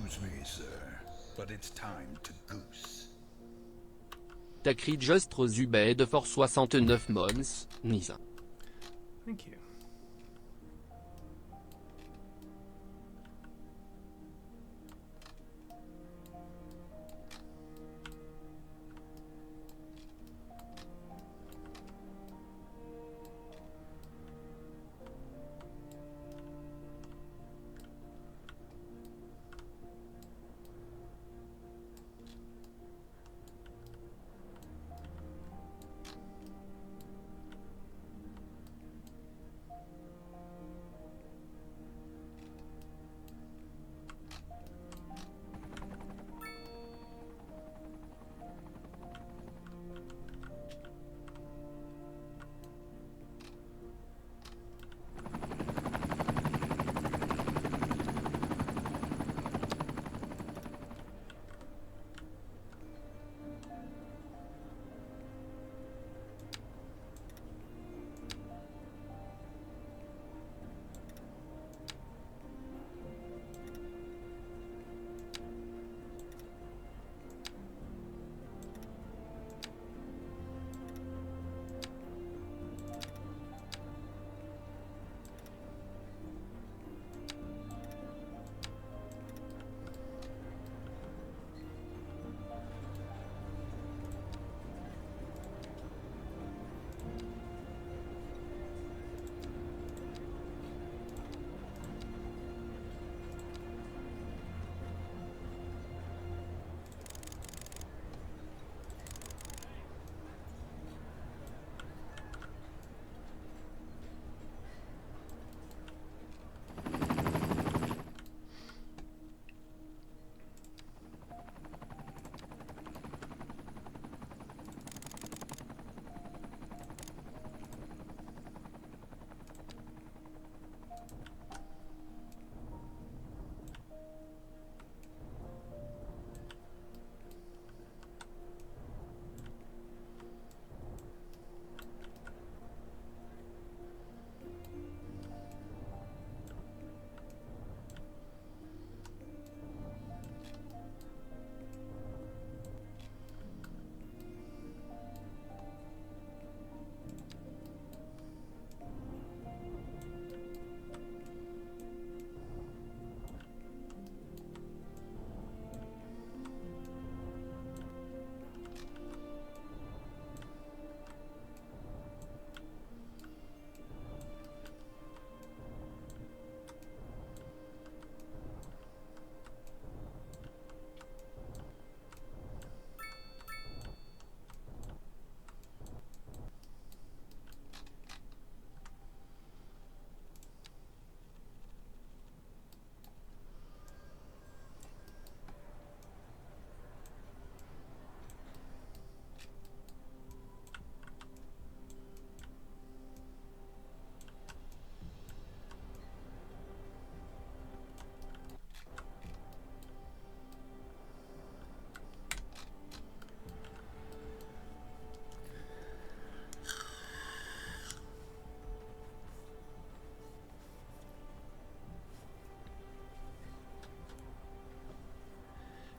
Excuse me, sir, but it's time to goose. T'as just Rosubed for 69 months, Nisa. Thank you.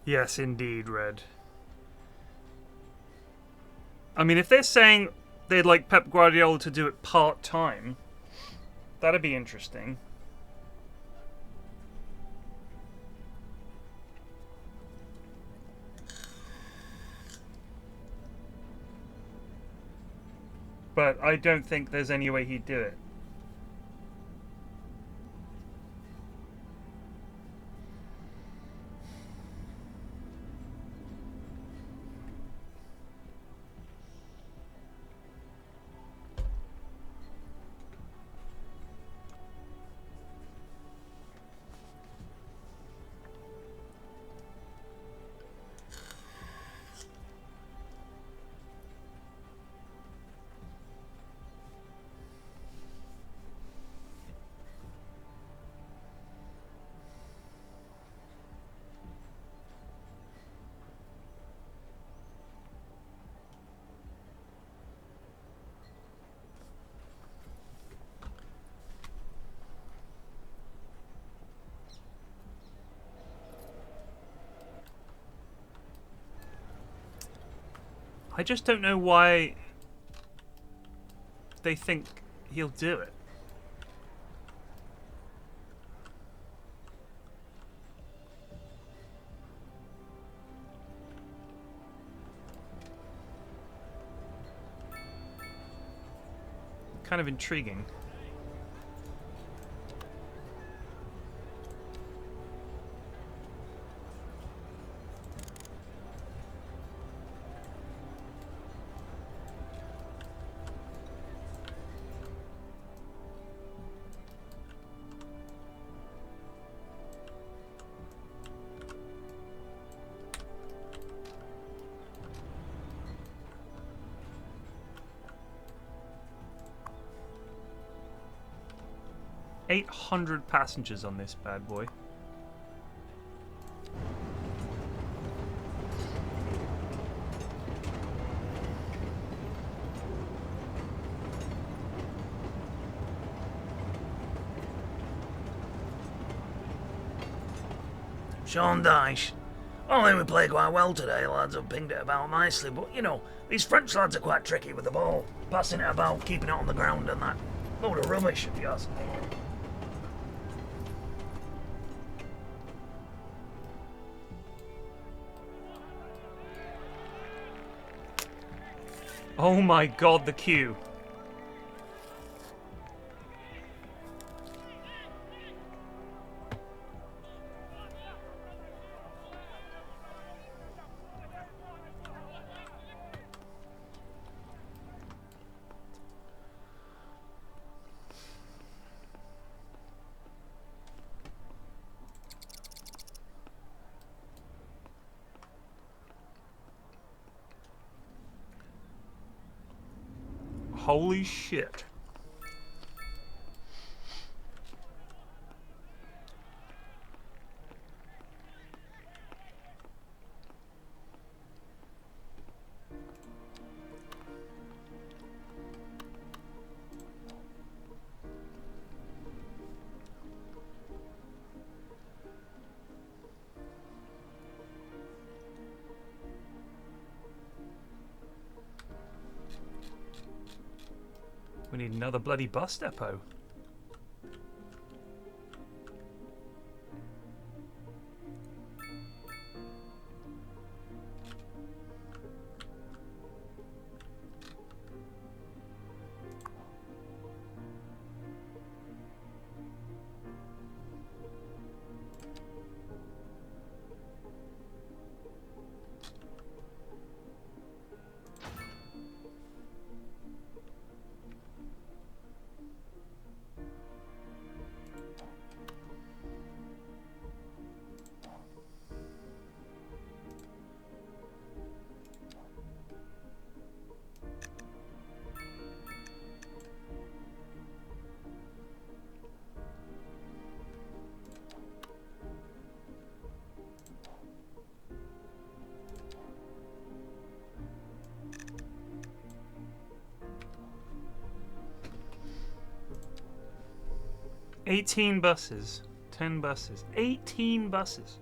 Yes, indeed, Red. I mean, if they're saying they'd like Pep Guardiola to do it part-time, that'd be interesting. But I don't think there's any way he'd do it. I just don't know why they think he'll do it. Kind of intriguing. $800 passengers on this bad boy. Sean Dyche. I think we played quite well today, lads. Have pinged it about nicely, but you know, these French lads are quite tricky with the ball. Passing it about, keeping it on the ground and that. Load of rubbish, if you ask me. Oh my god, the queue. Holy shit. We need another bloody bus depot. $18 buses. 10 buses. 18 buses.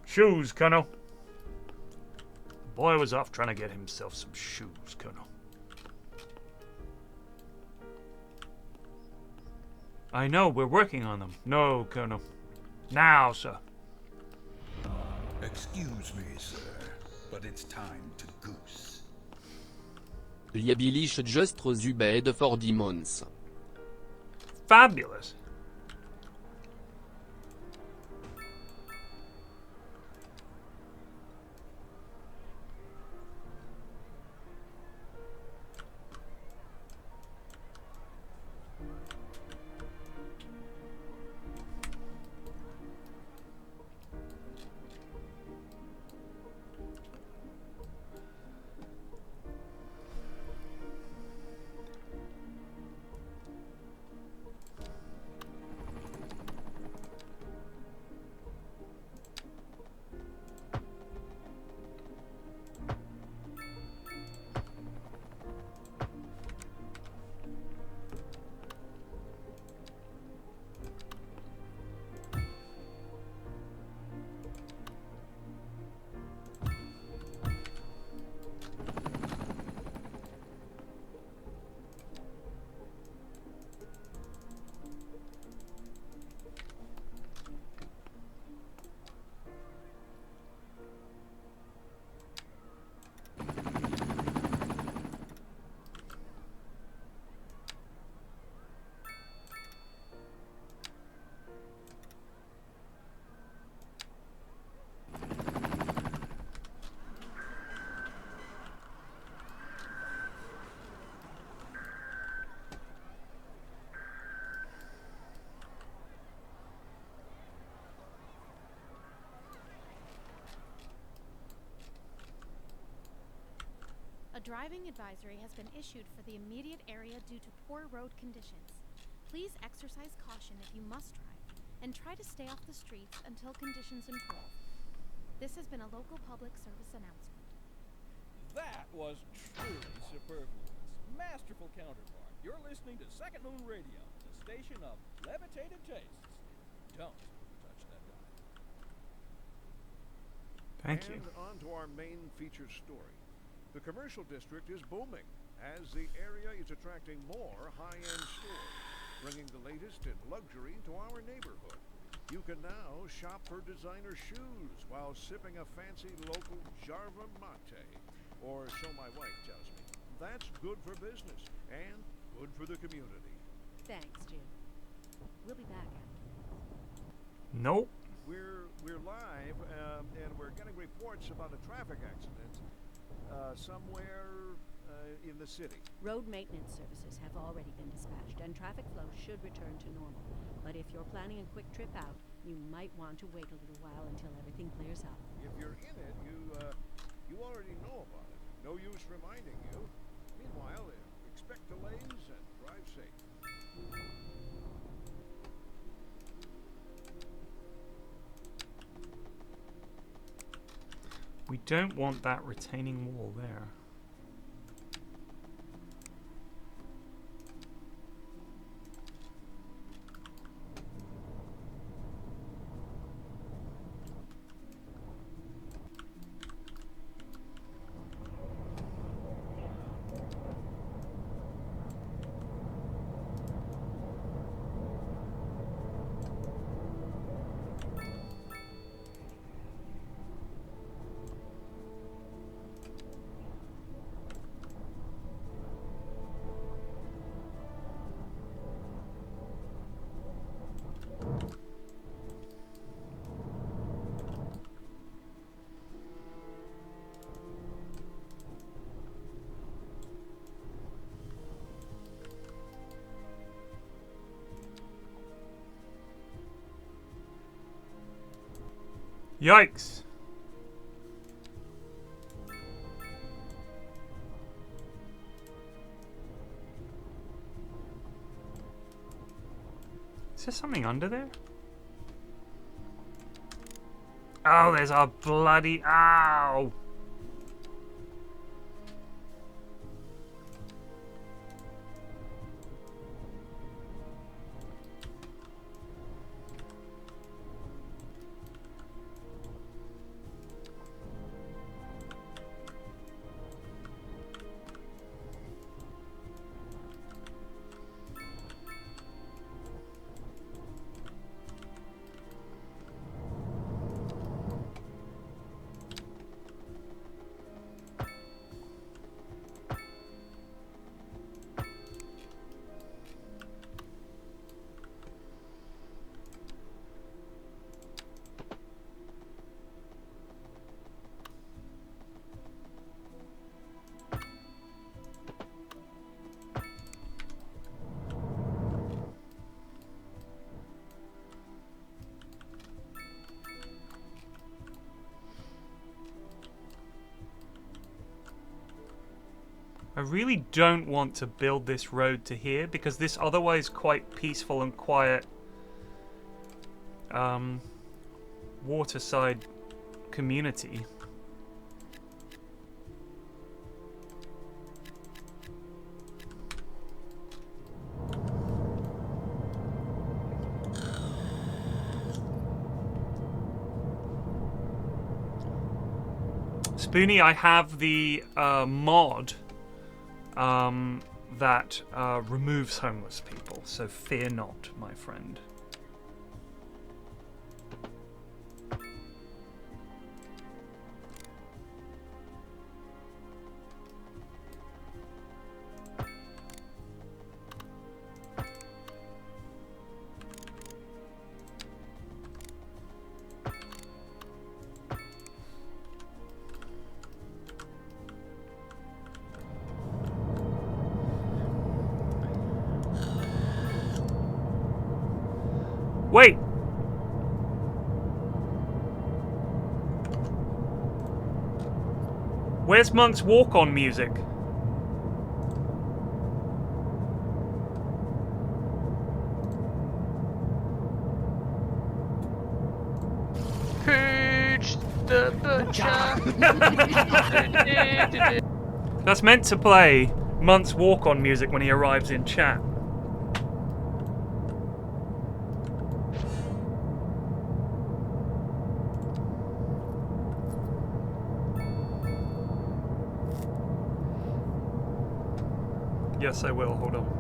Shoes, Colonel. The boy was off trying to get himself some shoes, Colonel. I know, we're working on them. No, Colonel. Now, sir. Excuse me, sir, but it's time to goose. Liabilisch just Zubed for Demons. Fabulous. driving advisory has been issued for the immediate area due to poor road conditions. Please exercise caution if you must drive, and try to stay off the streets until conditions improve. This has been a local public service announcement. That was truly superfluous. Masterful counterpart. You're listening to Second Moon Radio, the station of levitated tastes. Don't touch that dial. Thank you. And on to our main featured story. The commercial district is booming as the area is attracting more high-end stores, bringing the latest in luxury to our neighborhood. You can now shop for designer shoes while sipping a fancy local Jarva mate. Or so my wife tells me. That's good for business and good for the community. Thanks, Jim. We'll be back after this. Nope. We're live, and we're getting reports about a traffic accident somewhere in the city. Road maintenance services have already been dispatched, and traffic flow should return to normal. But if you're planning a quick trip out, you might want to wait a little while until everything clears up. If you're in it, you already know about it. No use reminding you. Meanwhile, expect delays and drive safe. We don't want that retaining wall there. Yikes! Is there something under there? Oh, there's a bloody... Ow! I really don't want to build this road to here because this otherwise quite peaceful and quiet waterside community. Spoonie, I have the mod that removes homeless people, so fear not, my friend. Wait! Where's Monk's walk-on music? That's meant to play Month's walk-on music when he arrives in chat. Yes, I will. Hold on.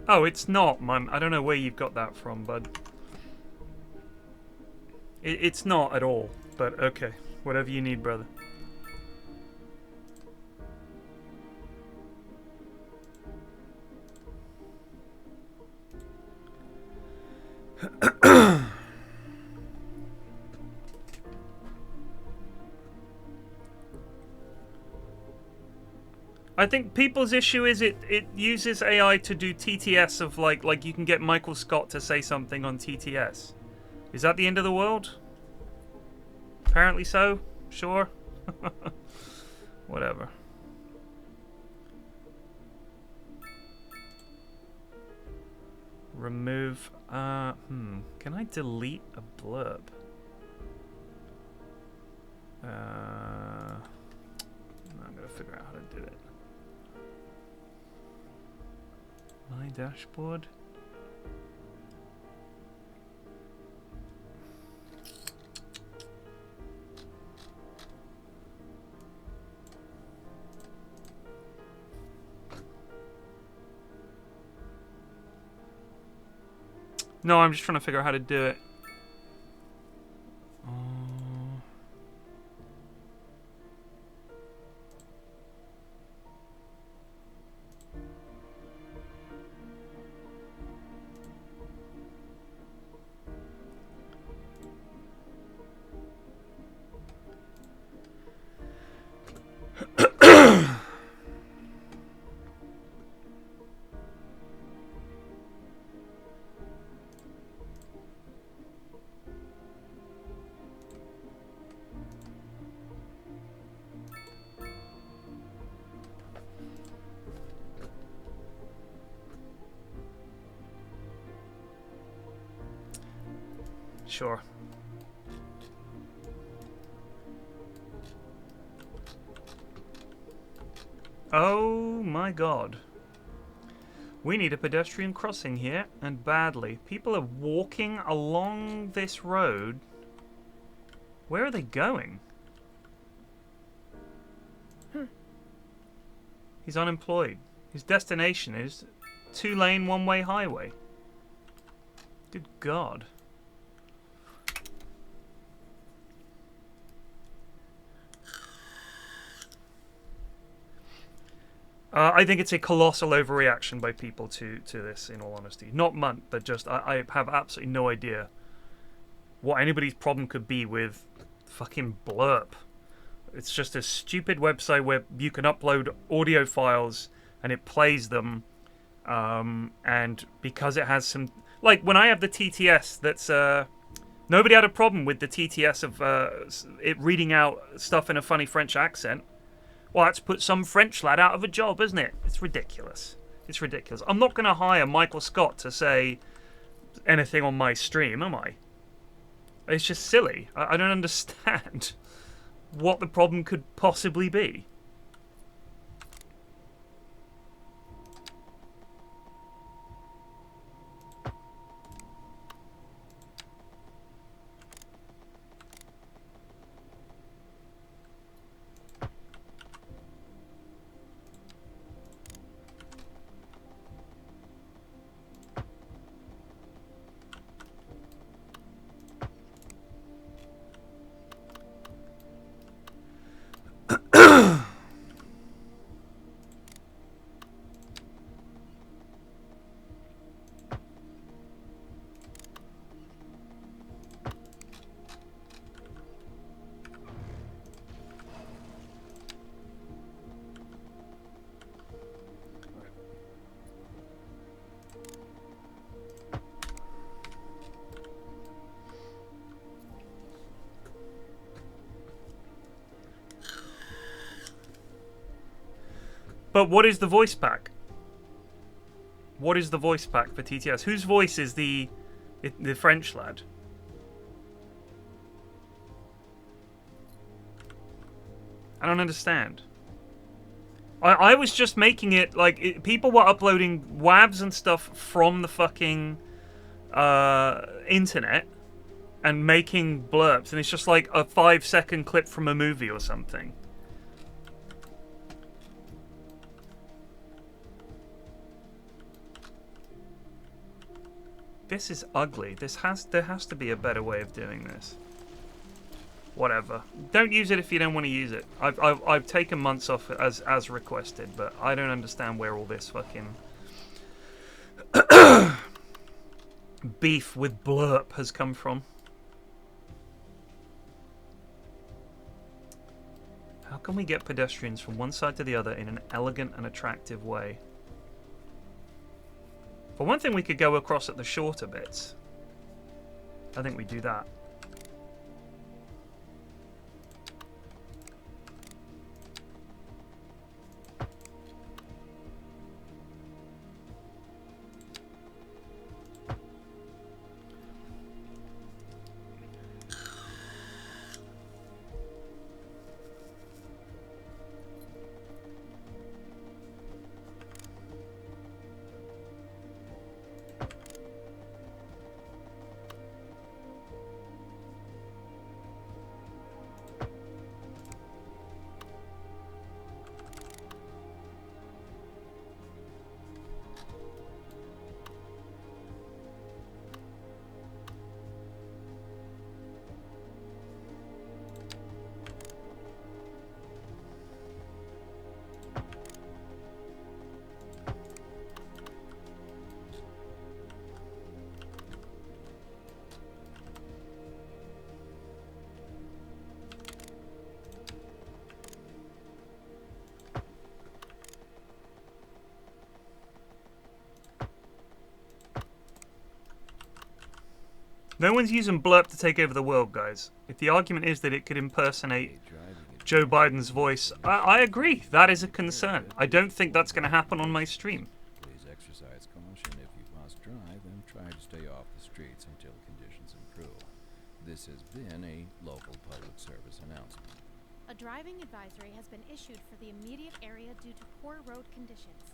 Oh, it's not, man. I don't know where you've got that from, bud. It's not at all, but okay. Whatever you need, brother. I think people's issue is it uses AI to do TTS of like you can get Michael Scott to say something on TTS. Is that the end of the world? Apparently so. Sure. Whatever. Remove. Can I delete a blurb? I'm gonna figure out how to do it. My dashboard. No, I'm just trying to figure out how to do it. Sure. Oh my god. We need a pedestrian crossing here, and badly. People are walking along this road. Where are they going? He's unemployed. His destination is 2-lane, one-way highway. Good God. I think it's a colossal overreaction by people to this, in all honesty. Not Munt, but just I have absolutely no idea what anybody's problem could be with fucking Blurp. It's just a stupid website where you can upload audio files and it plays them. And because it has some... Like, when I have the TTS that's... nobody had a problem with the TTS of it reading out stuff in a funny French accent. Well, that's put some French lad out of a job, isn't it? It's ridiculous. It's ridiculous. I'm not going to hire Michael Scott to say anything on my stream, am I? It's just silly. I don't understand what the problem could possibly be. But what is the voice pack? What is the voice pack for TTS? Whose voice is the French lad? I don't understand. I was just making it like people were uploading WAVs and stuff from the fucking internet and making blurbs, and it's just like a 5-second clip from a movie or something. This is ugly. There has to be a better way of doing this. Whatever. Don't use it if you don't want to use it. I've taken months off as requested, but I don't understand where all this fucking beef with blurp has come from. How can we get pedestrians from one side to the other in an elegant and attractive way? For one thing, we could go across at the shorter bits. I think we do that. No one's using blurp to take over the world, guys. If the argument is that it could impersonate Joe Biden's voice, I agree. That is a concern. I don't think that's going to happen on my stream. Please exercise caution if you must drive and try to stay off the streets until conditions improve. This has been a local public service announcement. A driving advisory has been issued for the immediate area due to poor road conditions.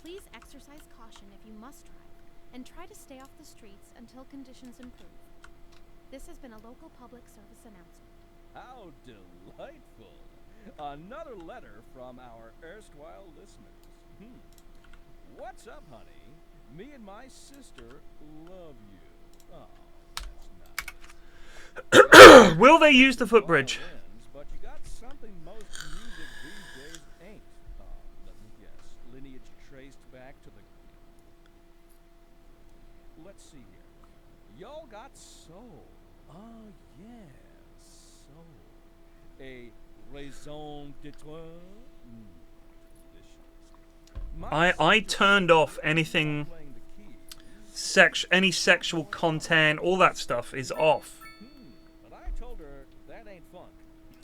Please exercise caution if you must drive, and try to stay off the streets until conditions improve. This has been a local public service announcement. How delightful! Another letter from our erstwhile listeners. What's up, honey? Me and my sister love you. Oh, that's nice. Will they use the footbridge? But you got something most music these days ain't. Let me guess. Lineage traced back to the... Let's see here. Y'all got soul. Oh, yes. Soul. A raison d'etre? I turned off anything... any sexual content, all that stuff is off. But I told her that ain't funk.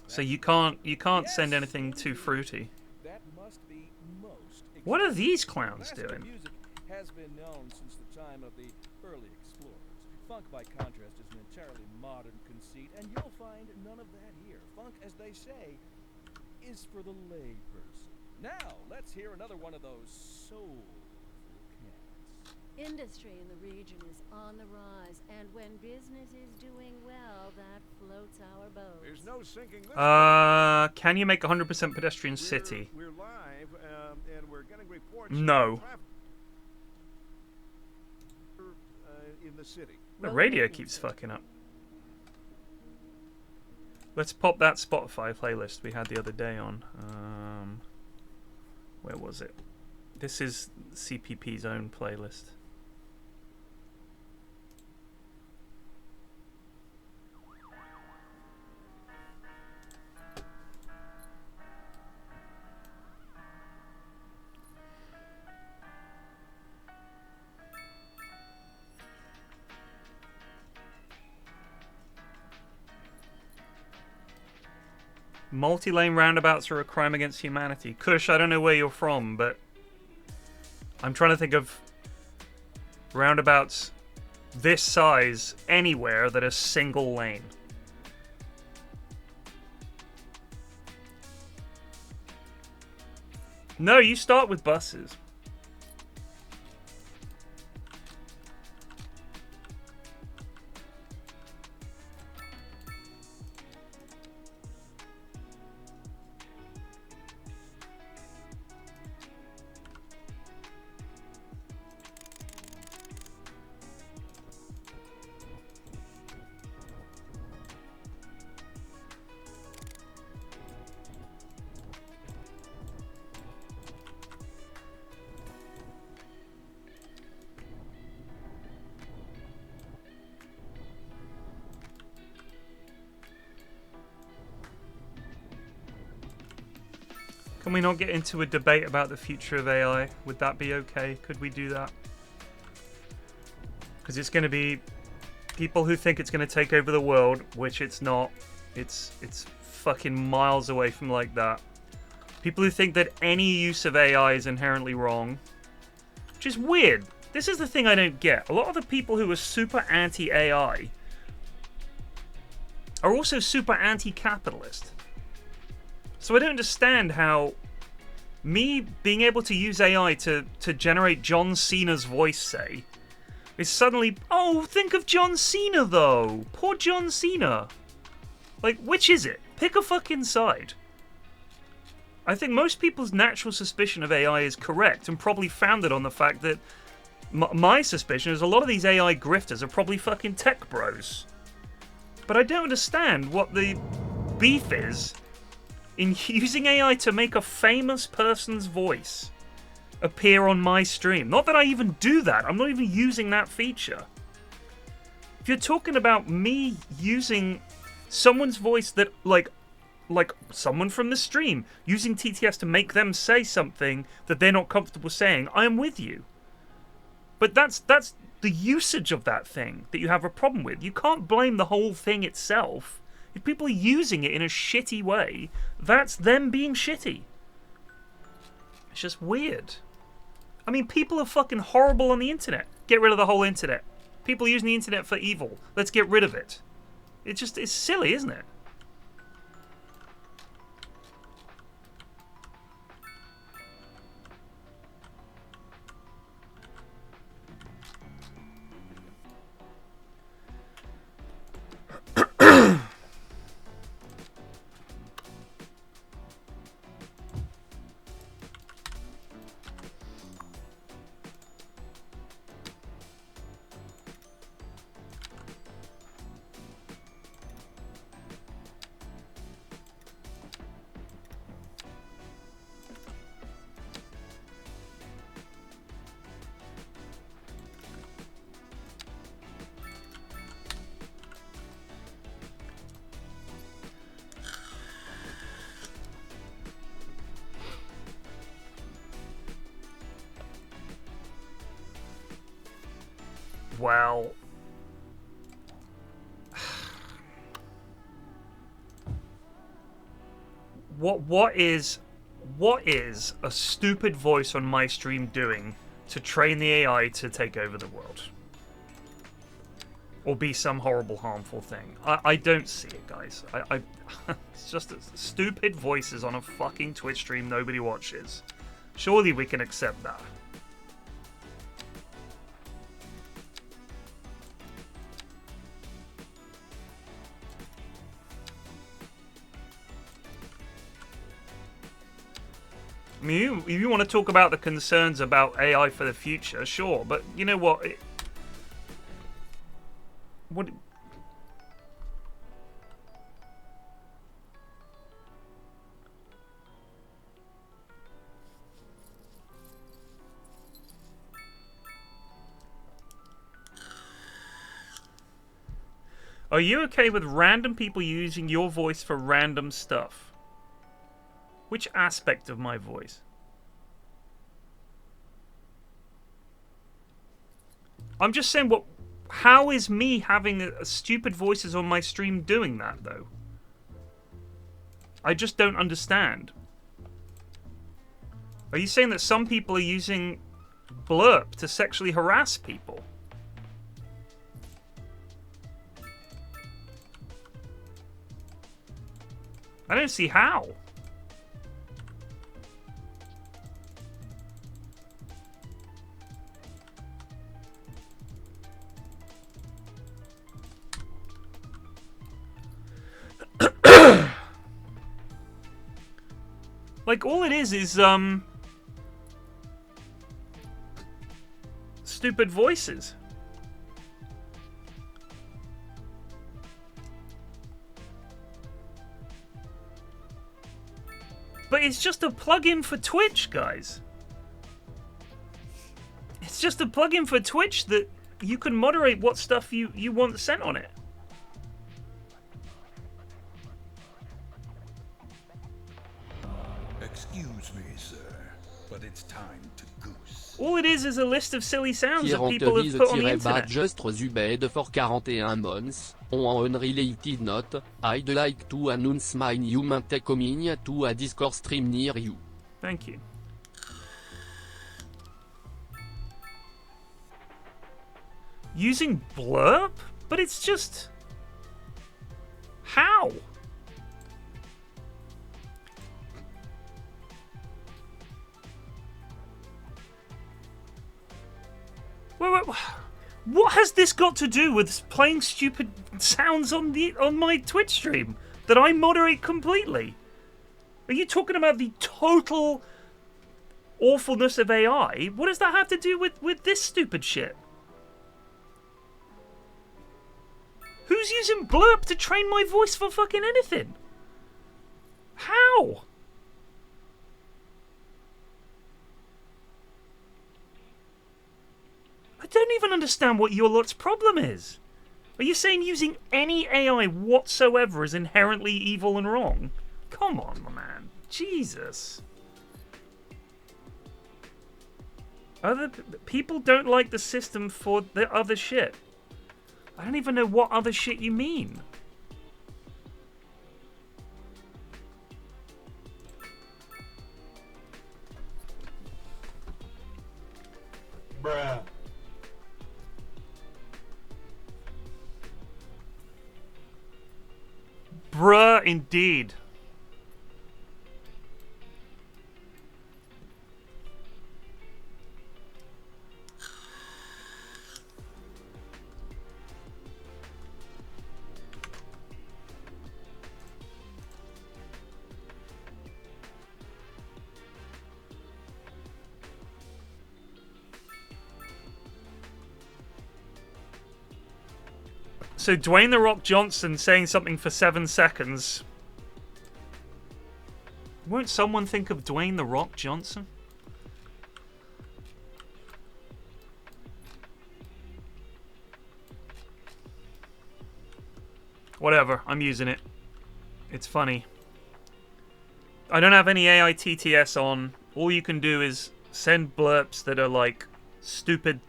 So you can't send anything too fruity. That must be most. What are these clowns Classical doing? music has been known since the time of the early explorers. Funk, by contrast, is an entirely modern conceit, and you'll find none of that here. Funk, as they say, is for the lay person. Now, let's hear another one of those soulful cats. Industry in the region is on the rise, and when business is doing well, that floats our boat. There's no sinking this Can you make 100% pedestrian city? We're live, and we're getting reports. No. In the city. The radio keeps fucking up. Let's pop that Spotify playlist we had the other day on. Where was it? This is CPP's own playlist. Multi-lane roundabouts are a crime against humanity. Kush, I don't know where you're from, but I'm trying to think of roundabouts this size anywhere that are single lane. No, you start with buses. Can we not get into a debate about the future of AI? Would that be okay? Could we do that? Because it's going to be people who think it's going to take over the world, which it's not. It's fucking miles away from like that. People who think that any use of AI is inherently wrong, which is weird. This is the thing I don't get. A lot of the people who are super anti-AI are also super anti-capitalist. So I don't understand how me being able to use AI to generate John Cena's voice, say, is suddenly, oh, think of John Cena, though. Poor John Cena. Like, which is it? Pick a fucking side. I think most people's natural suspicion of AI is correct and probably founded on the fact that my suspicion is a lot of these AI grifters are probably fucking tech bros. But I don't understand what the beef is in using AI to make a famous person's voice appear on my stream. Not that I even do that. I'm not even using that feature. If you're talking about me using someone's voice that, like someone from the stream, using TTS to make them say something that they're not comfortable saying, I am with you. But that's the usage of that thing that you have a problem with. You can't blame the whole thing itself. If people are using it in a shitty way, that's them being shitty. It's just weird. I mean, people are fucking horrible on the internet. Get rid of the whole internet. People using the internet for evil. Let's get rid of it. It's silly, isn't it? Well, what is a stupid voice on my stream doing to train the AI to take over the world? Or be some horrible, harmful thing? I don't see it, guys. It's just stupid voices on a fucking Twitch stream nobody watches. Surely we can accept that. I mean, if you want to talk about the concerns about AI for the future, sure, but you know what? What? Are you okay with random people using your voice for random stuff? Which aspect of my voice? I'm just saying, how is me having stupid voices on my stream doing that, though? I just don't understand. Are you saying that some people are using blurb to sexually harass people? I don't see how. Like, all it is stupid voices. But it's just a plugin for Twitch, guys. It's just a plugin for Twitch that you can moderate what stuff you want sent on it. Excuse me, sir, but it's time to goose. All it is a list of silly sounds that people have put on the internet. Just Zubed for 41 months. On an unrelated note, I'd like to announce my new Mante coming to a Discord stream near you. Thank you. Using blurb? But it's just... How? Wait, what has this got to do with playing stupid sounds on my Twitch stream that I moderate completely? Are you talking about the total awfulness of AI? What does that have to do with this stupid shit? Who's using blurb to train my voice for fucking anything? How? I don't even understand what your lot's problem is. Are you saying using any AI whatsoever is inherently evil and wrong? Come on, my man. Jesus. Other people don't like the system for the other shit. I don't even know what other shit you mean. Bruh. Bruh, indeed. So Dwayne "The Rock" Johnson saying something for 7 seconds. Won't someone think of Dwayne "The Rock" Johnson? Whatever, I'm using it. It's funny. I don't have any AI TTS on. All you can do is send blurps that are like stupid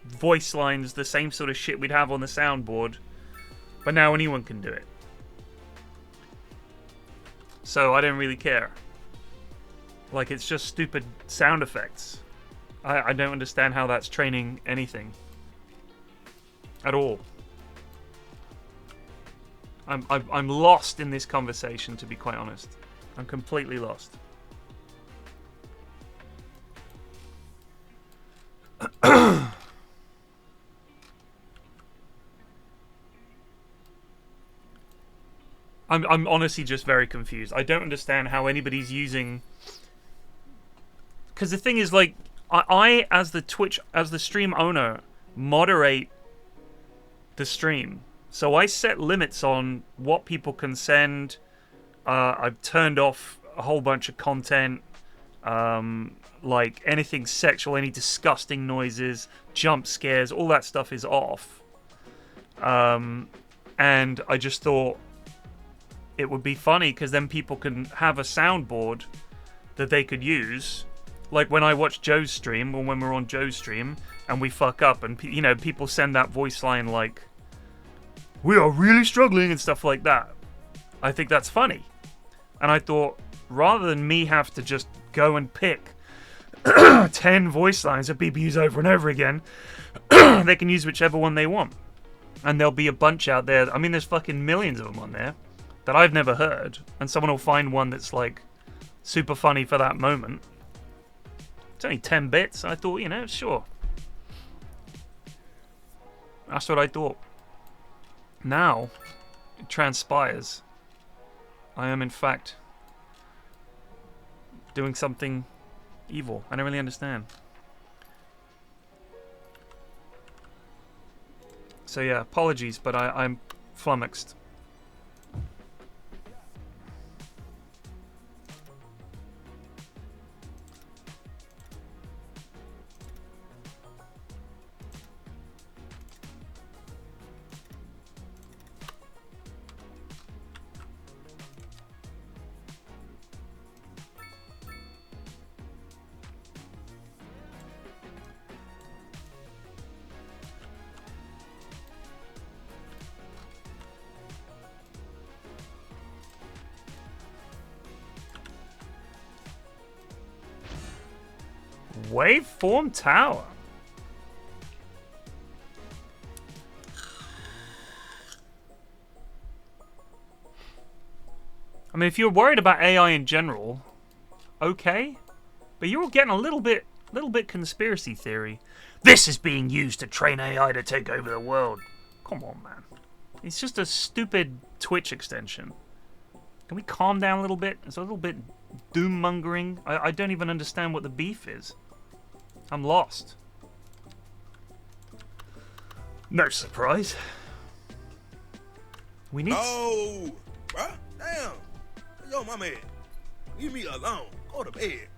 voice lines, the same sort of shit we'd have on the soundboard, but now anyone can do it. So I don't really care. Like, it's just stupid sound effects. I don't understand how that's training anything at all. I'm lost in this conversation, to be quite honest. I'm completely lost. I'm honestly just very confused. I don't understand how anybody's using... Because the thing is, like, I as the stream owner, moderate the stream. So I set limits on what people can send. I've turned off a whole bunch of content. Like, anything sexual, any disgusting noises, jump scares, all that stuff is off. And I just thought it would be funny because then people can have a soundboard that they could use. Like when I watch Joe's stream, or when we're on Joe's stream and we fuck up and, you know, people send that voice line like, "We are really struggling," and stuff like that. I think that's funny. And I thought, rather than me have to just go and pick 10 voice lines that people use over and over again, they can use whichever one they want. And there'll be a bunch out there. I mean, there's fucking millions of them on there that I've never heard. And someone will find one that's like super funny for that moment. It's only 10 bits. I thought, sure. That's what I thought. Now, it transpires. I am, in fact, doing something evil. I don't really understand. So yeah, apologies, but I'm flummoxed. Waveform Tower. I mean, if you're worried about AI in general, okay, but you're all getting a little bit conspiracy theory. This is being used to train AI to take over the world. Come on, man. It's just a stupid Twitch extension. Can we calm down a little bit? It's a little bit doom-mongering. I don't even understand what the beef is. I'm lost. No surprise. We need... Oh, bruh. Damn. Yo, my man. Leave me alone. Go to bed.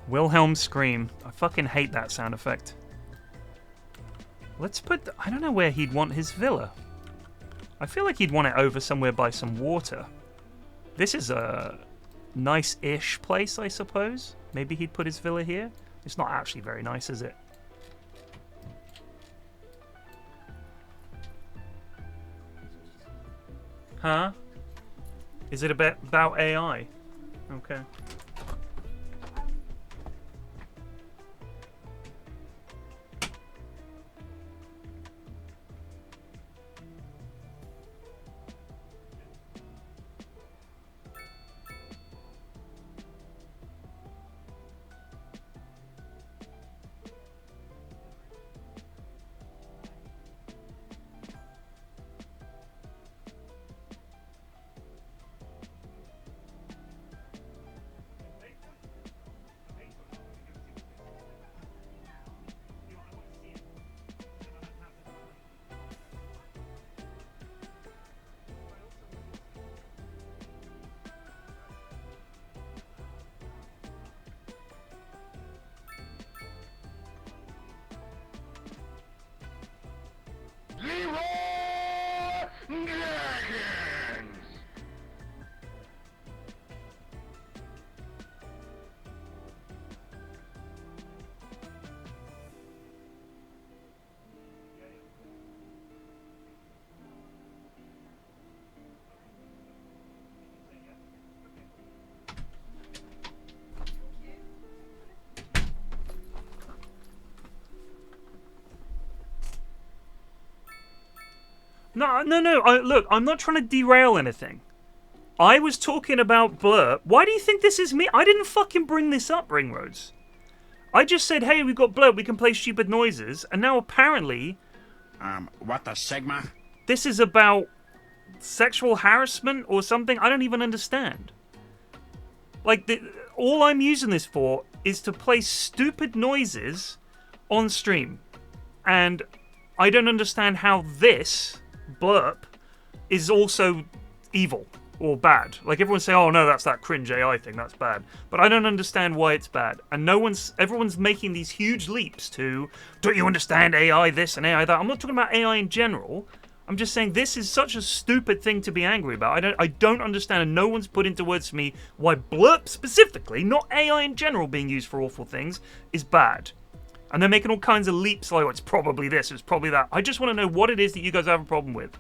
Wilhelm scream. I fucking hate that sound effect. Let's put... I don't know where he'd want his villa. I feel like he'd want it over somewhere by some water. This is a nice-ish place, I suppose. Maybe he'd put his villa here. It's not actually very nice, is it? Huh? Is it about AI? Okay. No. Look, I'm not trying to derail anything. I was talking about Blurp. Why do you think this is me? I didn't fucking bring this up, Ringrose. I just said, hey, we've got Blurp, we can play stupid noises, and now apparently... what the Sigma? This is about sexual harassment or something? I don't even understand. Like, all I'm using this for is to play stupid noises on stream. And I don't understand how this... Blurp is also evil or bad. Like everyone say, oh no, that's that cringe AI thing, that's bad. But I don't understand why it's bad. And everyone's making these huge leaps to, don't you understand AI this and AI that? I'm not talking about AI in general. I'm just saying this is such a stupid thing to be angry about. I don't understand, and no one's put into words for me why Blurp specifically, not AI in general being used for awful things, is bad. And they're making all kinds of leaps like, oh, it's probably this, it's probably that. I just want to know what it is that you guys have a problem with.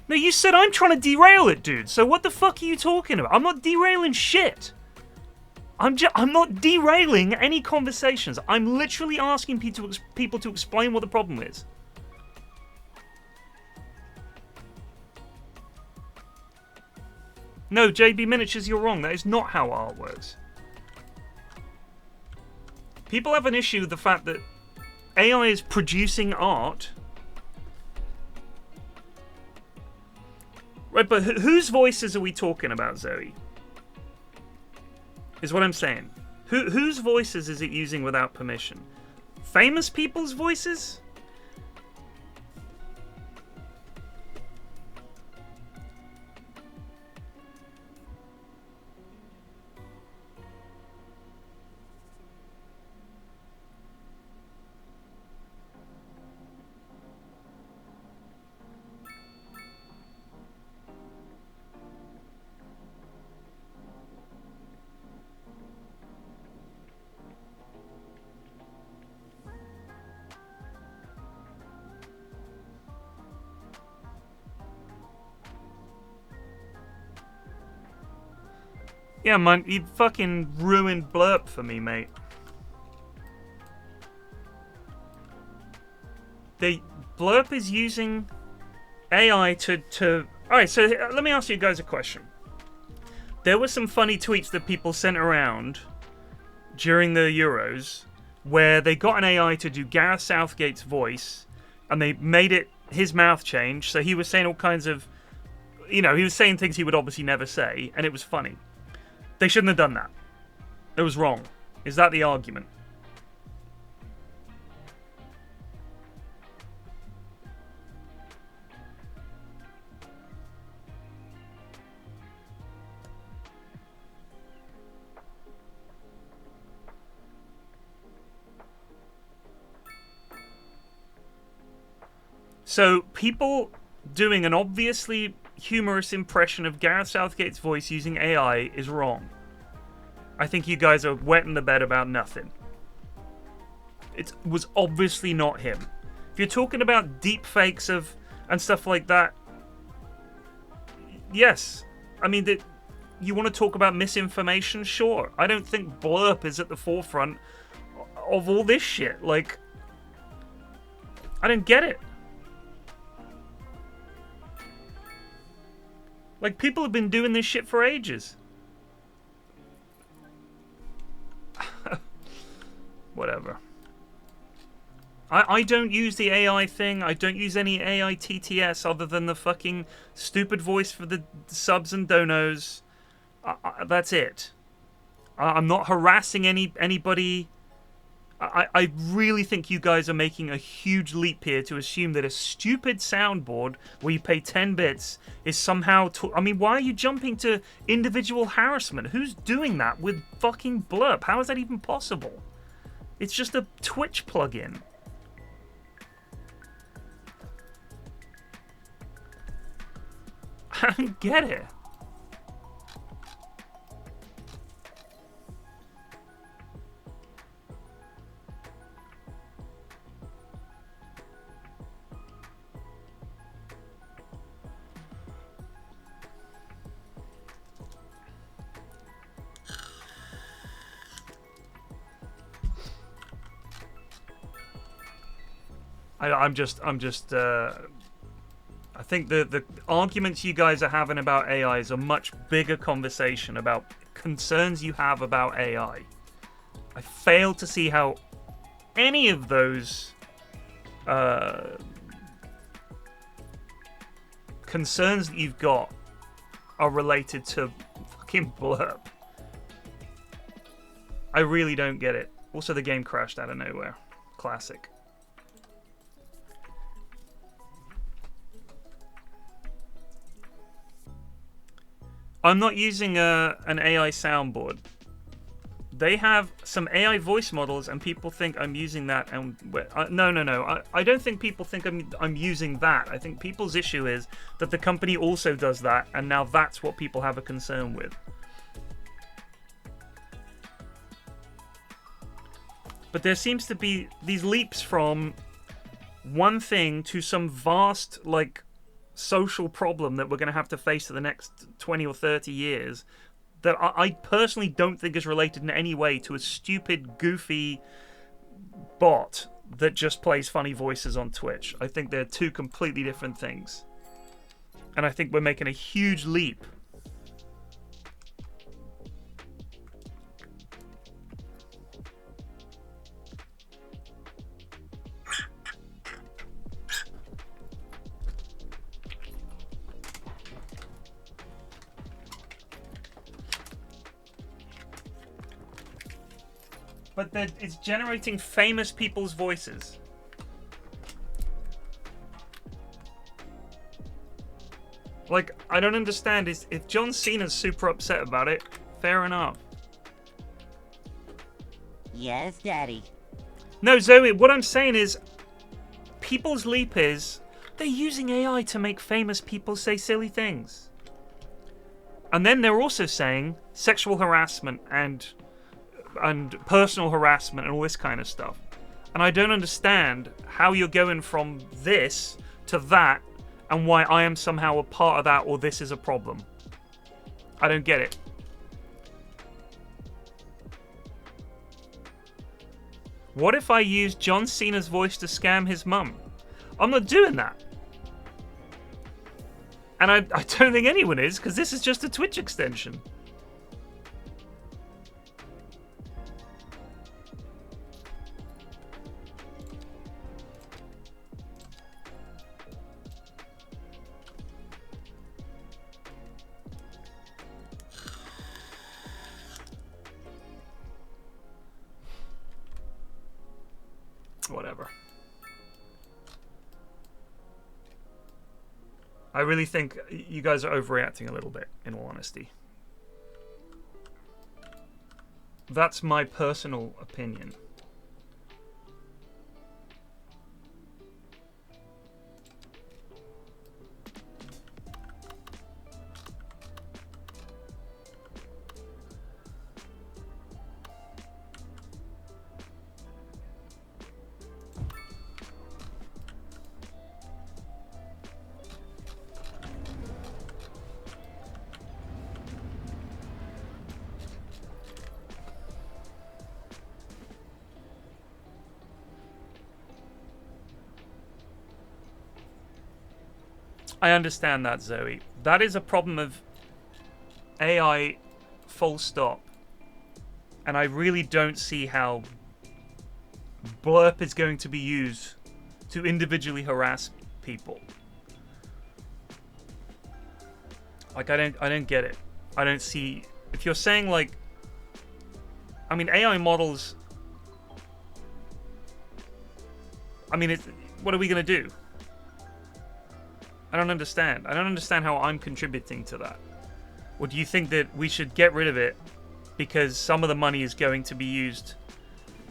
No, you said I'm trying to derail it, dude. So what the fuck are you talking about? I'm not derailing shit. I'm not derailing any conversations. I'm literally asking people to explain what the problem is. No, JB Miniatures, you're wrong. That is not how art works. People have an issue with the fact that AI is producing art. Right, but whose voices are we talking about, Zoe? Is what I'm saying. Whose voices is it using without permission? Famous people's voices? Yeah, man, you fucking ruined Blurp for me, mate. Blurp is using AI to... Alright, so let me ask you guys a question. There were some funny tweets that people sent around during the Euros where they got an AI to do Gareth Southgate's voice and they made it his mouth change, so he was saying all kinds of... You know, he was saying things he would obviously never say, and it was funny. They shouldn't have done that. It was wrong. Is that the argument? So, people doing an obviously humorous impression of Gareth Southgate's voice using AI is wrong. I think you guys are wetting the bed about nothing. It was obviously not him. If you're talking about deep fakes and stuff like that, yes. I mean, you want to talk about misinformation? Sure. I don't think Blurp is at the forefront of all this shit. Like, I don't get it. Like, people have been doing this shit for ages. Whatever. I don't use the AI thing. I don't use any AI TTS other than the fucking stupid voice for the subs and donos. That's it. I'm not harassing anybody. I really think you guys are making a huge leap here to assume that a stupid soundboard where you pay 10 bits is somehow... I mean, why are you jumping to individual harassment? Who's doing that with fucking Blurp? How is that even possible? It's just a Twitch plugin. I don't get it. I think the arguments you guys are having about AI is a much bigger conversation about concerns you have about AI. I fail to see how any of those concerns that you've got are related to fucking Blurp. I really don't get it. Also, the game crashed out of nowhere. Classic. I'm not using an AI soundboard. They have some AI voice models, and people think I'm using that. And no. I don't think people think I'm using that. I think people's issue is that the company also does that, and now that's what people have a concern with. But there seems to be these leaps from one thing to some vast, like, social problem that we're going to have to face for the next 20 or 30 years that I personally don't think is related in any way to a stupid, goofy bot that just plays funny voices on Twitch. I think they're two completely different things. And I think we're making a huge leap. But it's generating famous people's voices. Like, I don't understand. If John Cena's super upset about it, fair enough. Yes, Daddy. No, Zoe, what I'm saying is, people's leap is, they're using AI to make famous people say silly things. And then they're also saying sexual harassment and personal harassment and all this kind of stuff. And I don't understand how you're going from this to that and why I am somehow a part of that or this is a problem. I don't get it. What if I use John Cena's voice to scam his mum? I'm not doing that. And I don't think anyone is, because this is just a Twitch extension. Whatever. I really think you guys are overreacting a little bit, in all honesty. That's my personal opinion. I understand that, Zoe. That is a problem of AI, full stop. And I really don't see how blurb is going to be used to individually harass people. Like, I don't get it. I don't see... If you're saying, like... I mean, AI models... I mean, what are we going to do? I don't understand. I don't understand how I'm contributing to that. Or do you think that we should get rid of it because some of the money is going to be used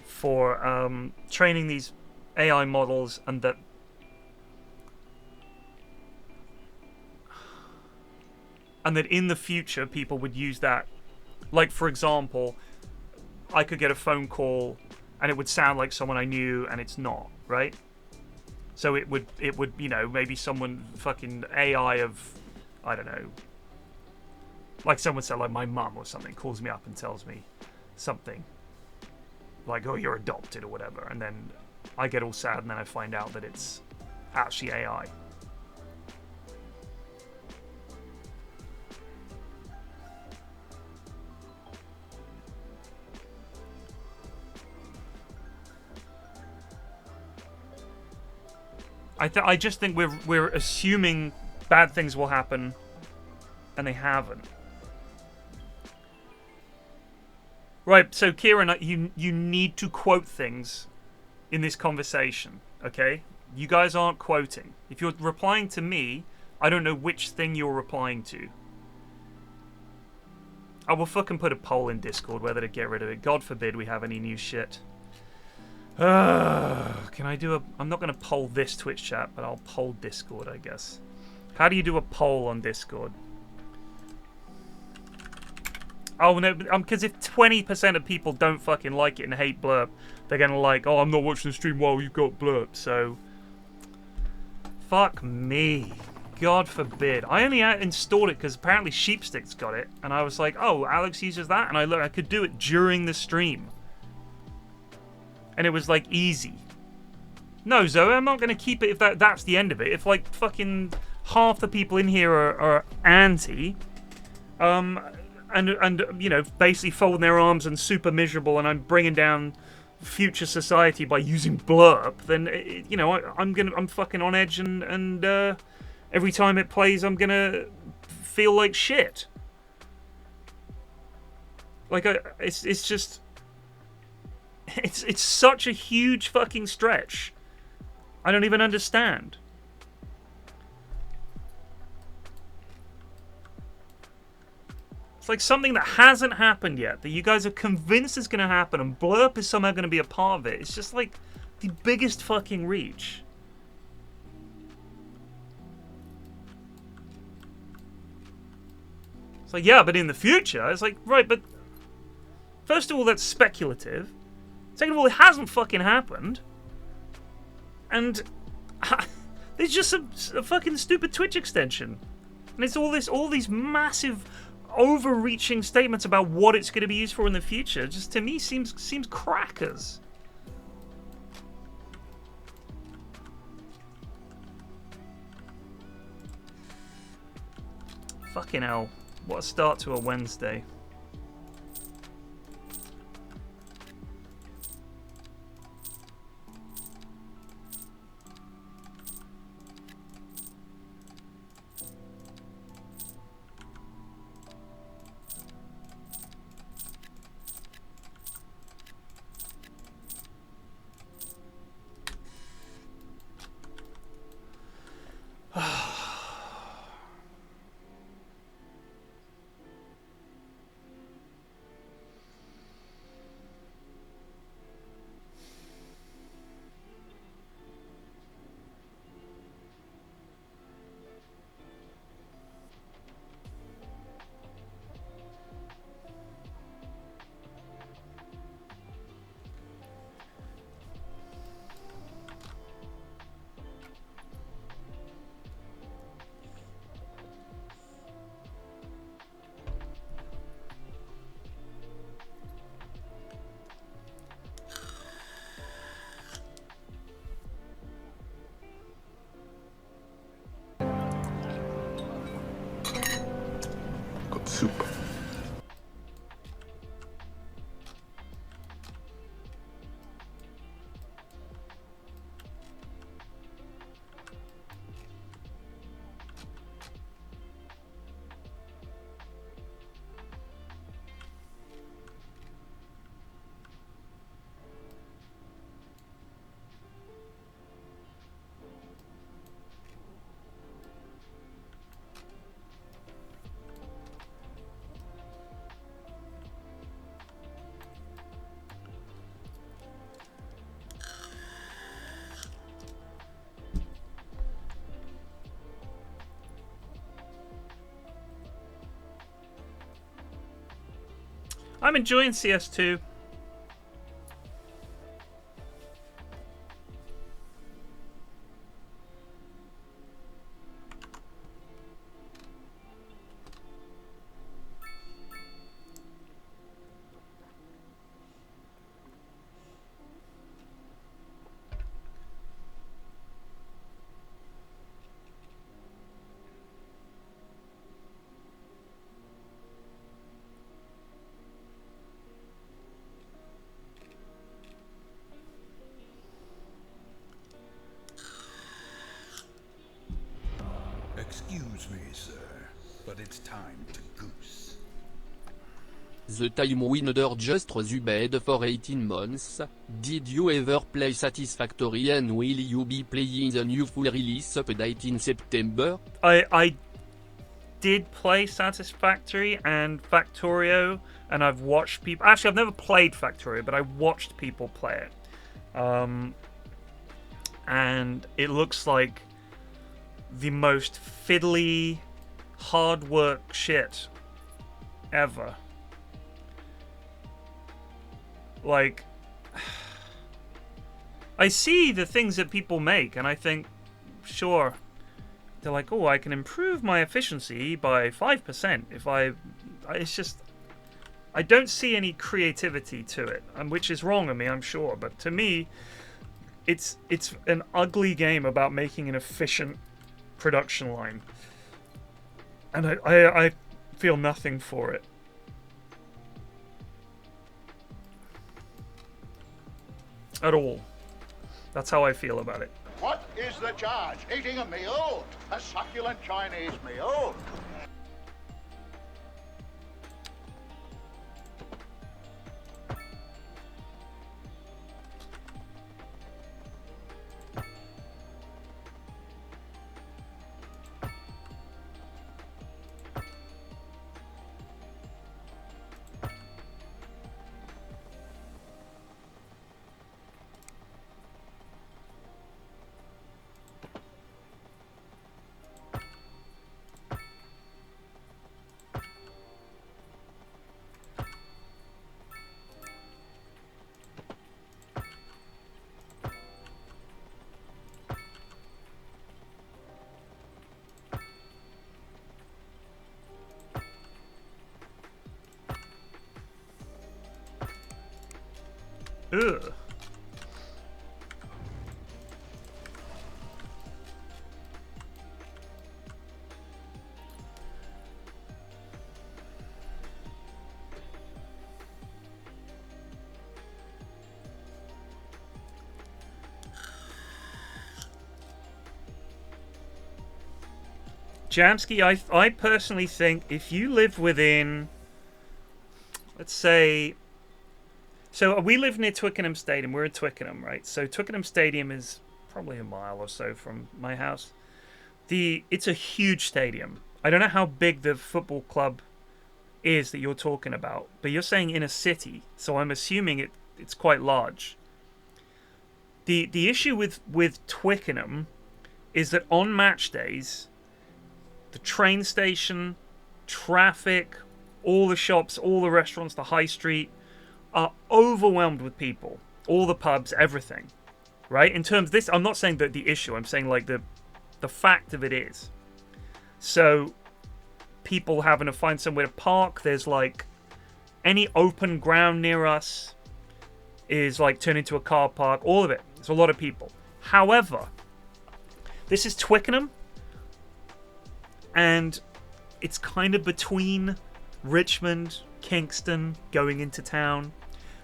for training these AI models and that... And that in the future people would use that. Like, for example, I could get a phone call and it would sound like someone I knew and it's not, right? So it would, you know, maybe someone fucking AI of, I don't know, like someone said, like my mum or something, calls me up and tells me something. Like, oh, you're adopted or whatever. And then I get all sad and then I find out that it's actually AI. I just think we're assuming bad things will happen, and they haven't. Right, so Kieran, you need to quote things in this conversation, okay? You guys aren't quoting. If you're replying to me, I don't know which thing you're replying to. I will fucking put a poll in Discord whether to get rid of it. God forbid we have any new shit. Can I do a... I'm not going to poll this Twitch chat, but I'll poll Discord, I guess. How do you do a poll on Discord? Oh, no, because if 20% of people don't fucking like it and hate Blurp, they're going to like, oh, I'm not watching the stream while you've got Blurp, so... Fuck me. God forbid. I only installed it because apparently Sheepstick's got it, and I was like, oh, Alex uses that, and I could do it during the stream. And it was, like, easy. No, Zoe, I'm not going to keep it if that's the end of it. If, like, fucking half the people in here are anti, and you know, basically folding their arms and super miserable, and I'm bringing down future society by using Blurp, then, you know, I'm fucking on edge, and every time it plays, I'm gonna feel like shit. Like, it's just... It's such a huge fucking stretch. I don't even understand. It's like something that hasn't happened yet, that you guys are convinced is going to happen, and Blurp is somehow going to be a part of it. It's just like the biggest fucking reach. It's like, yeah, but in the future, it's like, right, but first of all, that's speculative. Second of all, it hasn't fucking happened. And there's just a fucking stupid Twitch extension. And it's all these massive overreaching statements about what it's going to be used for in the future. Just to me seems crackers. Fucking hell. What a start to a Wednesday. Soup. I'm enjoying CS2. Excuse me, sir, but it's time to goose. The time winner just resumed for 18 months. Did you ever play Satisfactory, and will you be playing the new full release update in September? I did play Satisfactory and Factorio, and I've watched people. Actually, I've never played Factorio, but I watched people play it. And it looks like the most fiddly, hard work shit ever. Like, I see the things that people make, and I think, sure, they're like, oh, I can improve my efficiency by 5% if it's just, I don't see any creativity to it, and which is wrong of me, I'm sure, but to me, it's an ugly game about making an efficient production line, and I feel nothing for it. At all. That's how I feel about it. What is the charge? Eating a meal? A succulent Chinese meal? Ugh. Jamsky, I personally think if you live within, let's say, so we live near Twickenham Stadium. We're in Twickenham, right? So Twickenham Stadium is probably a mile or so from my house. It's a huge stadium. I don't know how big the football club is that you're talking about, but you're saying in a city, so I'm assuming it's quite large. The issue with Twickenham is that on match days, the train station, traffic, all the shops, all the restaurants, the high street are overwhelmed with people. All the pubs, everything. Right? In terms of this, I'm not saying that the issue, I'm saying like the fact of it is. So people having to find somewhere to park. There's like any open ground near us is like turned into a car park. All of it. There's a lot of people. However, this is Twickenham, and it's kind of between Richmond, Kingston, going into town.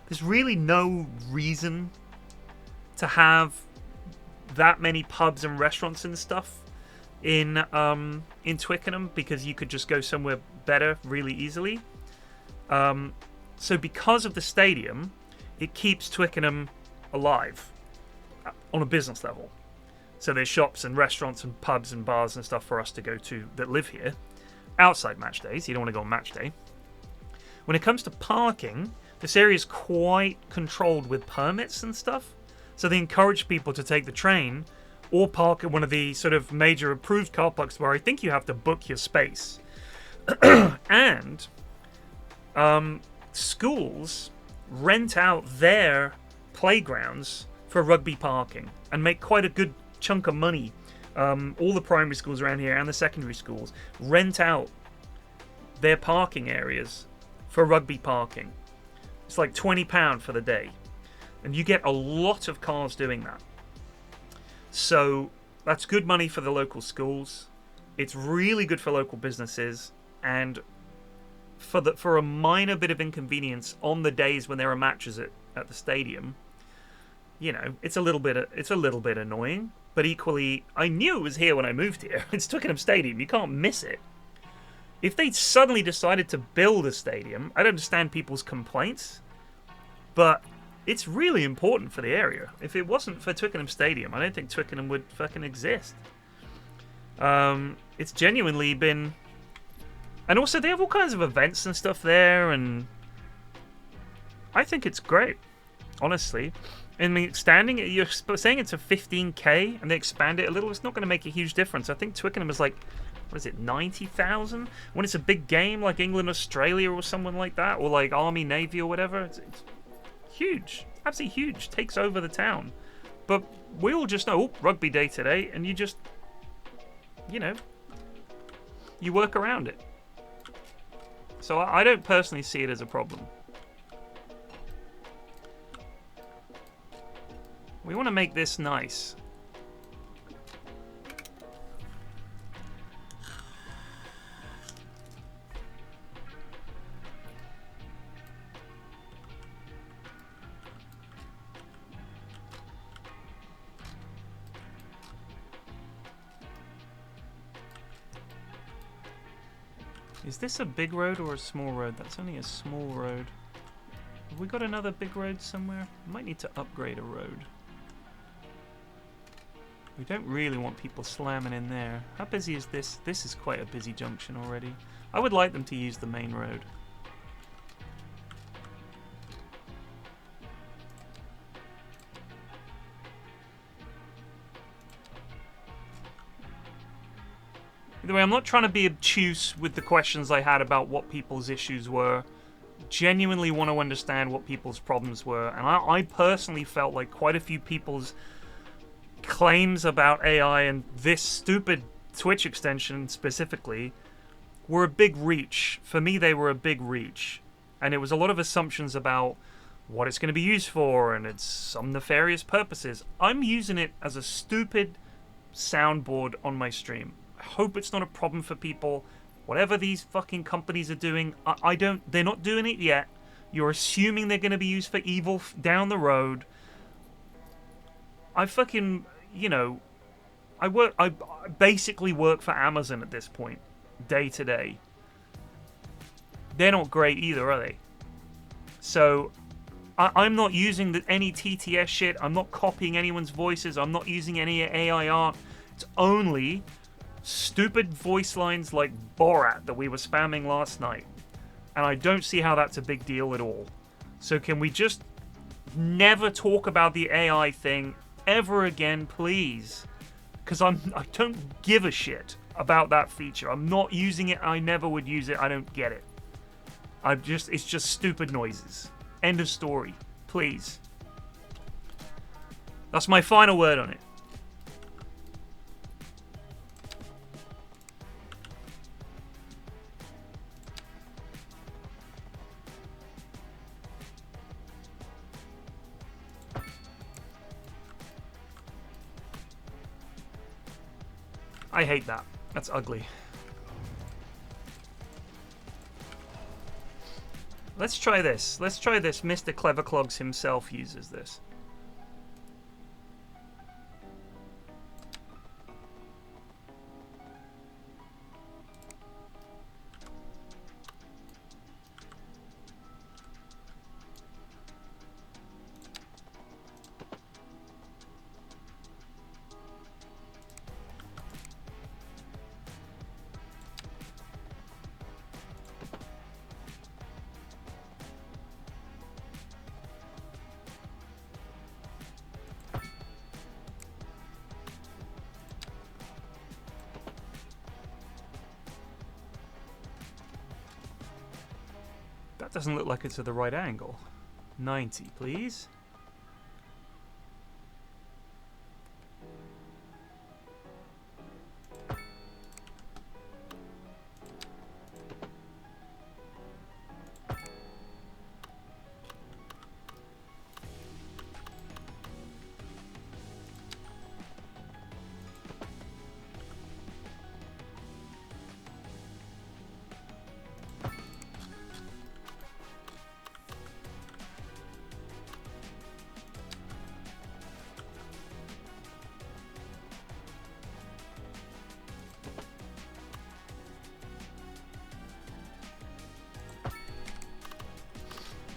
There's really no reason to have that many pubs and restaurants and stuff in Twickenham, because you could just go somewhere better really easily. So because of the stadium, it keeps Twickenham alive on a business level. So there's shops and restaurants and pubs and bars and stuff for us to go to that live here outside match days. You don't want to go on match day. When it comes to parking, this area is quite controlled with permits and stuff. So they encourage people to take the train or park at one of the sort of major approved car parks where I think you have to book your space. And schools rent out their playgrounds for rugby parking and make quite a good chunk of money. All the primary schools around here and the secondary schools rent out their parking areas for rugby parking. It's like £20 for the day, and you get a lot of cars doing that. So that's good money for the local schools. It's really good for local businesses, and for a minor bit of inconvenience on the days when there are matches at the stadium, you know, it's a little bit annoying. But equally, I knew it was here when I moved here. It's Twickenham Stadium. You can't miss it. If they suddenly decided to build a stadium, I'd understand people's complaints. But it's really important for the area. If it wasn't for Twickenham Stadium, I don't think Twickenham would fucking exist. It's genuinely been And also, they have all kinds of events and stuff there, and I think it's great, honestly. I mean, expanding it, you're saying it's a 15k, and they expand it a little, it's not going to make a huge difference. I think Twickenham is like, what is it, 90,000? When it's a big game like England, Australia, or someone like that, or like Army, Navy, or whatever, it's huge. Absolutely huge. Takes over the town. But we all just know, oh, rugby day today, and you just, you know, you work around it. So I don't personally see it as a problem. We want to make this nice. Is this a big road or a small road? That's only a small road. Have we got another big road somewhere? Might need to upgrade a road. We don't really want people slamming in there. How busy is this? This is quite a busy junction already. I would like them to use the main road. Either way, I'm not trying to be obtuse with the questions I had about what people's issues were. Genuinely want to understand what people's problems were, and I personally felt like quite a few people's claims about AI and this stupid Twitch extension specifically were a big reach. For me, they were a big reach, and it was a lot of assumptions about what it's going to be used for and its some nefarious purposes. I'm using it as a stupid soundboard on my stream. I hope it's not a problem for people. Whatever these fucking companies are doing, they're not doing it yet. You're assuming they're going to be used for evil down the road. I fucking, you know, I basically work for Amazon at this point, day to day. They're not great either, are they? So, I'm not using any TTS shit. I'm not copying anyone's voices. I'm not using any AI art. It's only stupid voice lines like Borat that we were spamming last night. And I don't see how that's a big deal at all. So can we just never talk about the AI thing ever again, please? Because I don't give a shit about that feature. I'm not using it. I never would use it. I don't get it. It's just stupid noises. End of story. Please. That's my final word on it. I hate that. That's ugly. Let's try this. Let's try this. Mr. Cleverclogs himself uses this. That doesn't look like it's at the right angle. 90, please.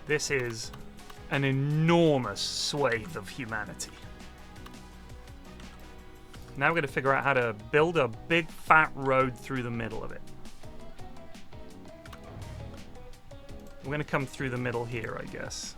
This is an enormous swathe of humanity. Now we're going to figure out how to build a big fat road through the middle of it. We're going to come through the middle here, I guess.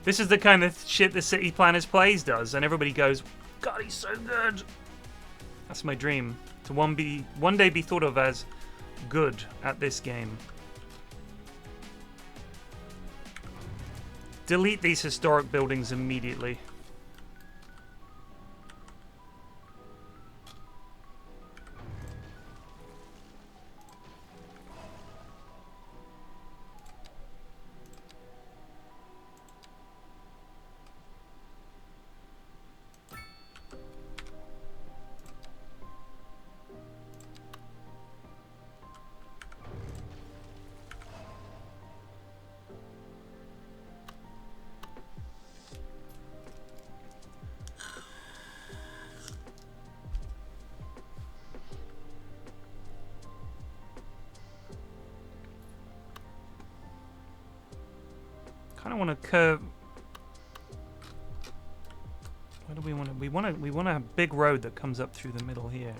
This is the kind of shit the City Planners Plays does, and everybody goes, God, he's so good. That's my dream. To one day be thought of as good at this game. Delete these historic buildings immediately. Kind of want to curve. Where do we want to? We want a big road that comes up through the middle here.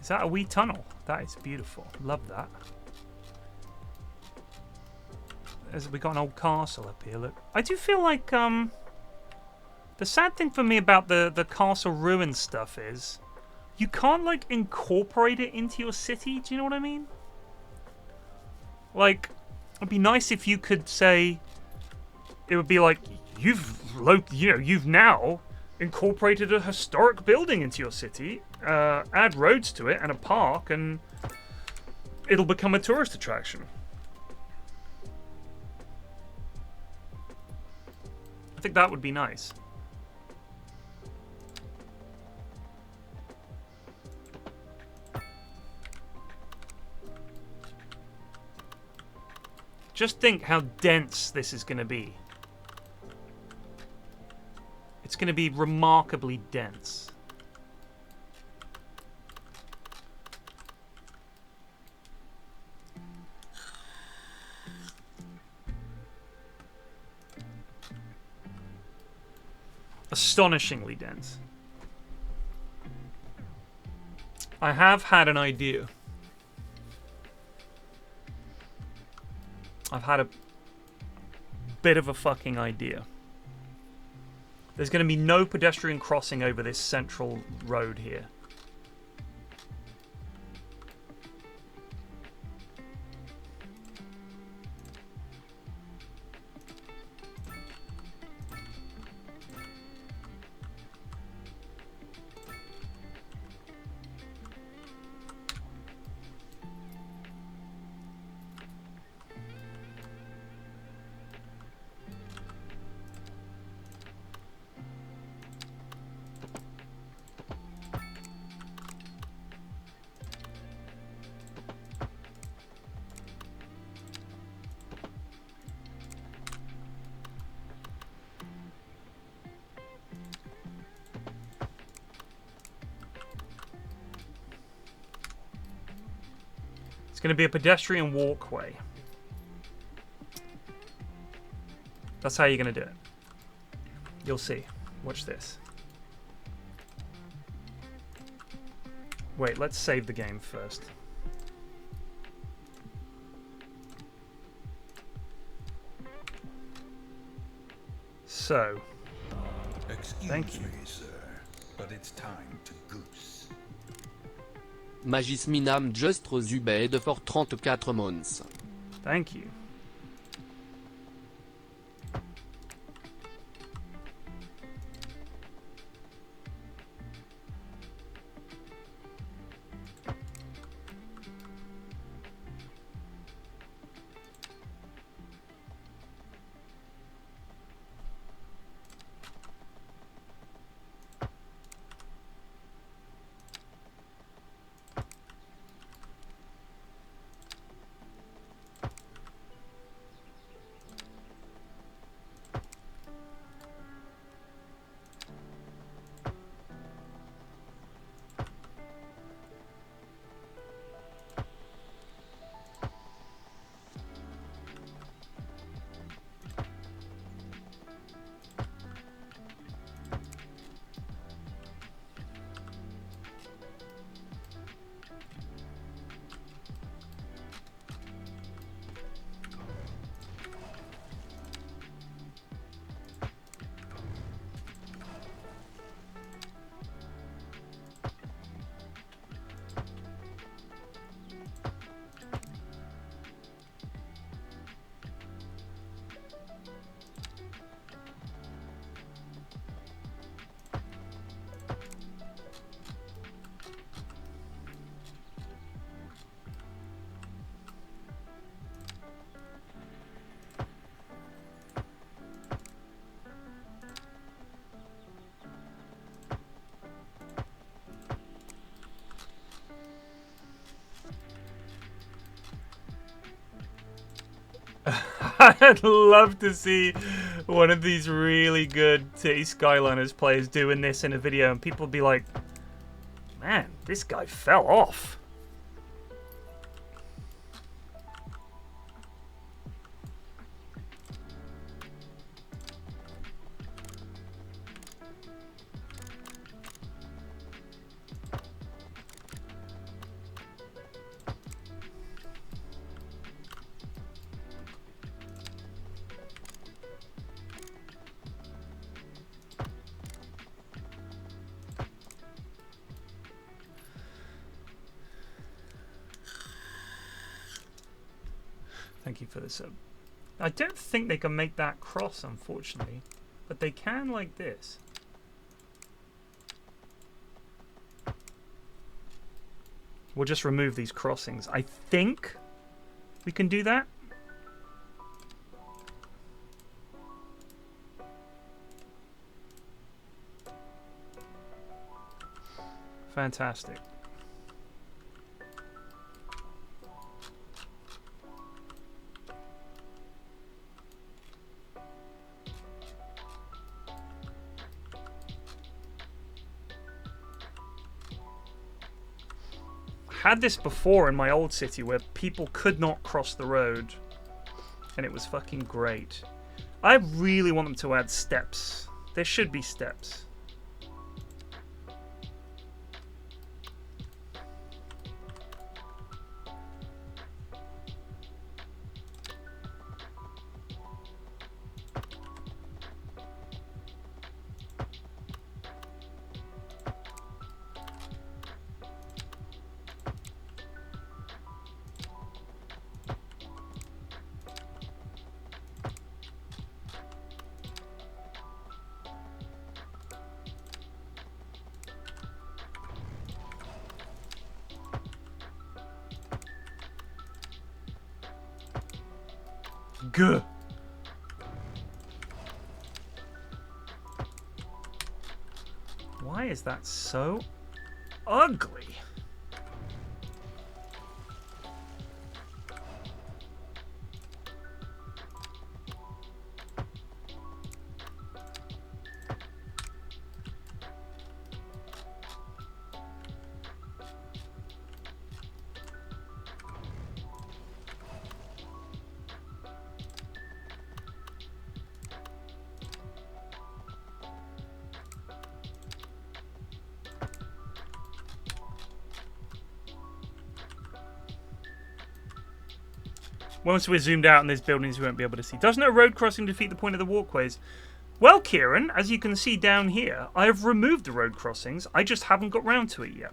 Is that a wee tunnel? That is beautiful. Love that. We got an old castle up here. Look, I do feel like the sad thing for me about the castle ruin stuff is you can't like incorporate it into your city. Do you know what I mean? Like, it'd be nice if you could say, it would be like you've now incorporated a historic building into your city, add roads to it and a park, and it'll become a tourist attraction. I think that would be nice. Just think how dense this is going to be. It's going to be remarkably dense. Astonishingly dense. I have had an idea. I've had a bit of a fucking idea. There's going to be no pedestrian crossing over this central road here. going to be a pedestrian walkway. That's how you're going to do it. You'll see. Watch this. Wait, let's save the game first. So, thank you. Excuse me, sir, but it's time to goose. Magis minam just zubed for 34 months. Thank you. I'd love to see one of these really good City Skyliners players doing this in a video and people be like, man, this guy fell off. Thank you for the sub. I don't think they can make that cross, unfortunately, but they can like this. We'll just remove these crossings. I think we can do that. Fantastic. Had this before in my old city where people could not cross the road and it was fucking great. I really want them to add steps. There should be steps. Gah. Why is that so ugly? Once we're zoomed out and there's buildings we won't be able to see. Doesn't a road crossing defeat the point of the walkways? Well, Kieran, as you can see down here, I have removed the road crossings. I just haven't got round to it yet.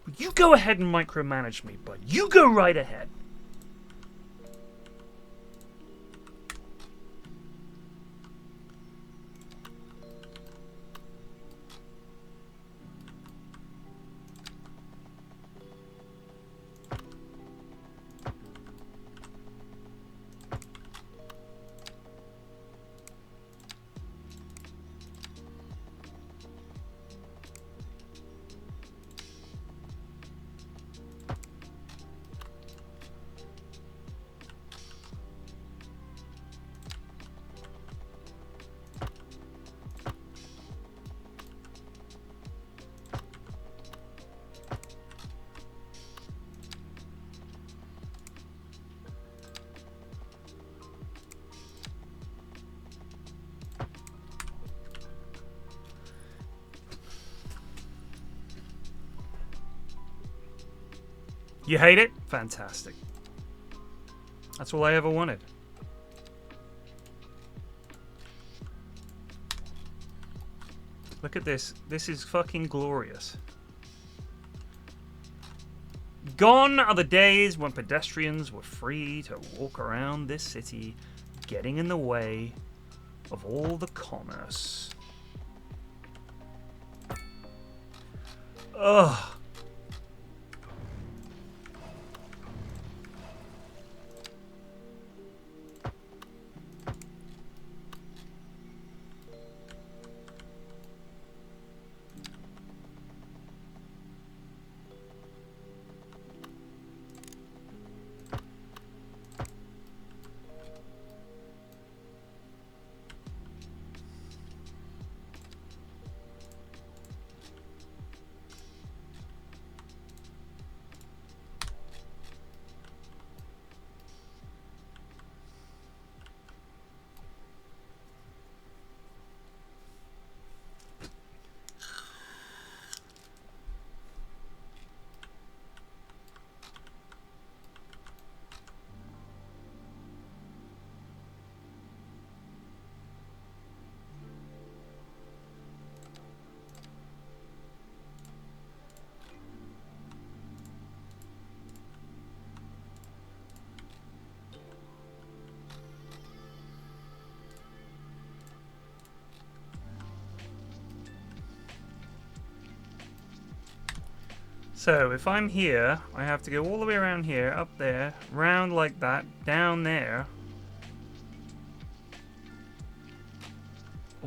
But you go ahead and micromanage me, bud. You go right ahead. You hate it? Fantastic. That's all I ever wanted. Look at this. This is fucking glorious. Gone are the days when pedestrians were free to walk around this city, getting in the way of all the commerce. Ugh. So, if I'm here, I have to go all the way around here, up there, round like that, down there.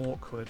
Awkward.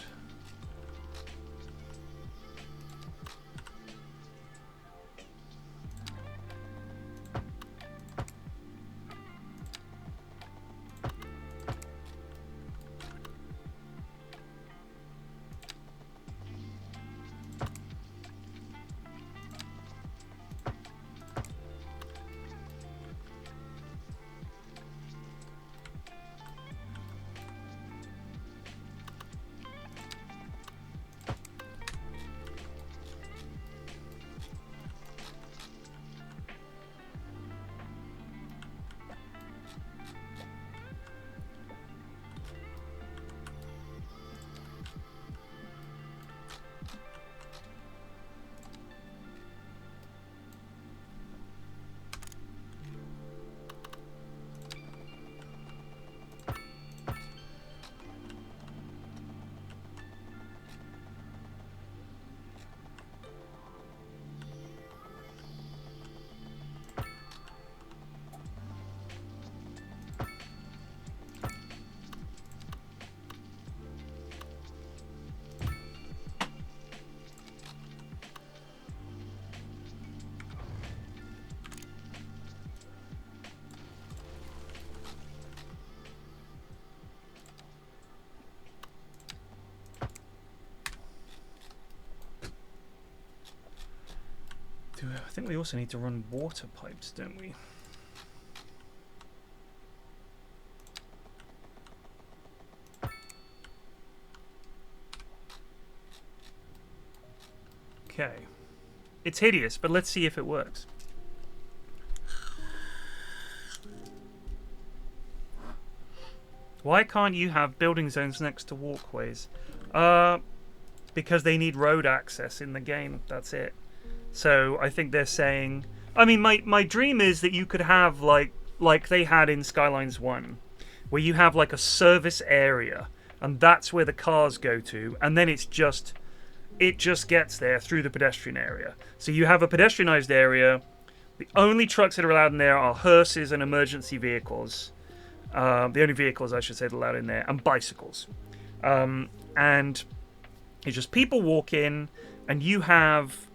I think we also need to run water pipes, don't we? Okay. It's hideous, but let's see if it works. Why can't you have building zones next to walkways? Because they need road access in the game. That's it. So I think they're saying... I mean, my dream is that you could have, like they had in Skylines 1, where you have, like, a service area, and that's where the cars go to, and then it just gets there through the pedestrian area. So you have a pedestrianized area. The only trucks that are allowed in there are hearses and emergency vehicles. The only vehicles, I should say, that are allowed in there, and bicycles. And it's just people walk in, and you have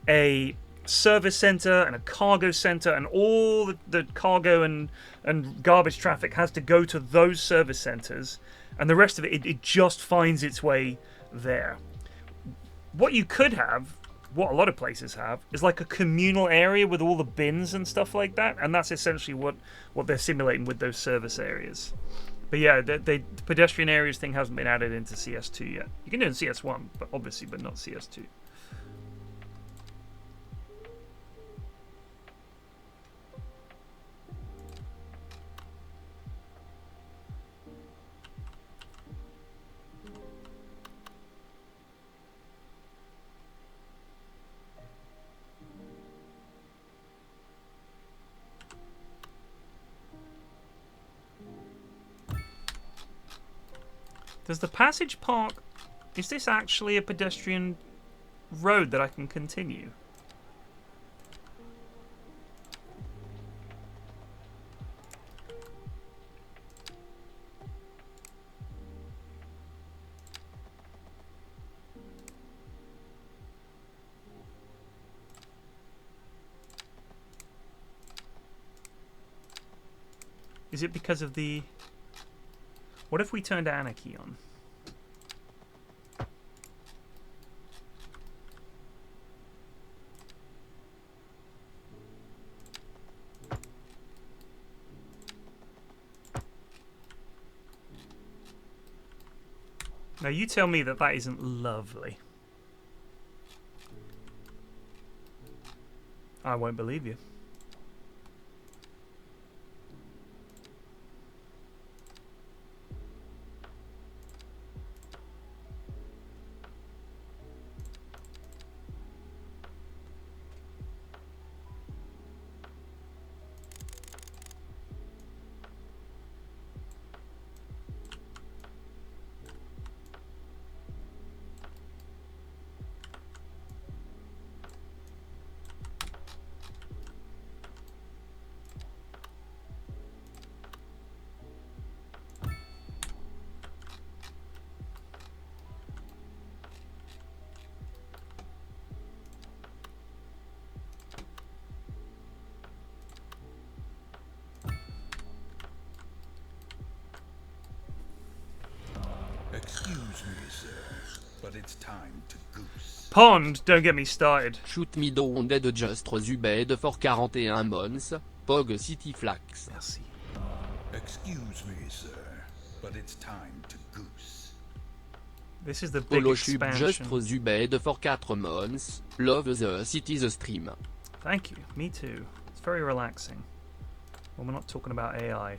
a service center and a cargo center, and all the cargo and garbage traffic has to go to those service centers, and the rest of it just finds its way there. What you could have, what a lot of places have, is like a communal area with all the bins and stuff like that, and that's essentially what they're simulating with those service areas. But yeah, the pedestrian areas thing hasn't been added into CS2 yet. You can do it in CS1, but obviously, but not CS2. Does the passage park... Is this actually a pedestrian road that I can continue? Is it because of the... What if we turned anarchy on? Now you tell me that isn't lovely. I won't believe you. Excuse me, sir, but it's time to goose. Pond, don't get me started. Shoot me down dead just Zubed for 41 months. Pog City Flax. Merci. Excuse me, sir, but it's time to goose. This is the big Polo shoot expansion. just Zubed for 4 months. Love the city's stream. Thank you. Me too. It's very relaxing. Well, we're not talking about AI.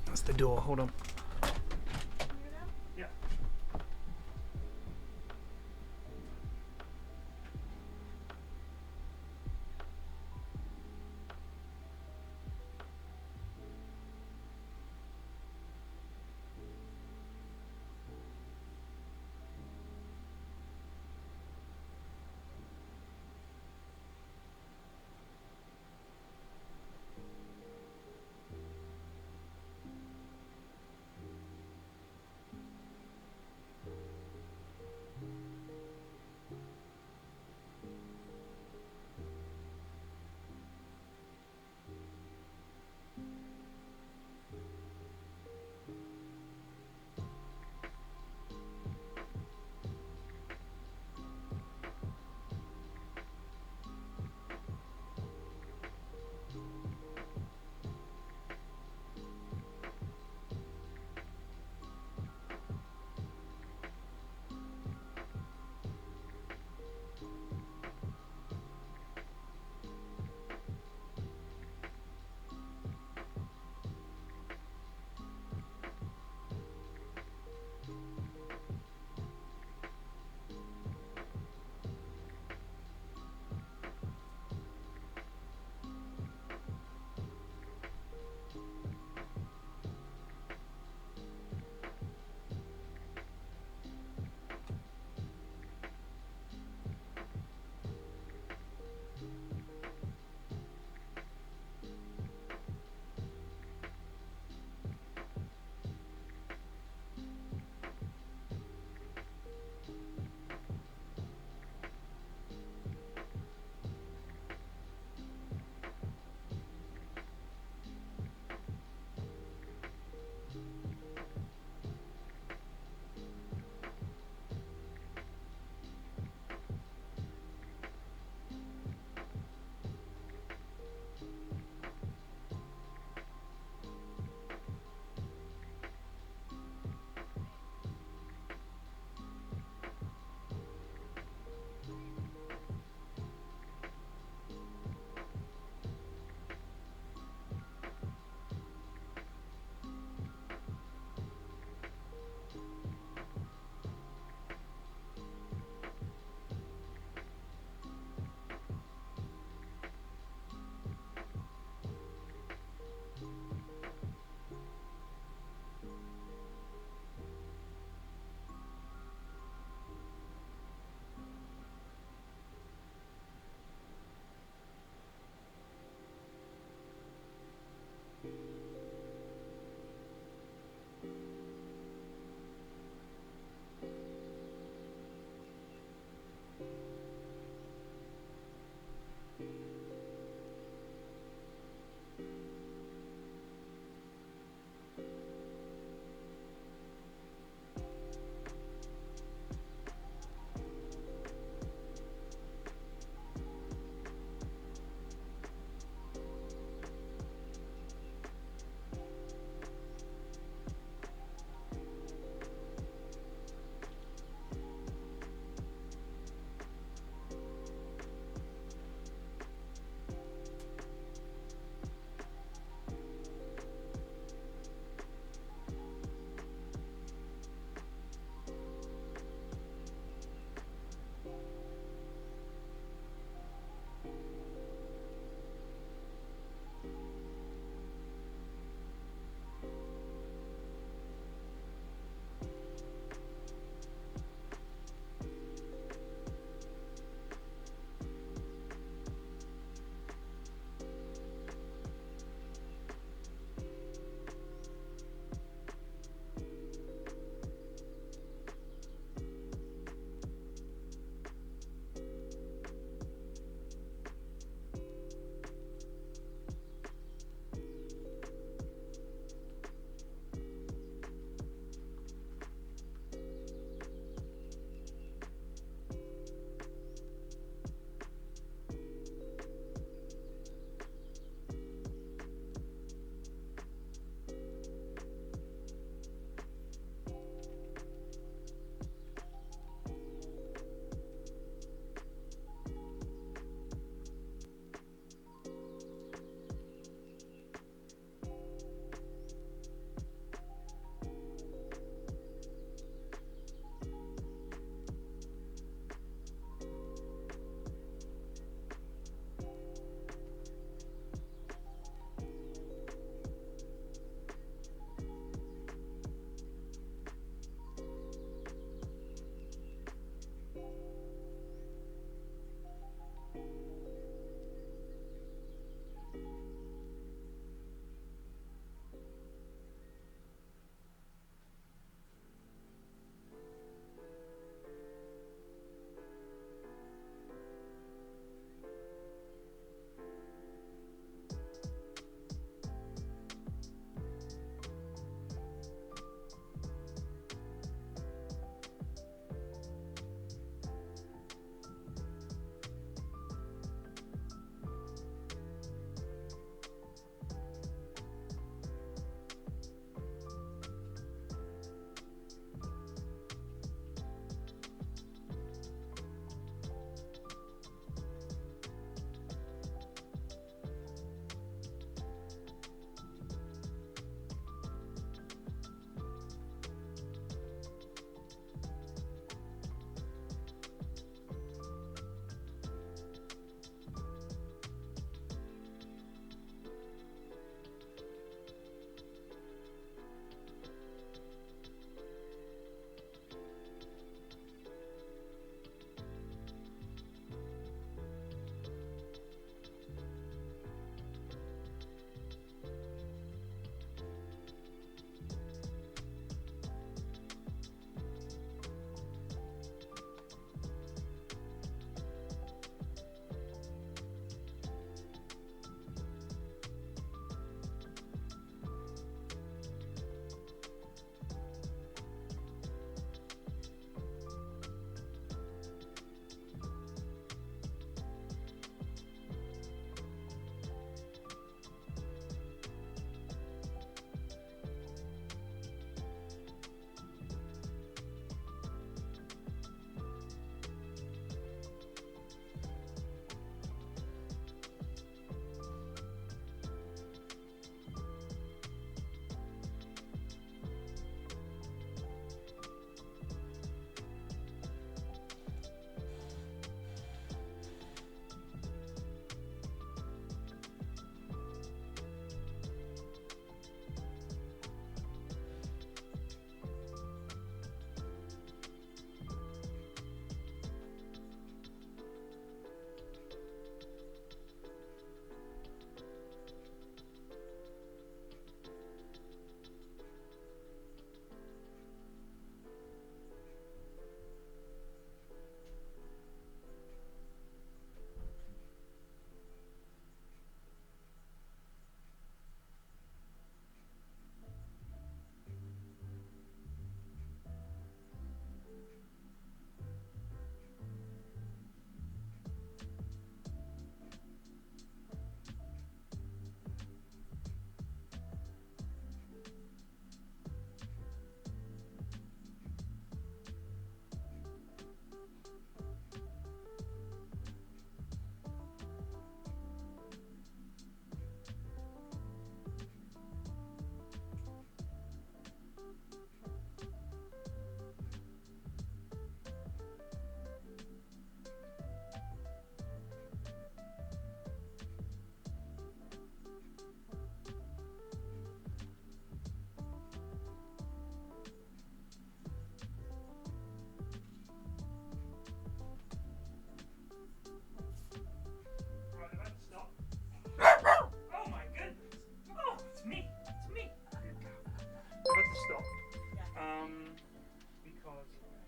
That's the door. Hold on. Yeah.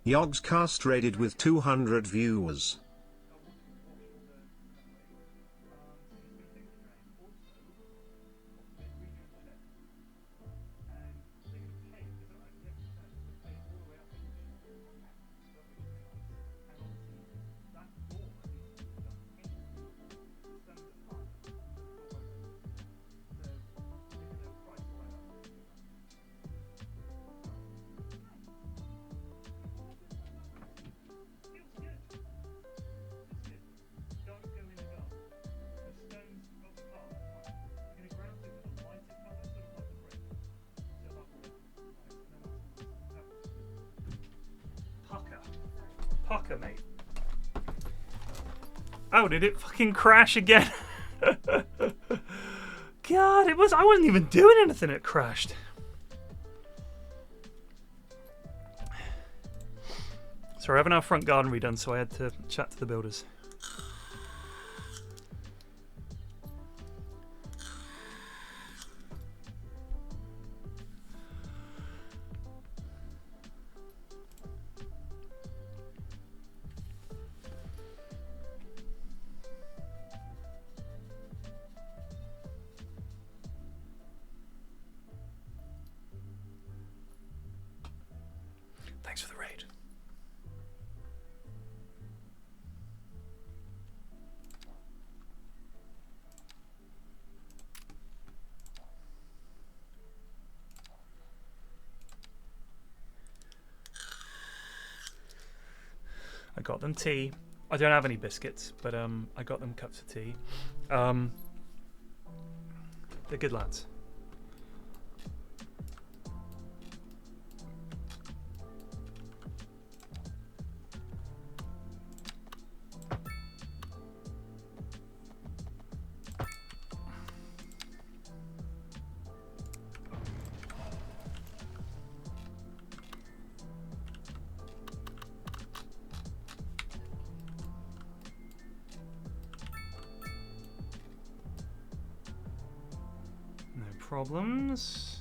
Yogscast rated with 200 viewers. Pucker, mate. Oh, did it fucking crash again? God, it was. I wasn't even doing anything. It crashed. So we're having our front garden redone, so I had to chat to the builders. Thanks for the raid. I got them tea. I don't have any biscuits, but I got them cups of tea. They're good lads. Problems.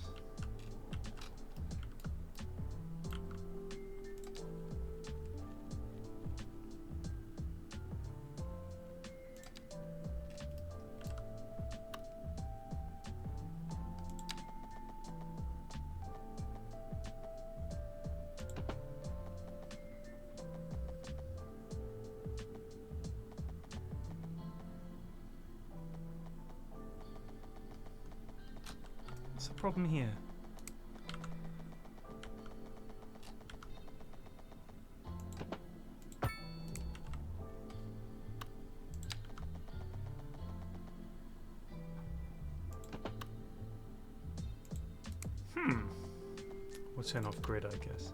What's the problem here? We'll turn off grid, I guess.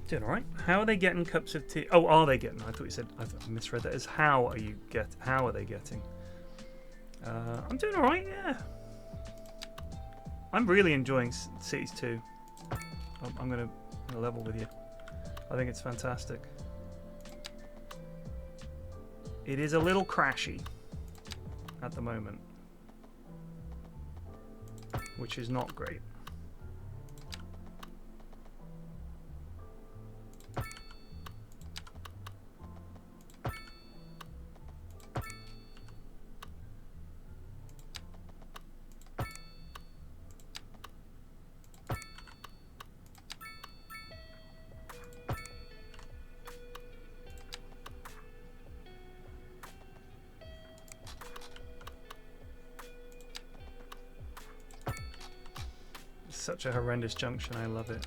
Doing all right. How are they getting cups of tea? Oh, are they getting? I thought you said. I misread that as how are you get? How are they getting? I'm doing all right. Yeah. I'm really enjoying Cities 2. I'm gonna level with you. I think it's fantastic. It is a little crashy at the moment, which is not great. Such a horrendous junction, I love it.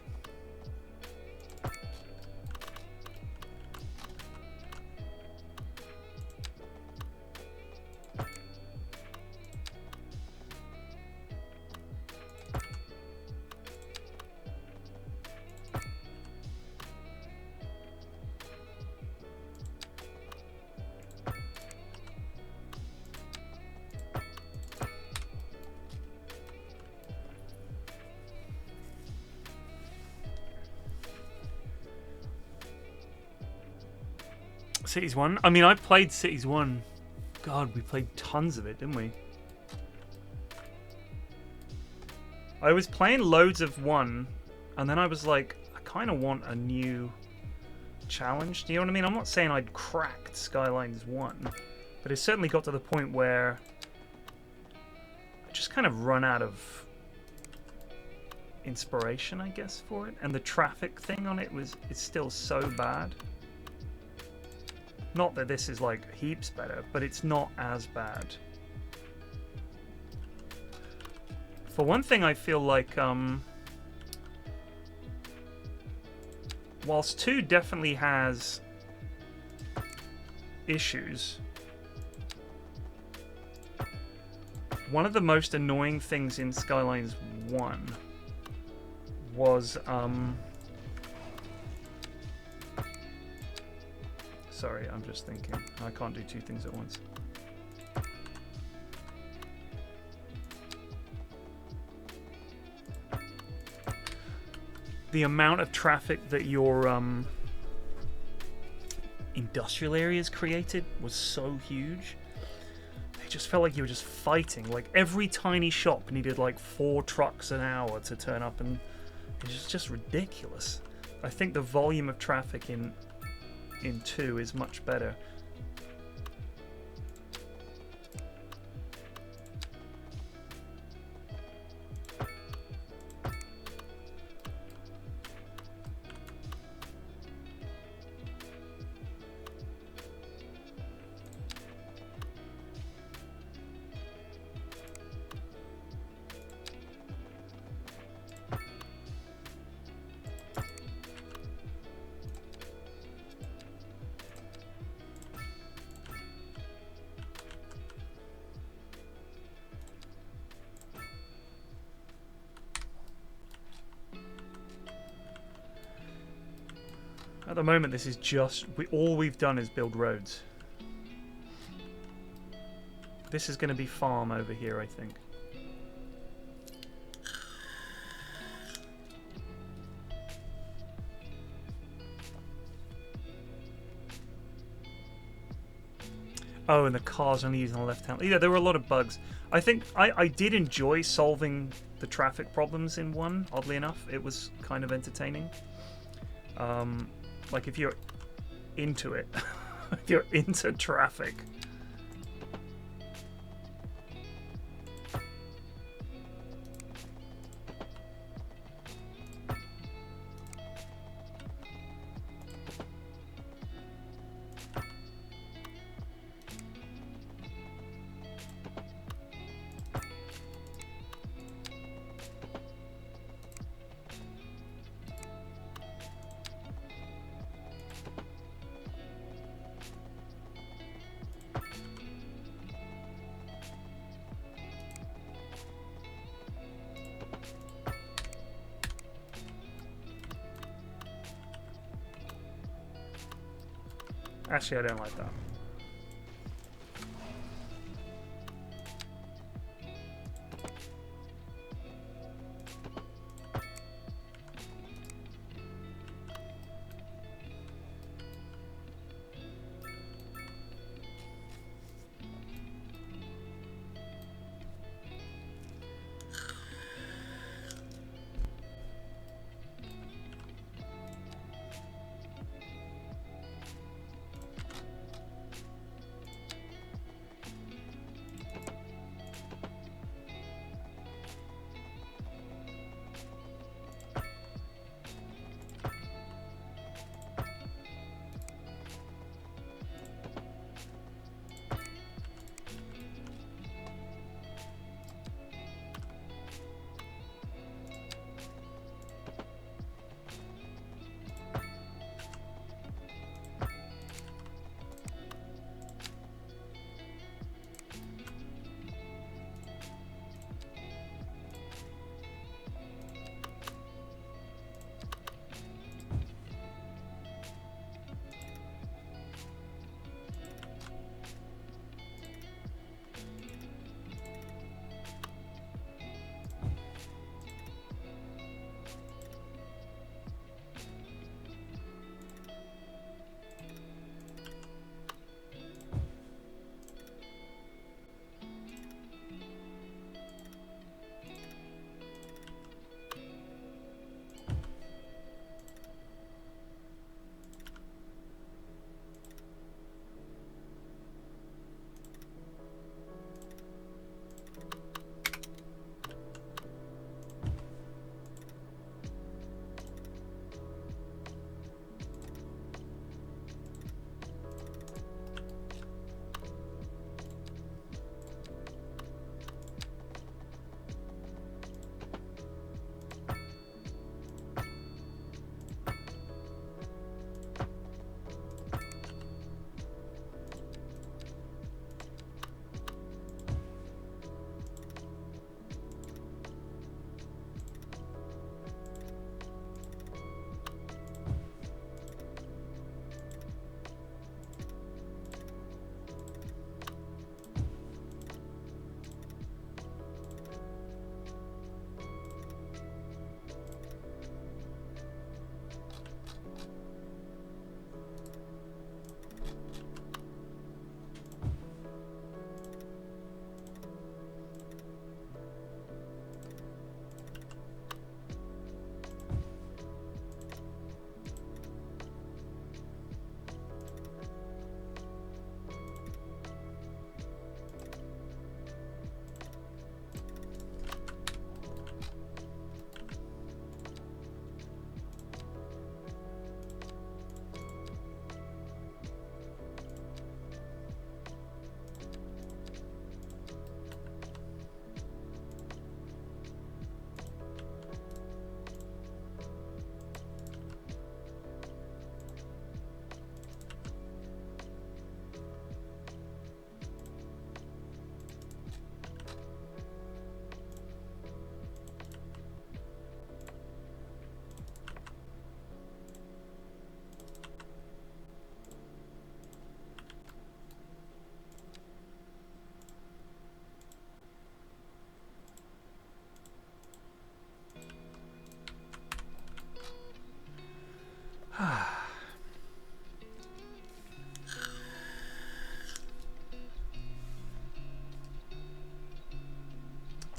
Cities 1? I mean, I played Cities 1. God, we played tons of it, didn't we? I was playing loads of 1, and then I was like, I kind of want a new challenge. Do you know what I mean? I'm not saying I'd cracked Skylines 1, but it certainly got to the point where I just kind of run out of inspiration, I guess, for it. And the traffic thing on it it's still so bad. Not that this is like heaps better, but it's not as bad. For one thing, I feel like whilst 2 definitely has issues, one of the most annoying things in Skylines 1 was sorry, I'm just thinking. I can't do 2 things at once. The amount of traffic that your industrial areas created was so huge. It just felt like you were just fighting. Like every tiny shop needed like 4 trucks an hour to turn up, and it was just ridiculous. I think the volume of traffic in 2 is much better. At the moment, this is just... all we've done is build roads. This is going to be farm over here, I think. Oh, and the car's only using the left hand. Yeah, there were a lot of bugs. I think I did enjoy solving the traffic problems in 1, oddly enough. It was kind of entertaining. Like, if you're into it, if you're into traffic. Actually, I don't like that.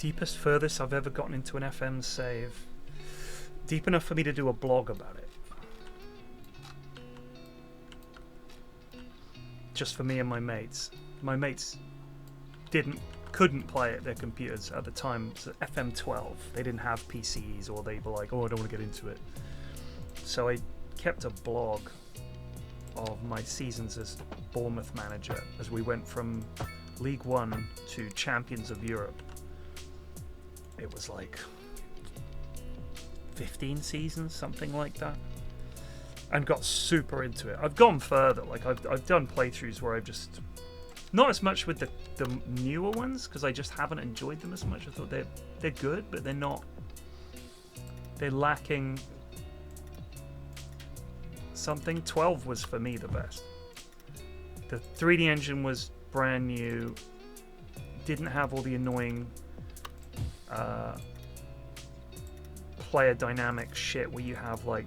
Deepest, furthest I've ever gotten into an FM save. Deep enough for me to do a blog about it. Just for me and my mates. My mates couldn't play at their computers at the time. It was FM12. They didn't have PCs, or they were like, oh, I don't want to get into it. So I kept a blog of my seasons as Bournemouth manager as we went from League One to Champions of Europe. It was like 15 seasons, something like that, and got super into it. I've gone further. Like I've done playthroughs where I've just not as much with the newer ones because I just haven't enjoyed them as much. I thought they're good, but they're lacking something. 12 was for me the best. The 3D engine was brand new, didn't have all the annoying player dynamic shit where you have like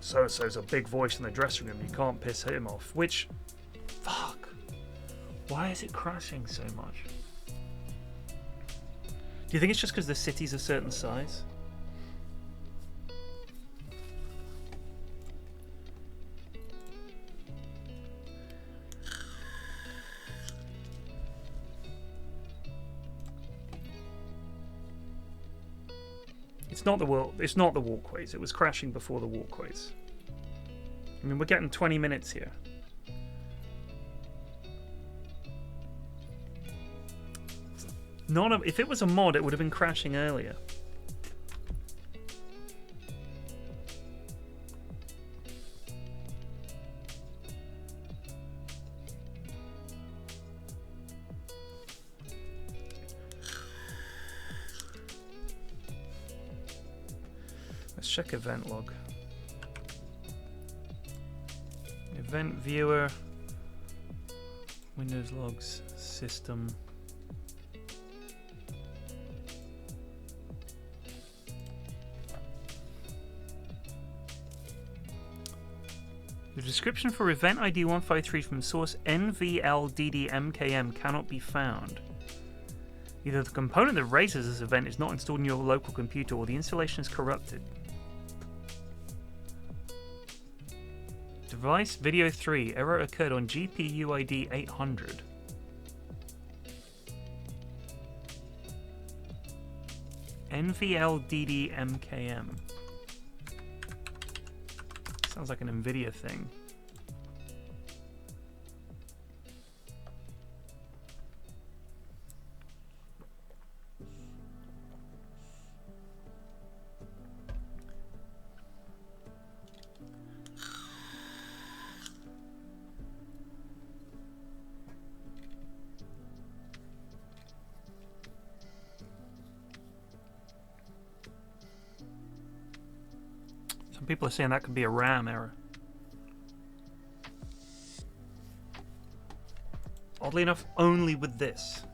so-and-so's a big voice in the dressing room, you can't piss him off, which, fuck, why is it crashing so much? Do you think it's just because the city's a certain size? It's not the walkways. It was crashing before the walkways. I mean, we're getting 20 minutes here. If it was a mod, it would have been crashing earlier. Let's check event log. Event viewer, Windows logs, system. The description for event ID 153 from source NVLDDMKM cannot be found. Either the component that raises this event is not installed in your local computer or the installation is corrupted. Device video 3 error occurred on GPUID 800. NVLDDMKM. Sounds like an NVIDIA thing. Some people are saying that could be a RAM error. Oddly enough, only with this.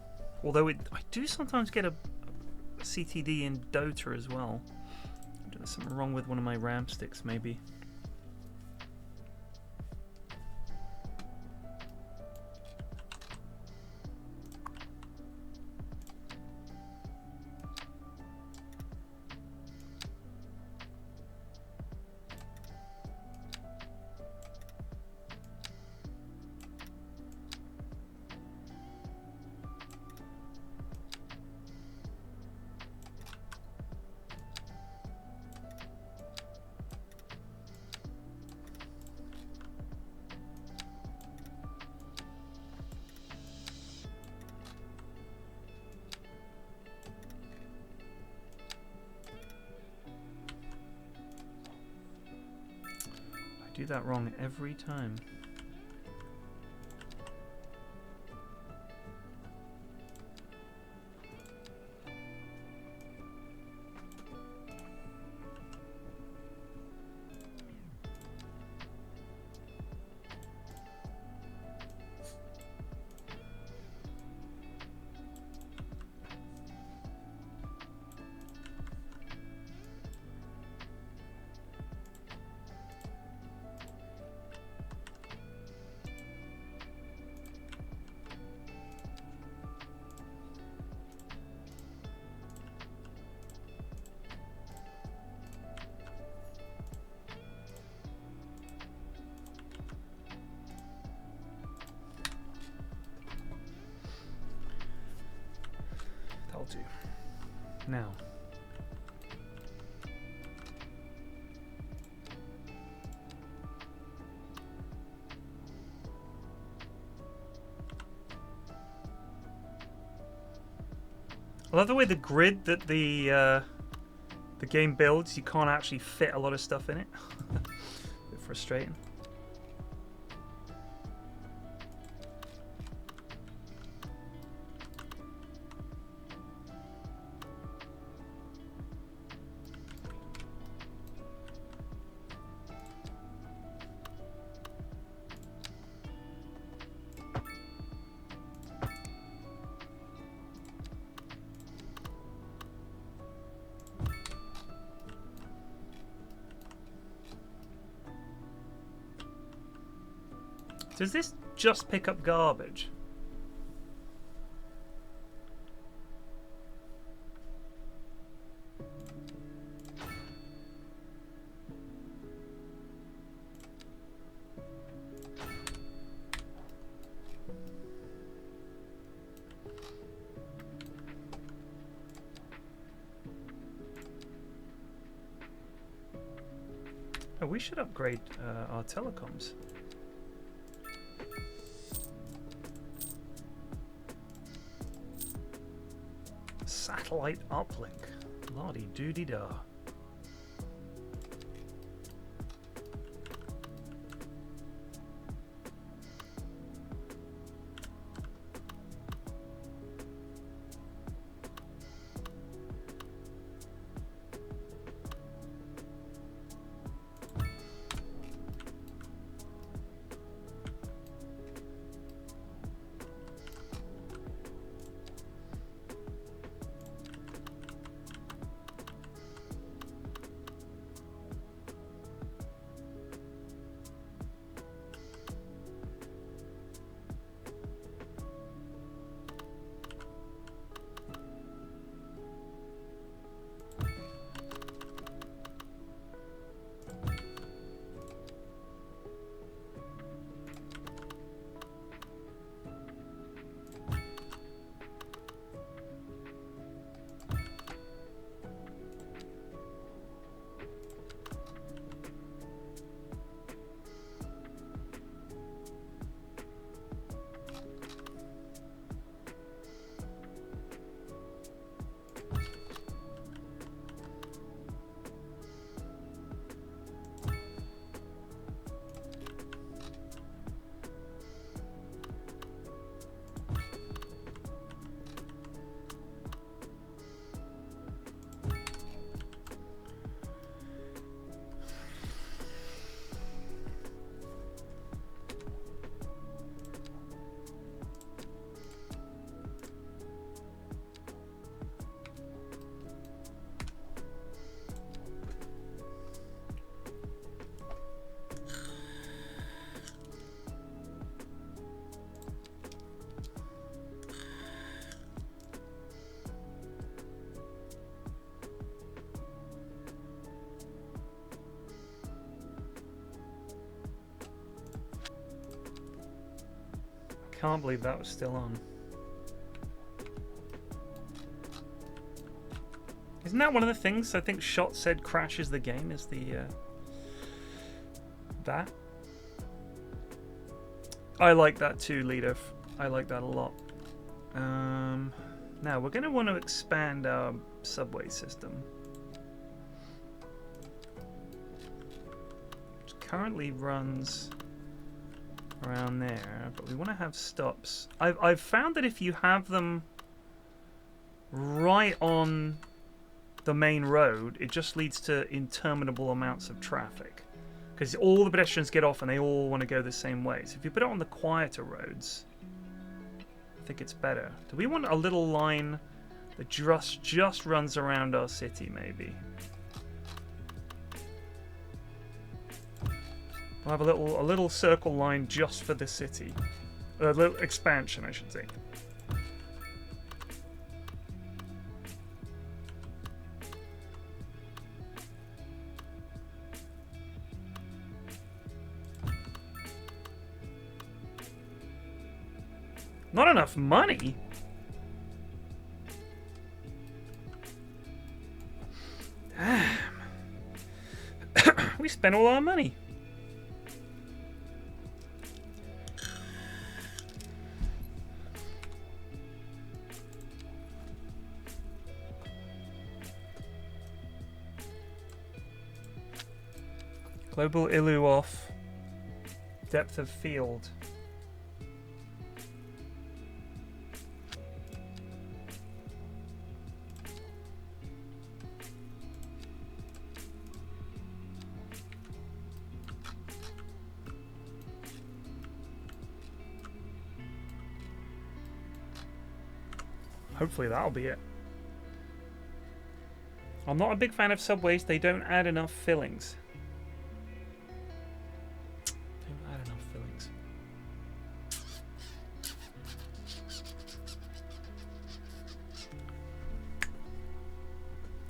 Although I do sometimes get a CTD in Dota as well. There's something wrong with one of my RAM sticks, maybe. Do that wrong every time. do. Now. I love the way the grid that the game builds. You can't actually fit a lot of stuff in it. A bit frustrating. Does this just pick up garbage? Oh, we should upgrade our telecoms. Satellite uplink. La-di-doo-di-da. Can't believe that was still on. Isn't that one of the things I think Shot said crashes the game? Is the that? I like that too, Leader. I like that a lot. Now we're going to want to expand our subway system. Which currently runs around there, but we want to have stops. I've found that if you have them right on the main road, it just leads to interminable amounts of traffic, because all the pedestrians get off and they all want to go the same way. So if you put it on the quieter roads, I think it's better. Do we want a little line that just runs around our city, maybe? We'll have a little circle line just for the city. A little expansion, I should say. Not enough money? We spent all our money. Global Illu off. Depth of field. Hopefully that'll be it. I'm not a big fan of subways. They don't add enough fillings. Don't add enough fillings.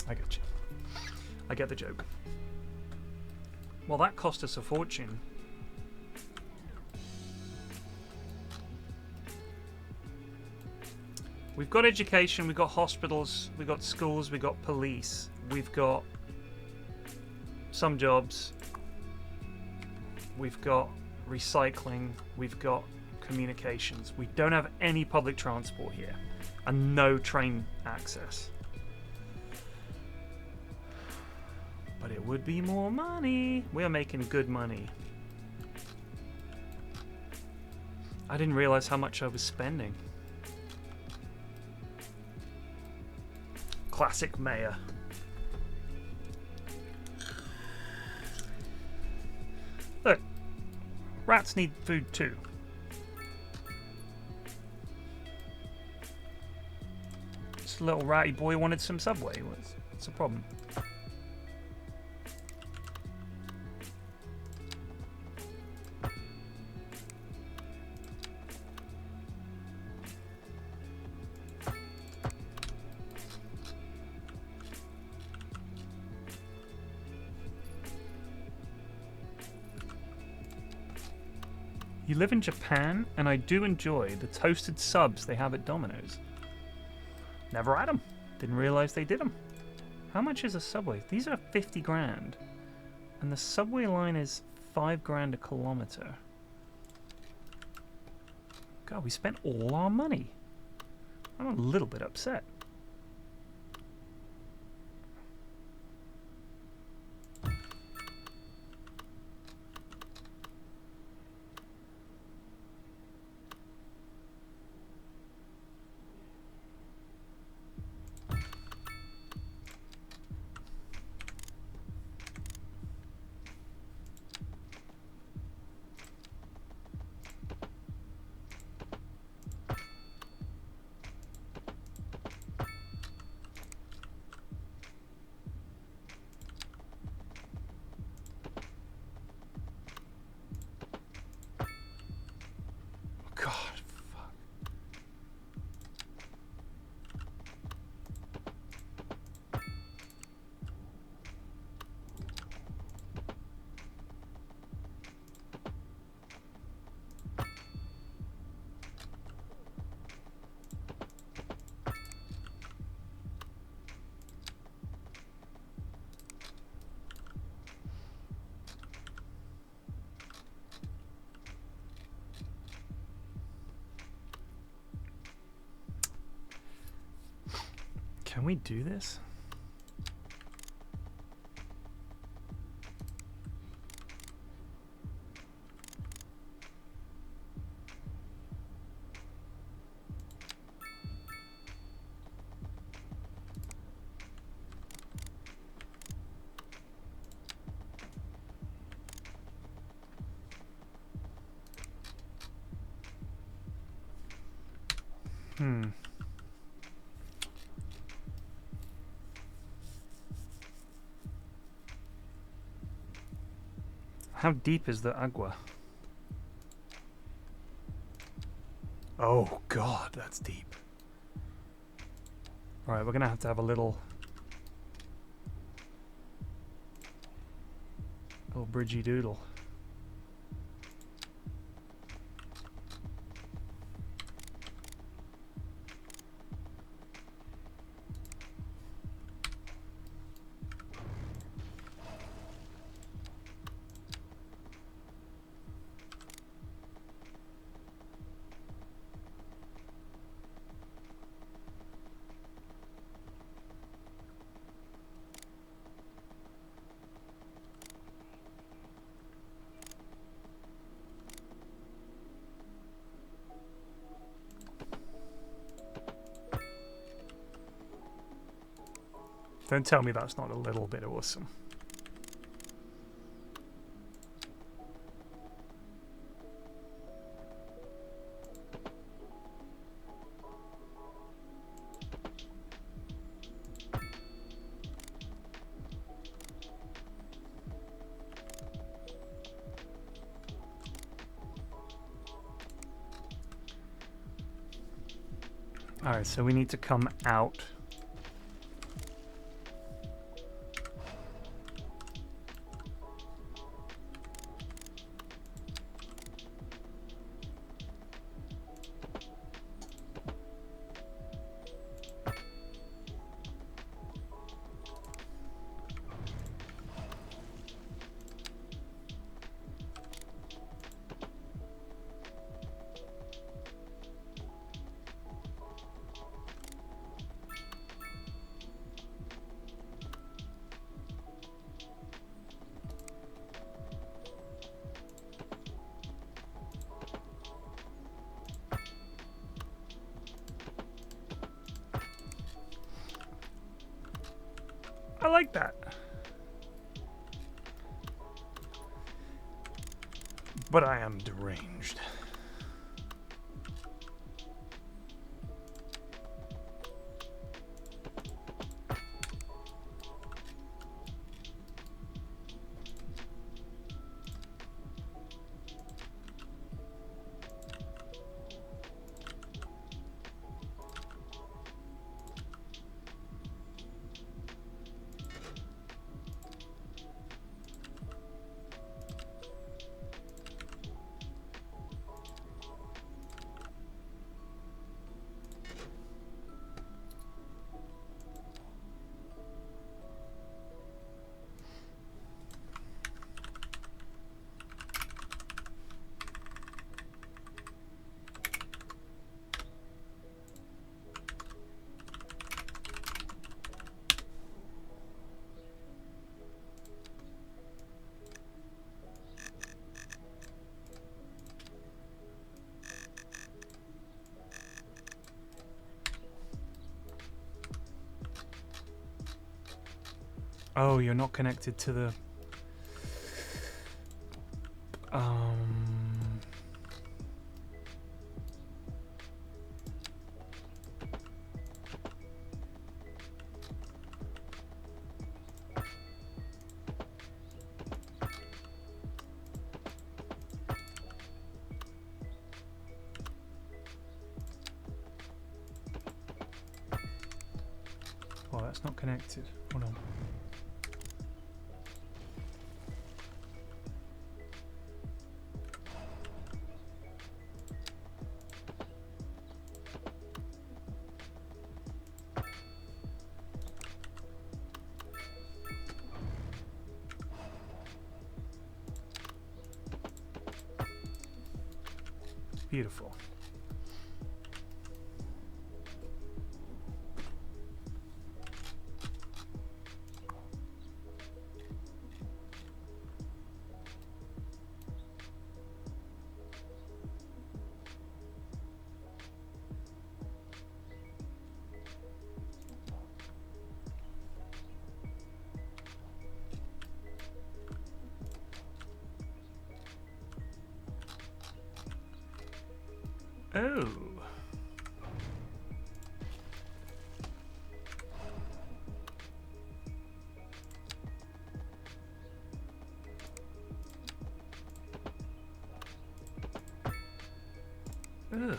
I get you. I get the joke. Well, that cost us a fortune. We've got education, we've got hospitals, we've got schools, we've got police, we've got some jobs, we've got recycling, we've got communications. We don't have any public transport here and no train access. But it would be more money. We are making good money. I didn't realize how much I was spending. Classic mayor. Look, rats need food too. This little ratty boy wanted some Subway. What's the problem? You live in Japan, and I do enjoy the toasted subs they have at Domino's. Never had them. Didn't realize they did them. How much is a Subway? These are 50 grand. And the Subway line is 5 grand a kilometer. God, we spent all our money. I'm a little bit upset. Can we do this? How deep is the agua? Oh god, that's deep. Alright, we're gonna have to have a little bridgey doodle. Don't tell me that's not a little bit awesome. Alright, so we need to come out. I like that. But I am deranged. Oh, you're not connected to the... Oh, that's not connected. Hold on. Beautiful. Oh. Ugh.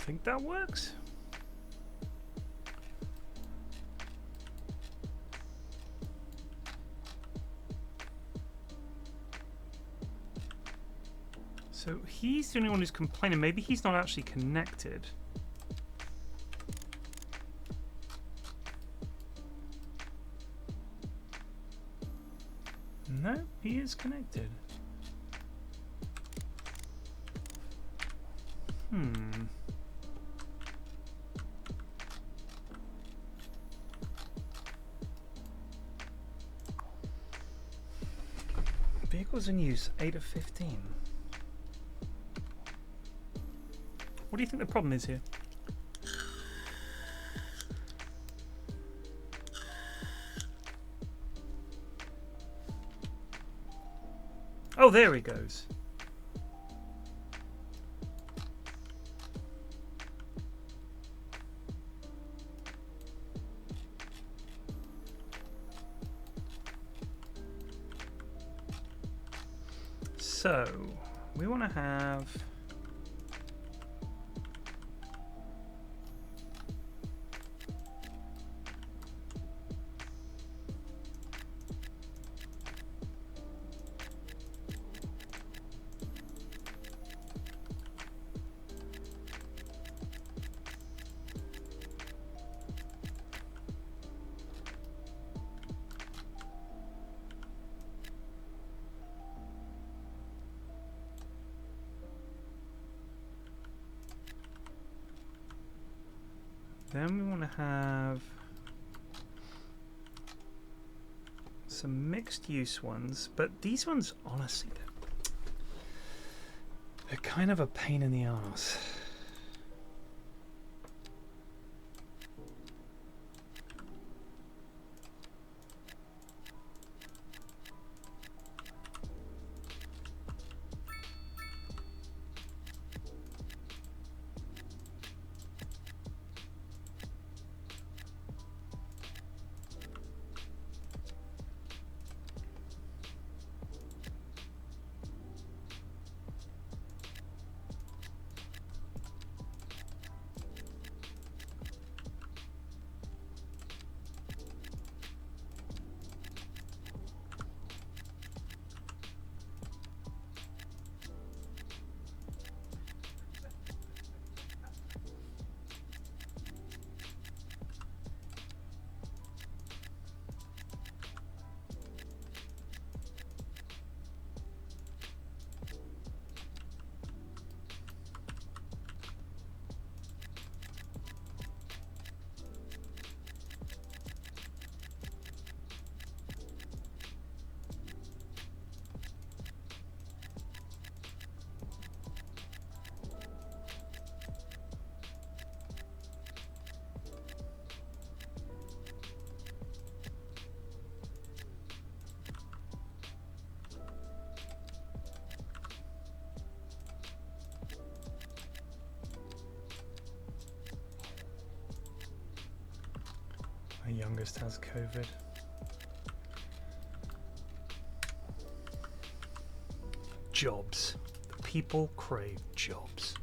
think that works. So he's the only one who's complaining. Maybe he's not actually connected. No, he is connected. Vehicles in use, 8 of 15. What do you think the problem is here? Oh, there he goes. So, we want to have... Then we want to have some mixed use ones, but these ones, honestly, they're kind of a pain in the arse. My youngest has COVID. Jobs. The people crave jobs.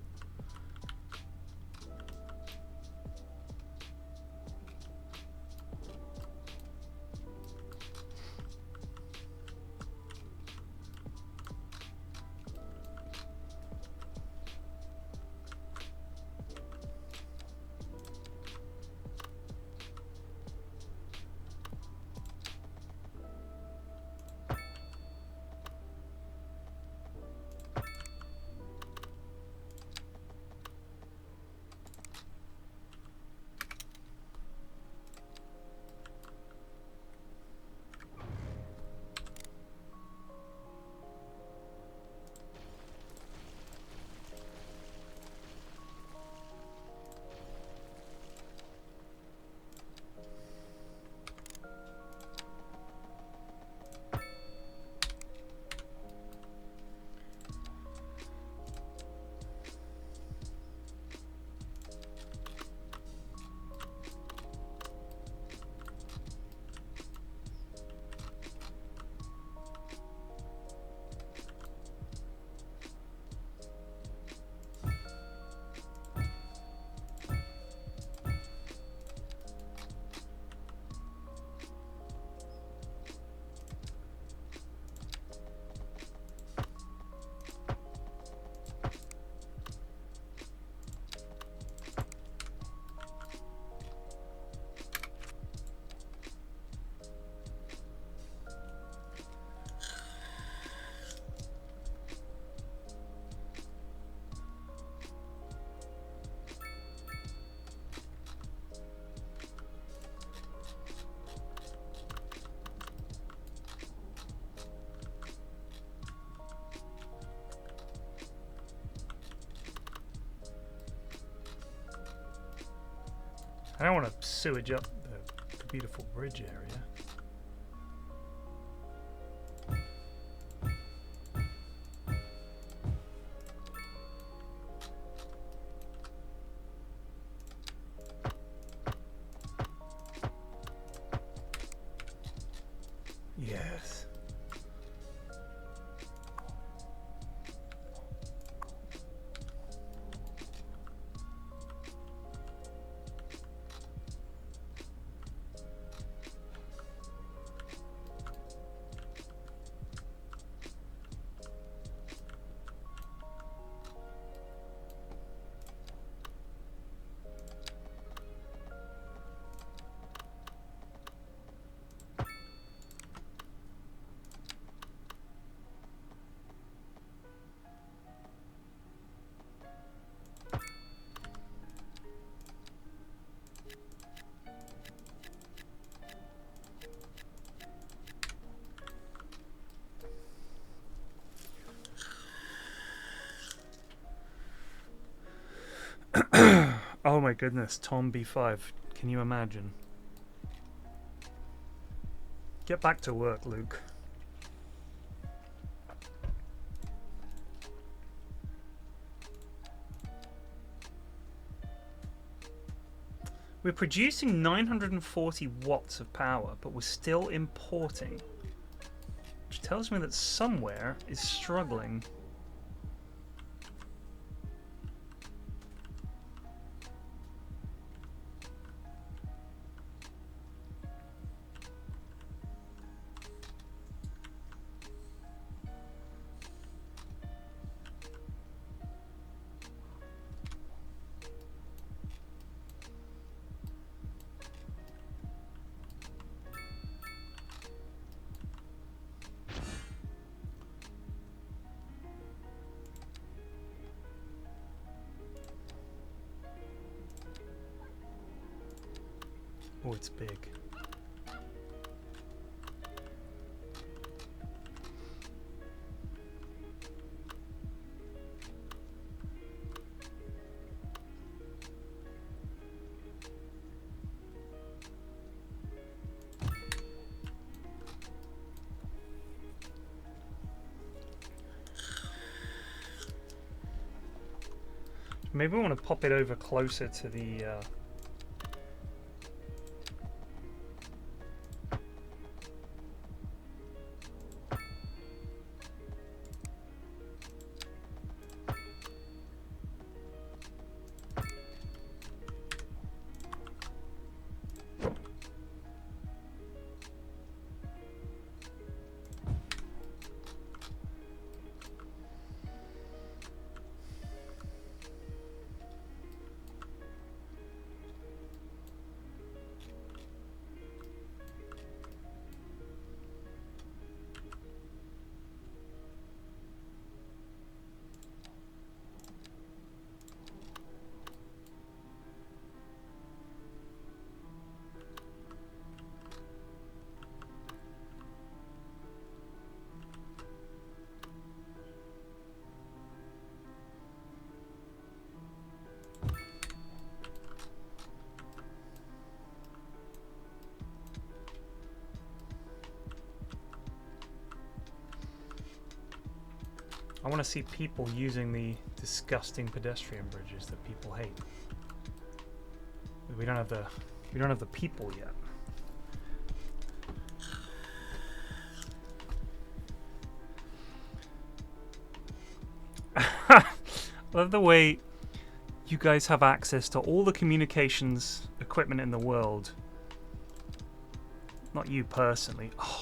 I don't want to sewage up the beautiful bridge area. Yes. Oh my goodness, Tom B5. Can you imagine? Get back to work, Luke. We're producing 940 watts of power, but we're still importing. Which tells me that somewhere is struggling. Oh, it's big. Maybe we want to pop it over closer to the I want to see people using the disgusting pedestrian bridges that people hate. We don't have the people yet. I love the way you guys have access to all the communications equipment in the world. Not you personally. Oh.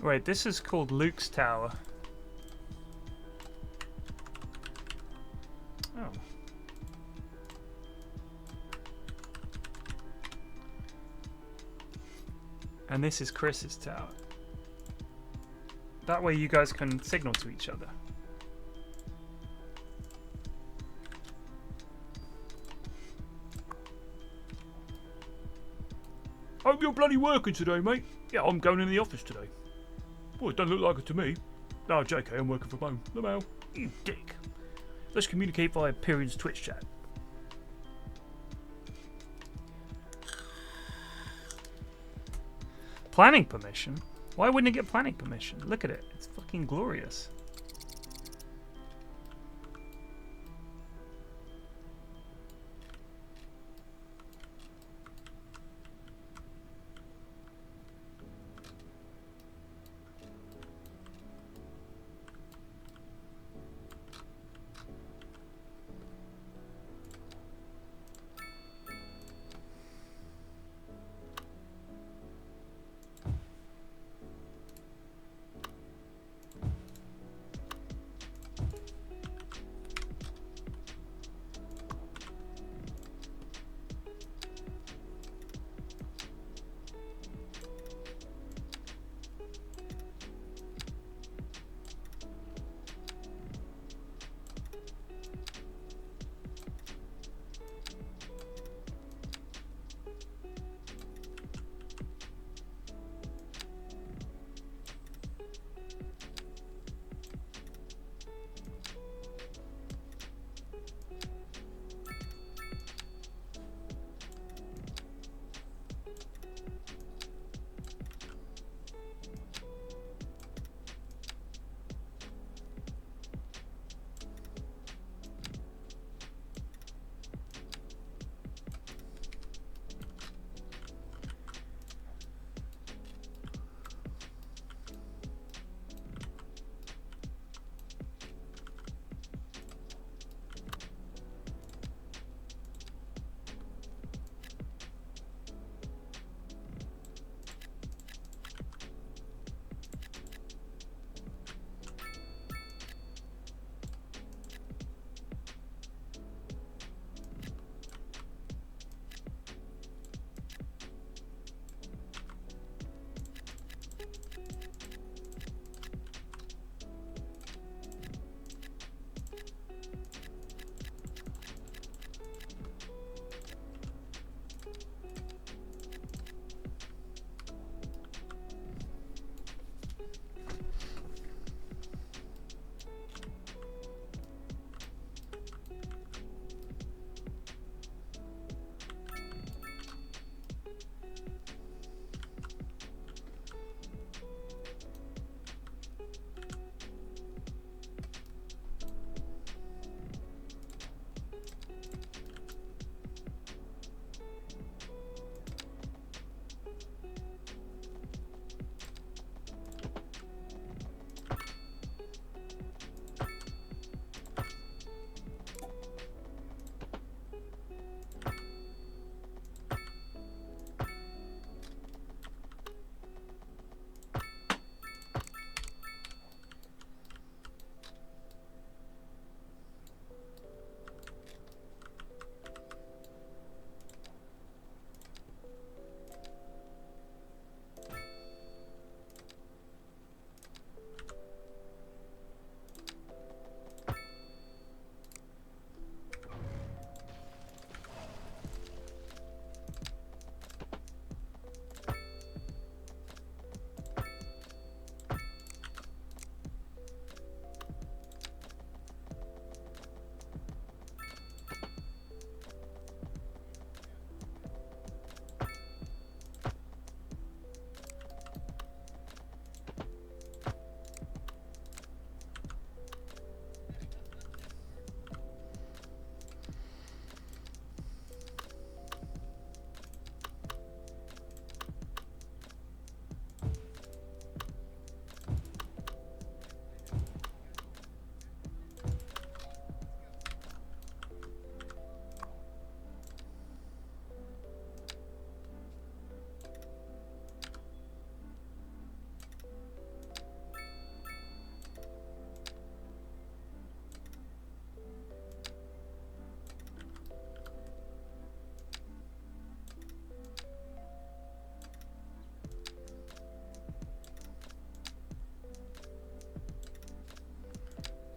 Right, this is called Luke's Tower. Oh. And this is Chris's tower. That way you guys can signal to each other. Hope you're bloody working today, mate. Yeah, I'm going in the office today. Well, it doesn't look like it to me. No, JK, I'm working from home. No mail. You dick. Let's communicate via Pyrian's Twitch chat. Planning permission? Why wouldn't it get planning permission? Look at it. It's fucking glorious.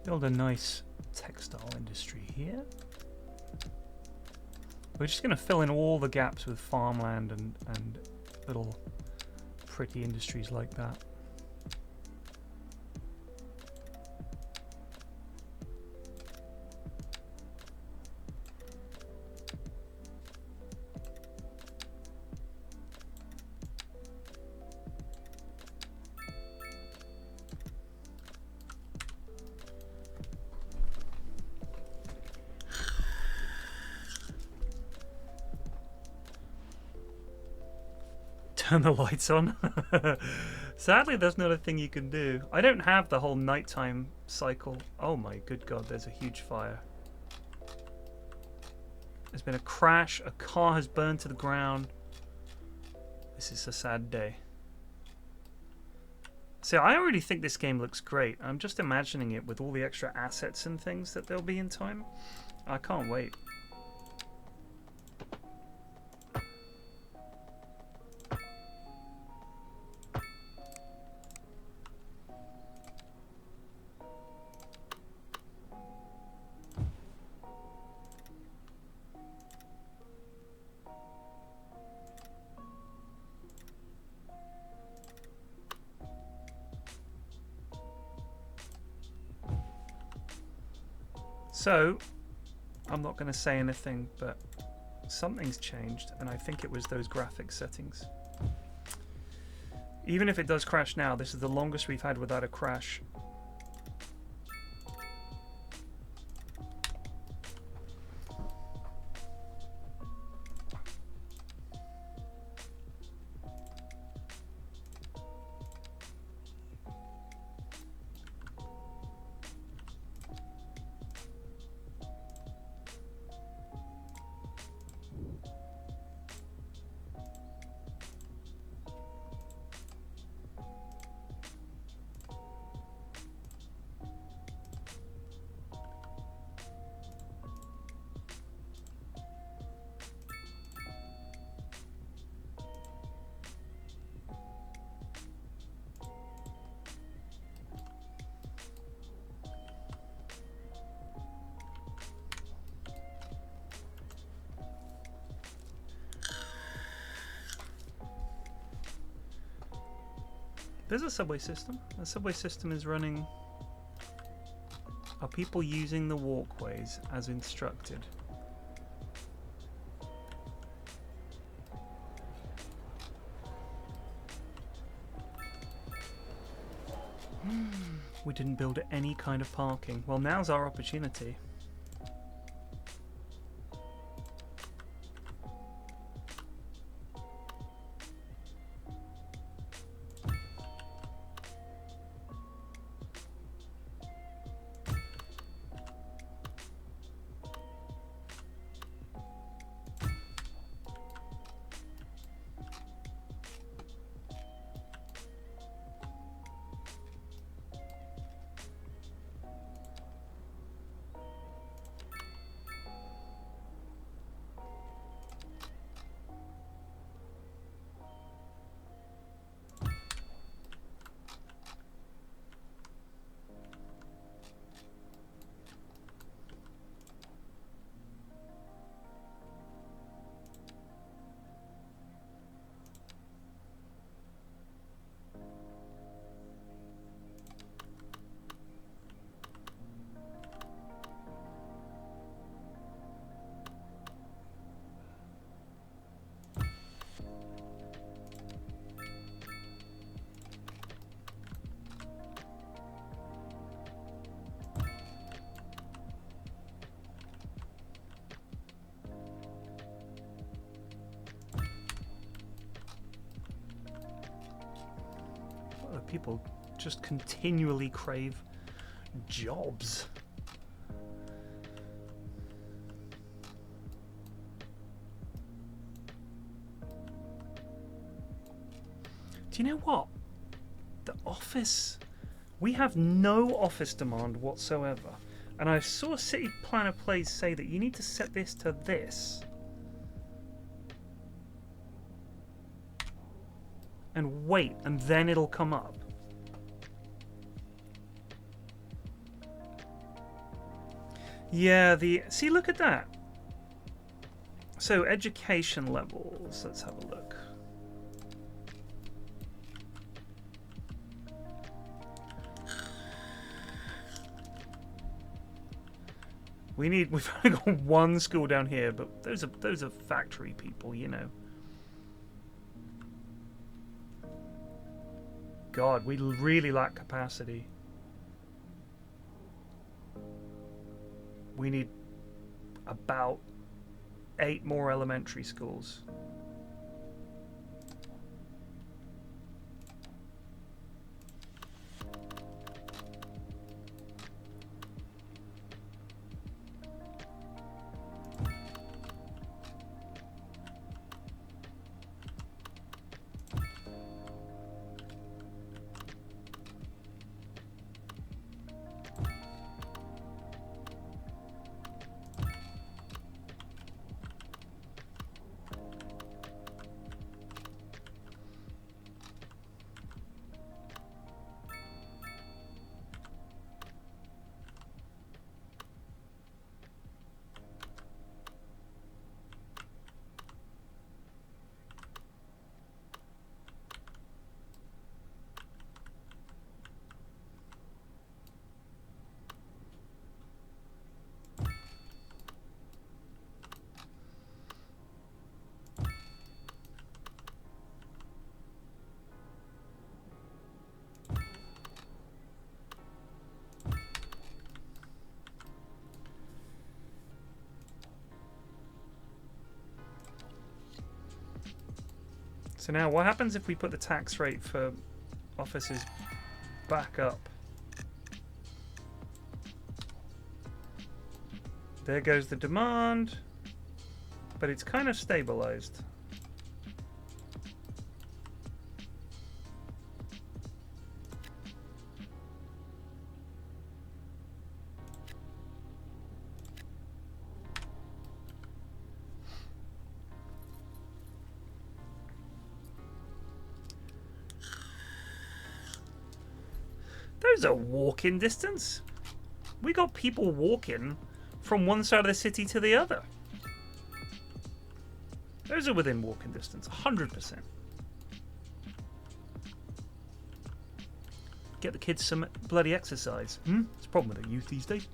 Build a nice textile industry here. We're just going to fill in all the gaps with farmland and little pretty industries like that. Turn the lights on. Sadly, there's not a thing you can do. I don't have the whole nighttime cycle. Oh my good god, there's a huge fire. There's been a crash, a car has burned to the ground. This is a sad day. So I already think this game looks great. I'm just imagining it with all the extra assets and things that there'll be in time. I can't wait. So, I'm not going to say anything, but something's changed, and I think it was those graphics settings. Even if it does crash now, this is the longest we've had without a crash. There's a subway system. The subway system is running. Are people using the walkways as instructed? We didn't build any kind of parking. Well, now's our opportunity. People just continually crave jobs. Do you know what? The office, we have no office demand whatsoever. And I saw City Planner Plays say that you need to set this to this. And wait, and then it'll come up. Yeah, see, look at that. So education levels, let's have a look. We've only got one school down here, but those are factory people, you know. God, we really lack capacity. We need about 8 more elementary schools. So now, what happens if we put the tax rate for offices back up? There goes the demand, but it's kind of stabilized. Those are walking distance. We got people walking from one side of the city to the other. Those are within walking distance, 100%. Get the kids some bloody exercise. It's a problem with the youth these days.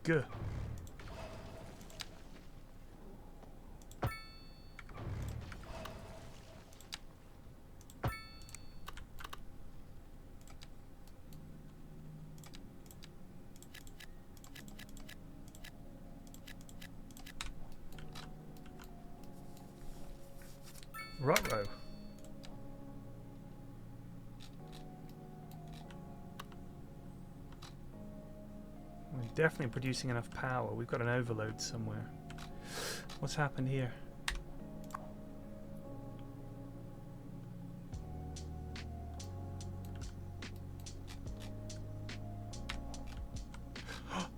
Good. Ruh-roh. We're definitely producing enough power. We've got an overload somewhere. What's happened here?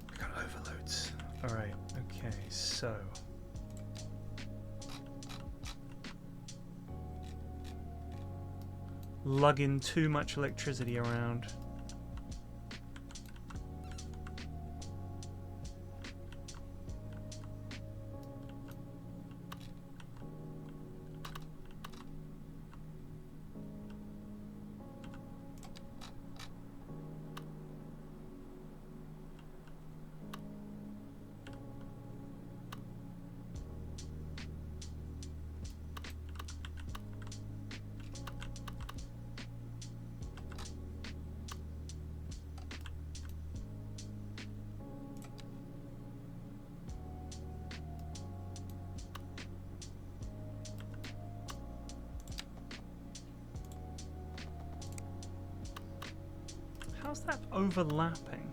We got overloads. Alright, okay, so lugging too much electricity around. How's that overlapping?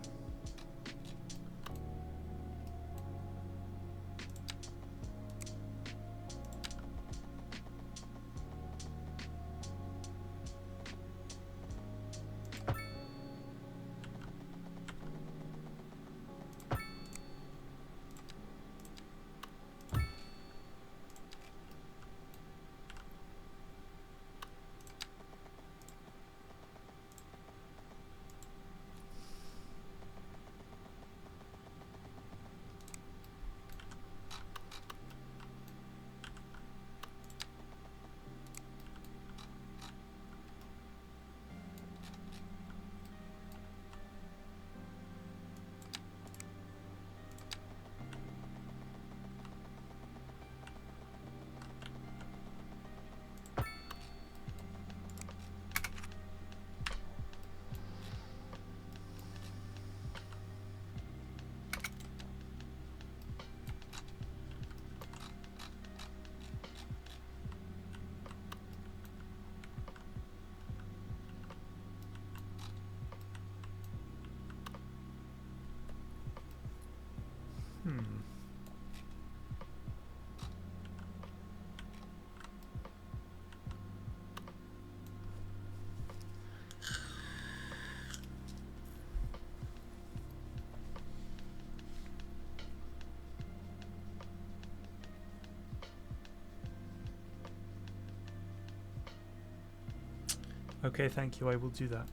Okay, thank you. I will do that.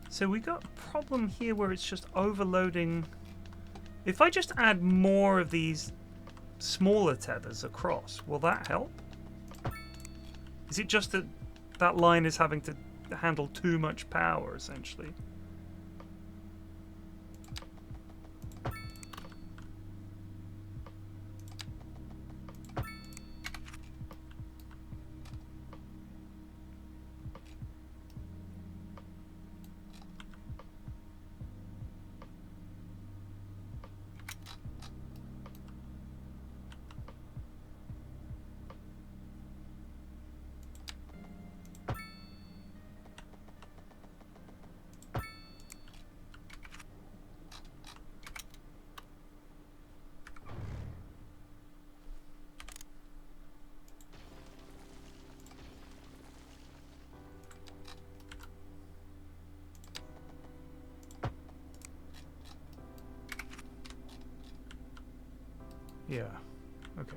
So we got a problem here where it's just overloading. If I just add more of these smaller tethers across, will that help? Is it just that that line is having to handle too much power, essentially? Yeah, okay.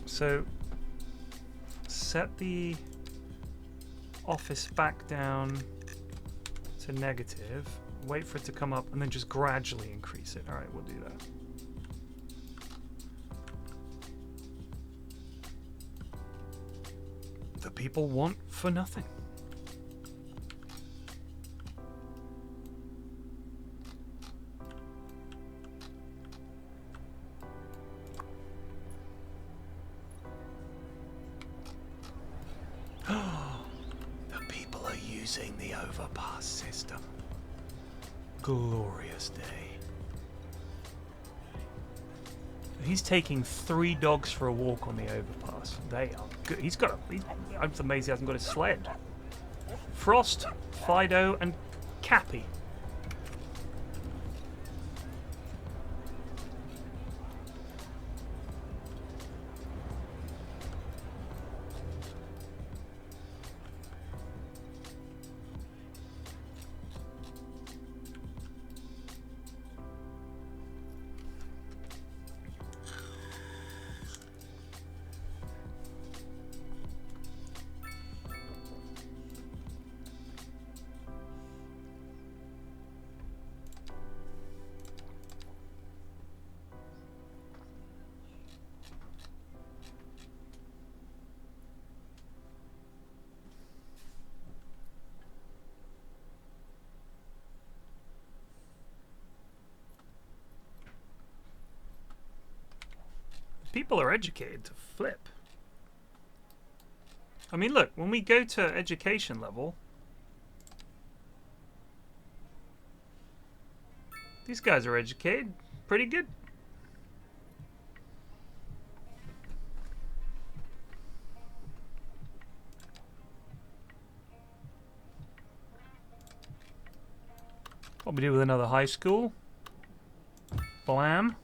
So set the office back down to negative, wait for it to come up, and then just gradually increase it. Alright, we'll do that. The people want for nothing. The people are using the overpass system. Glorious day. He's taking 3 dogs for a walk on the overpass. They are good. I'm amazed he hasn't got a sled. Frost, Fido, and Cappy. People are educated to flip. I mean, look, when we go to education level, these guys are educated pretty good. What we do with another high school? Blam.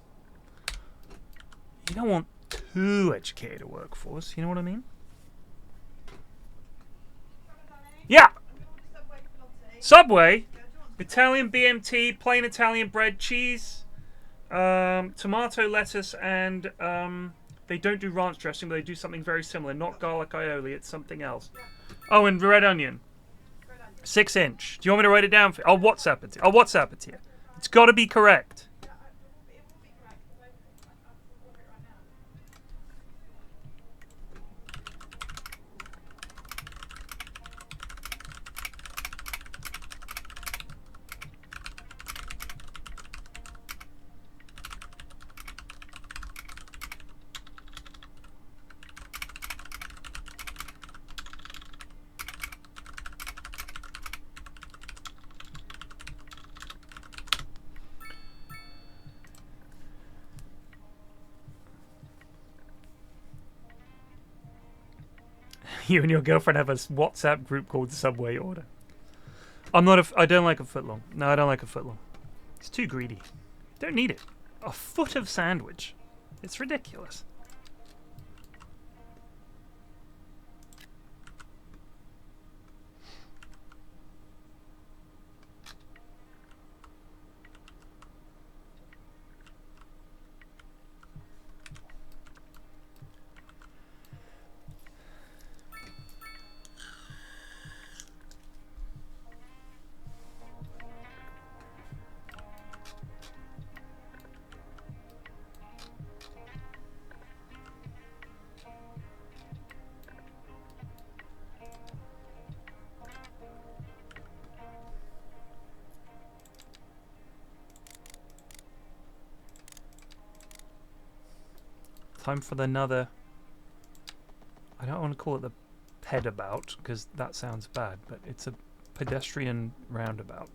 You don't want too educated a workforce, you know what I mean? Yeah! Subway! Italian BMT, plain Italian bread, cheese, tomato, lettuce, and they don't do ranch dressing, but they do something very similar. Not garlic aioli, it's something else. Oh, and red onion. 6 inch. Do you want me to write it down? I'll WhatsApp it. I'll WhatsApp it to you. It's got to be correct. You and your girlfriend have a WhatsApp group called Subway Order. I don't like a footlong. No, I don't like a footlong. It's too greedy. Don't need it. A foot of sandwich. It's ridiculous. Time for another. I don't want to call it the pedabout because that sounds bad, but it's a pedestrian roundabout.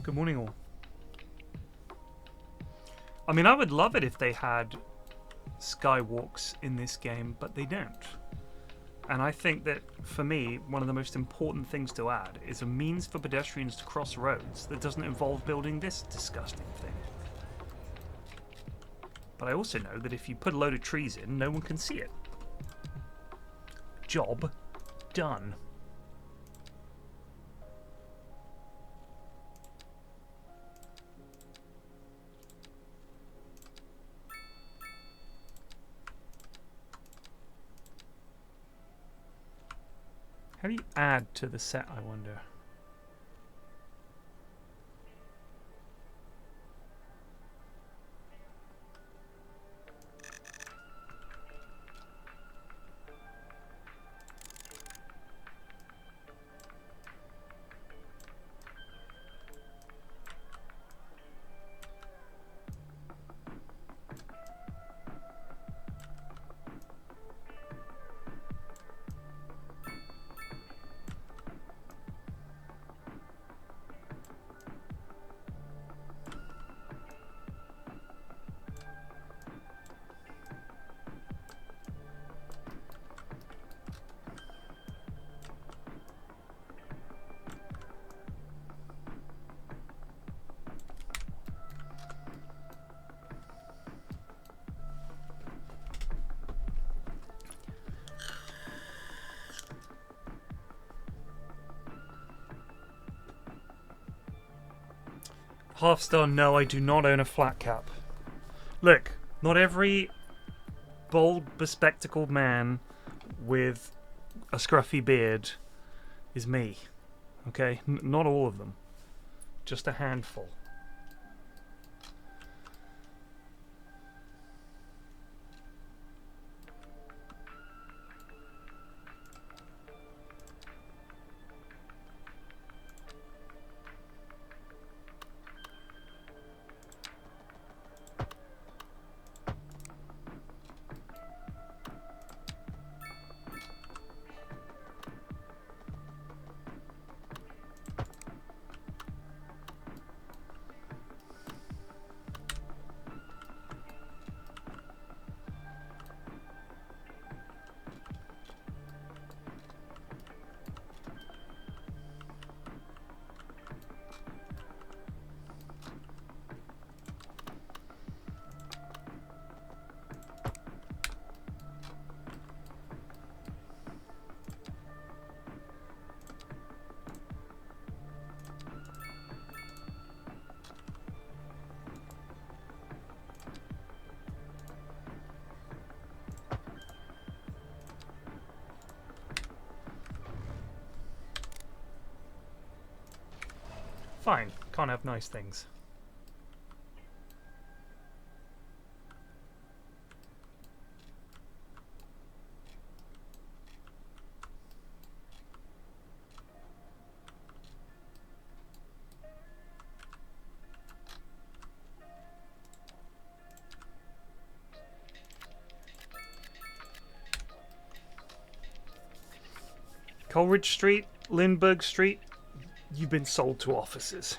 Good morning, all. I mean, I would love it if they had skywalks in this game, but they don't. And I think that, for me, one of the most important things to add is a means for pedestrians to cross roads that doesn't involve building this disgusting thing. But I also know that if you put a load of trees in, no one can see it. Job done. How do you add to the set, I wonder? Half-star, no, I do not own a flat cap. Look, not every bold, bespectacled man with a scruffy beard is me. Okay? Not all of them. Just a handful. Fine, can't have nice things. Coleridge Street, Lindbergh Street, you've been sold to officers.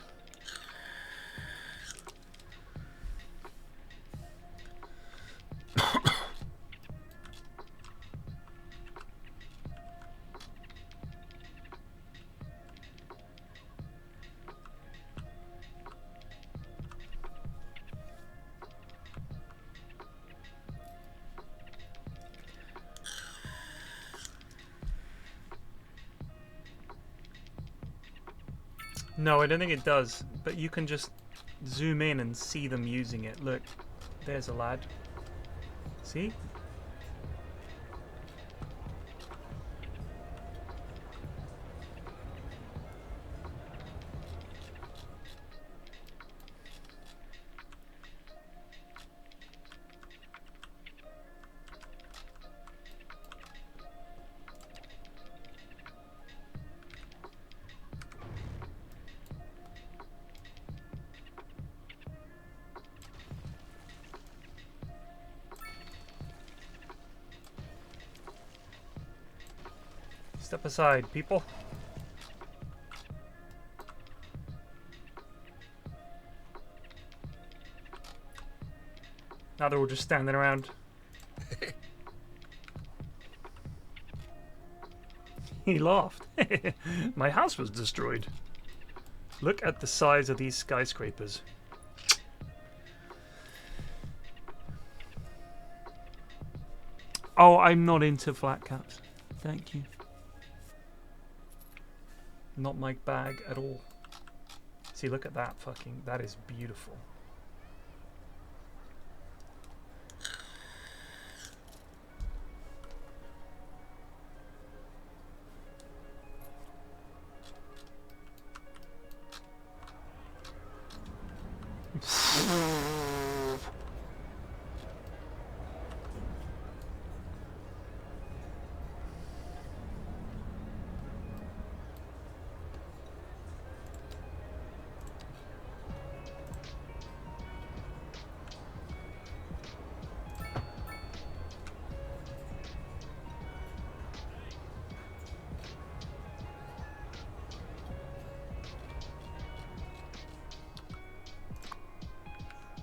No, I don't think it does, but you can just zoom in and see them using it. Look, there's a lad. See? Step aside, people. Now they're all just standing around. He laughed. My house was destroyed. Look at the size of these skyscrapers. Oh, I'm not into flat caps. Thank you. Not my bag at all. See, look at that fucking... That is beautiful.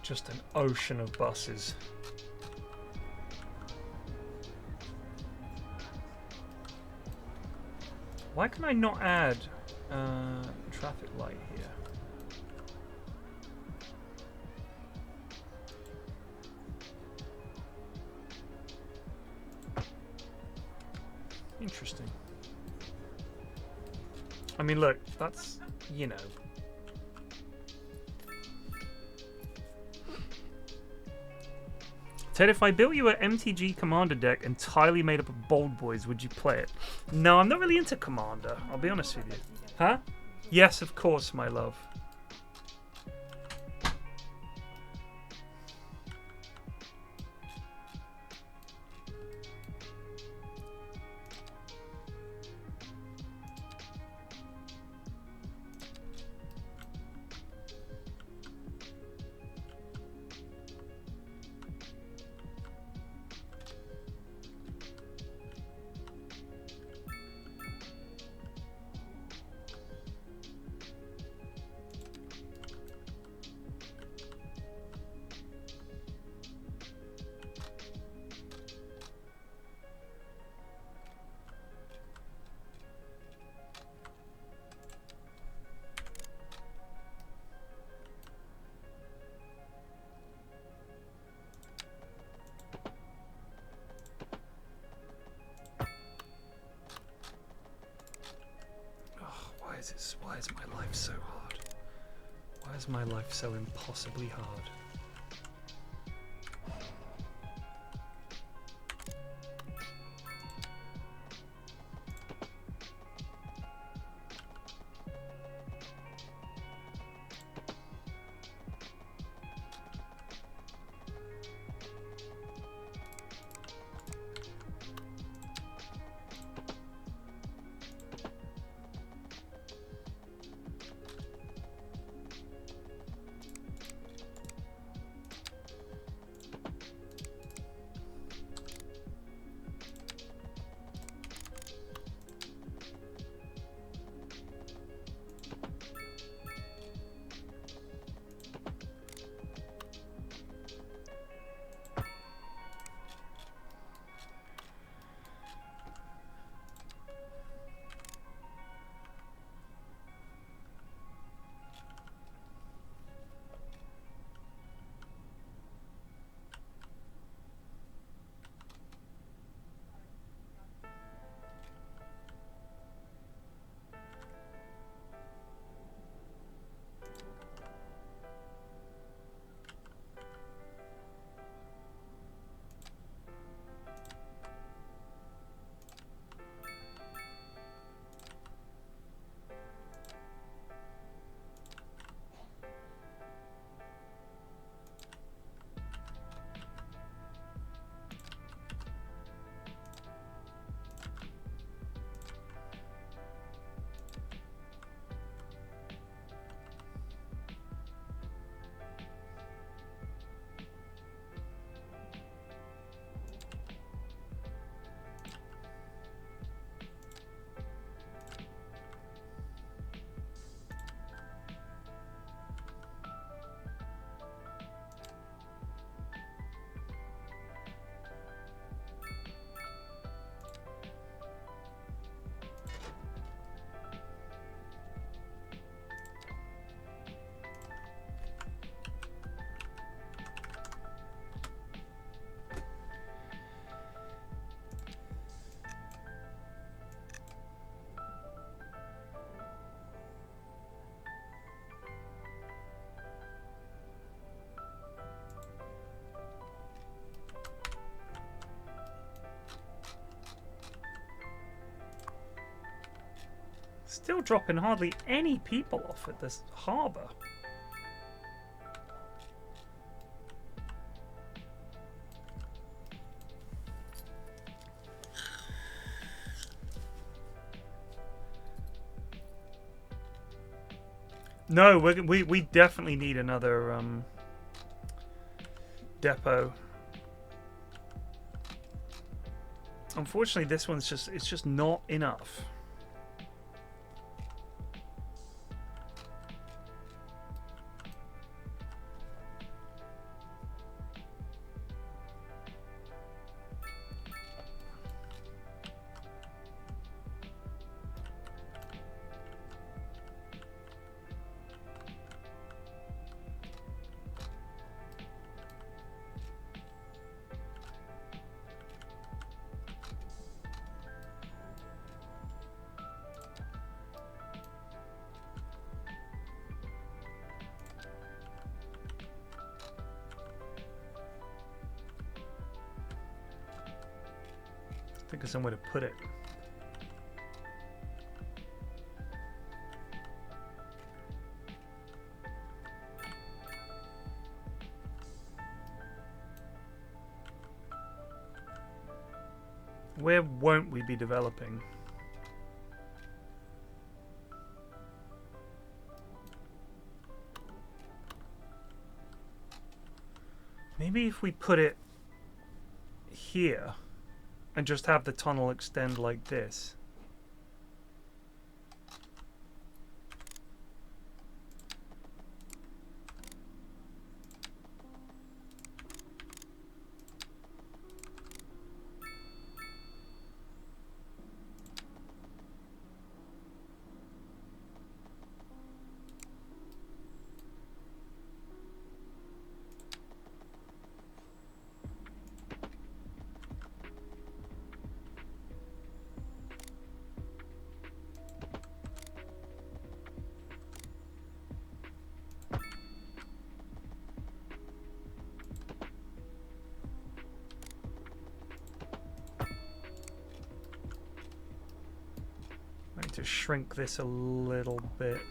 Just an ocean of buses. Why can I not add traffic light here? Interesting. I mean, look, that's, you know. Ted, if I built you an MTG Commander deck entirely made up of bold boys, would you play it? No, I'm not really into Commander, I'll be honest with you. Huh? Yes, of course, my love. Why is my life so hard? Why is my life so impossibly hard? Still dropping hardly any people off at this harbour. No, we definitely need another depot. Unfortunately, this one's just not enough. Think of somewhere to put it. Where won't we be developing? Maybe if we put it here and just have the tunnel extend like this. I need to shrink this a little bit.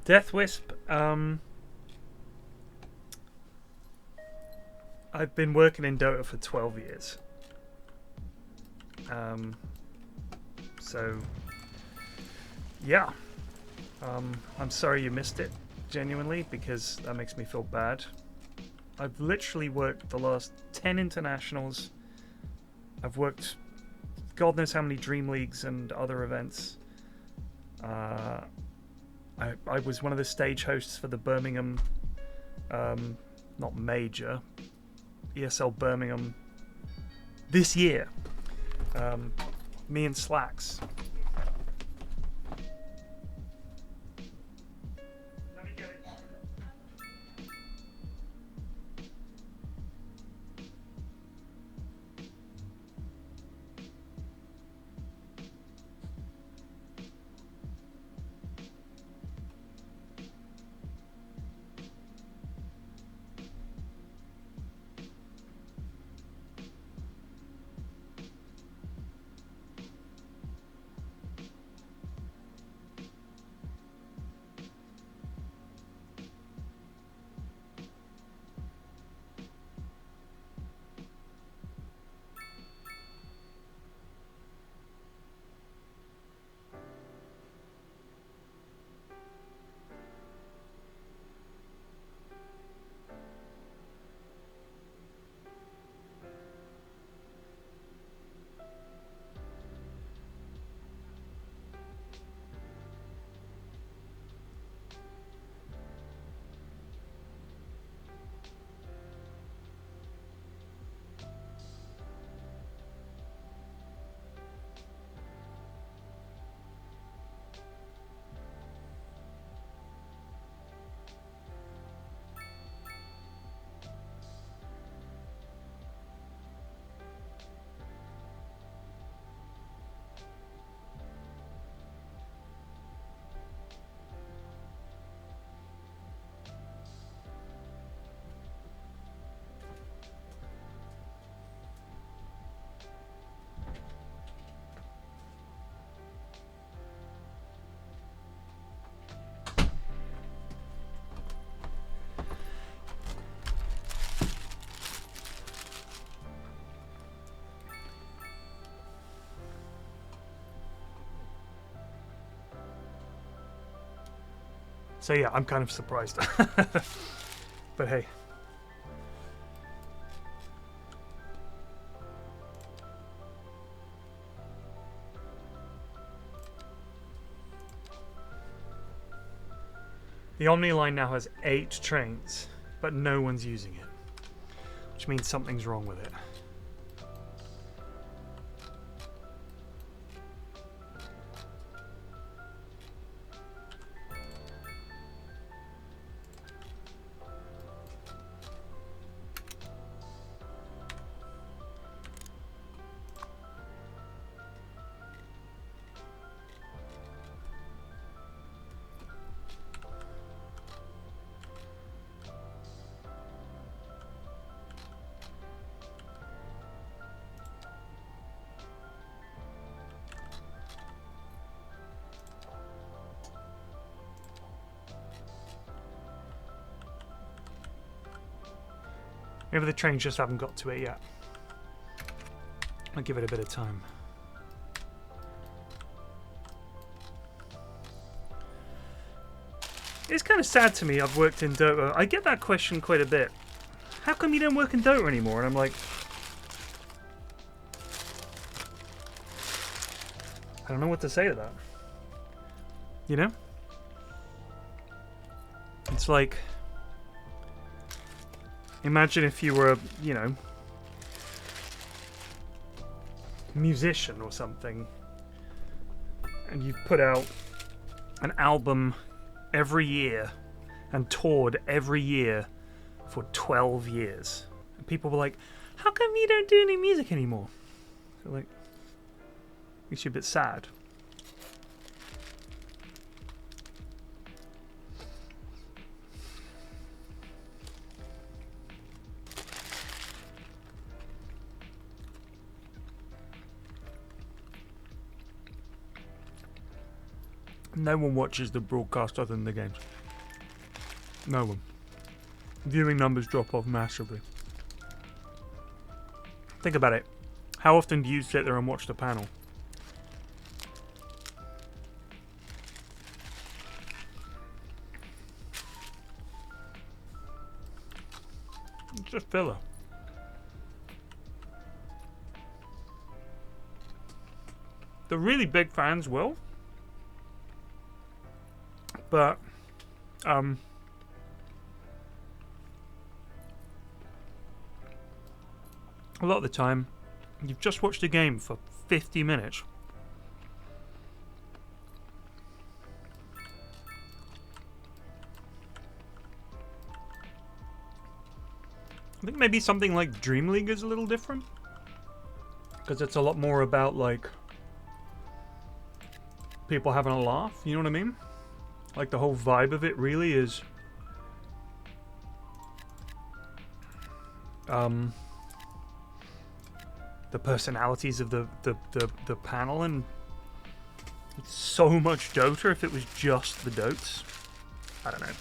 Death Wisp. I've been working in Dota for 12 years. So, yeah. I'm sorry you missed it, genuinely, because that makes me feel bad. I've literally worked the last 10 internationals. I've worked God knows how many Dream Leagues and other events. I was one of the stage hosts for the Birmingham, not major, ESL Birmingham this year. Me and Slacks. So yeah, I'm kind of surprised. But hey. The Omni line now has 8 trains, but no one's using it, which means something's wrong with it. Maybe the trains just haven't got to it yet. I'll give it a bit of time. It's kind of sad to me. I've worked in Dota. I get that question quite a bit. How come you don't work in Dota anymore? And I'm like, I don't know what to say to that. You know? It's like, imagine if you were, you know, musician or something, and you put out an album every year and toured every year for 12 years. And people were like, how come you don't do any music anymore? So like, makes you a bit sad. No one watches the broadcast other than the games. No one. Viewing numbers drop off massively. Think about it. How often do you sit there and watch the panel? It's just filler. The really big fans will. But, a lot of the time, you've just watched a game for 50 minutes. I think maybe something like Dream League is a little different. Because it's a lot more about, like, people having a laugh, you know what I mean? Like, the whole vibe of it really is... the personalities of the panel, and it's so much Dota if it was just the Dotes. I don't know.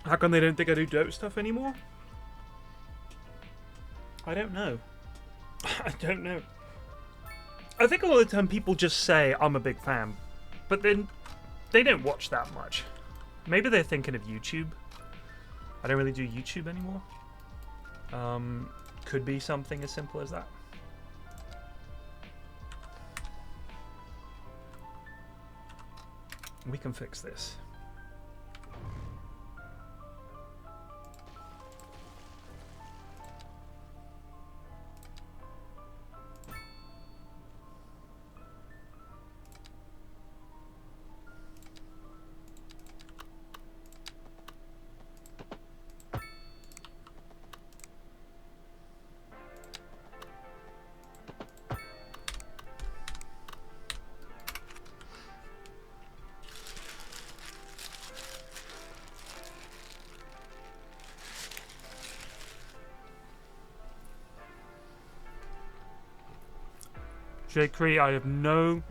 How come they don't think I do Dota stuff anymore? I don't know. I don't know. I think a lot of the time people just say, I'm a big fan, but then they don't watch that much. Maybe they're thinking of YouTube. I don't really do YouTube anymore. Could be something as simple as that. We can fix this. J. Cree, I have no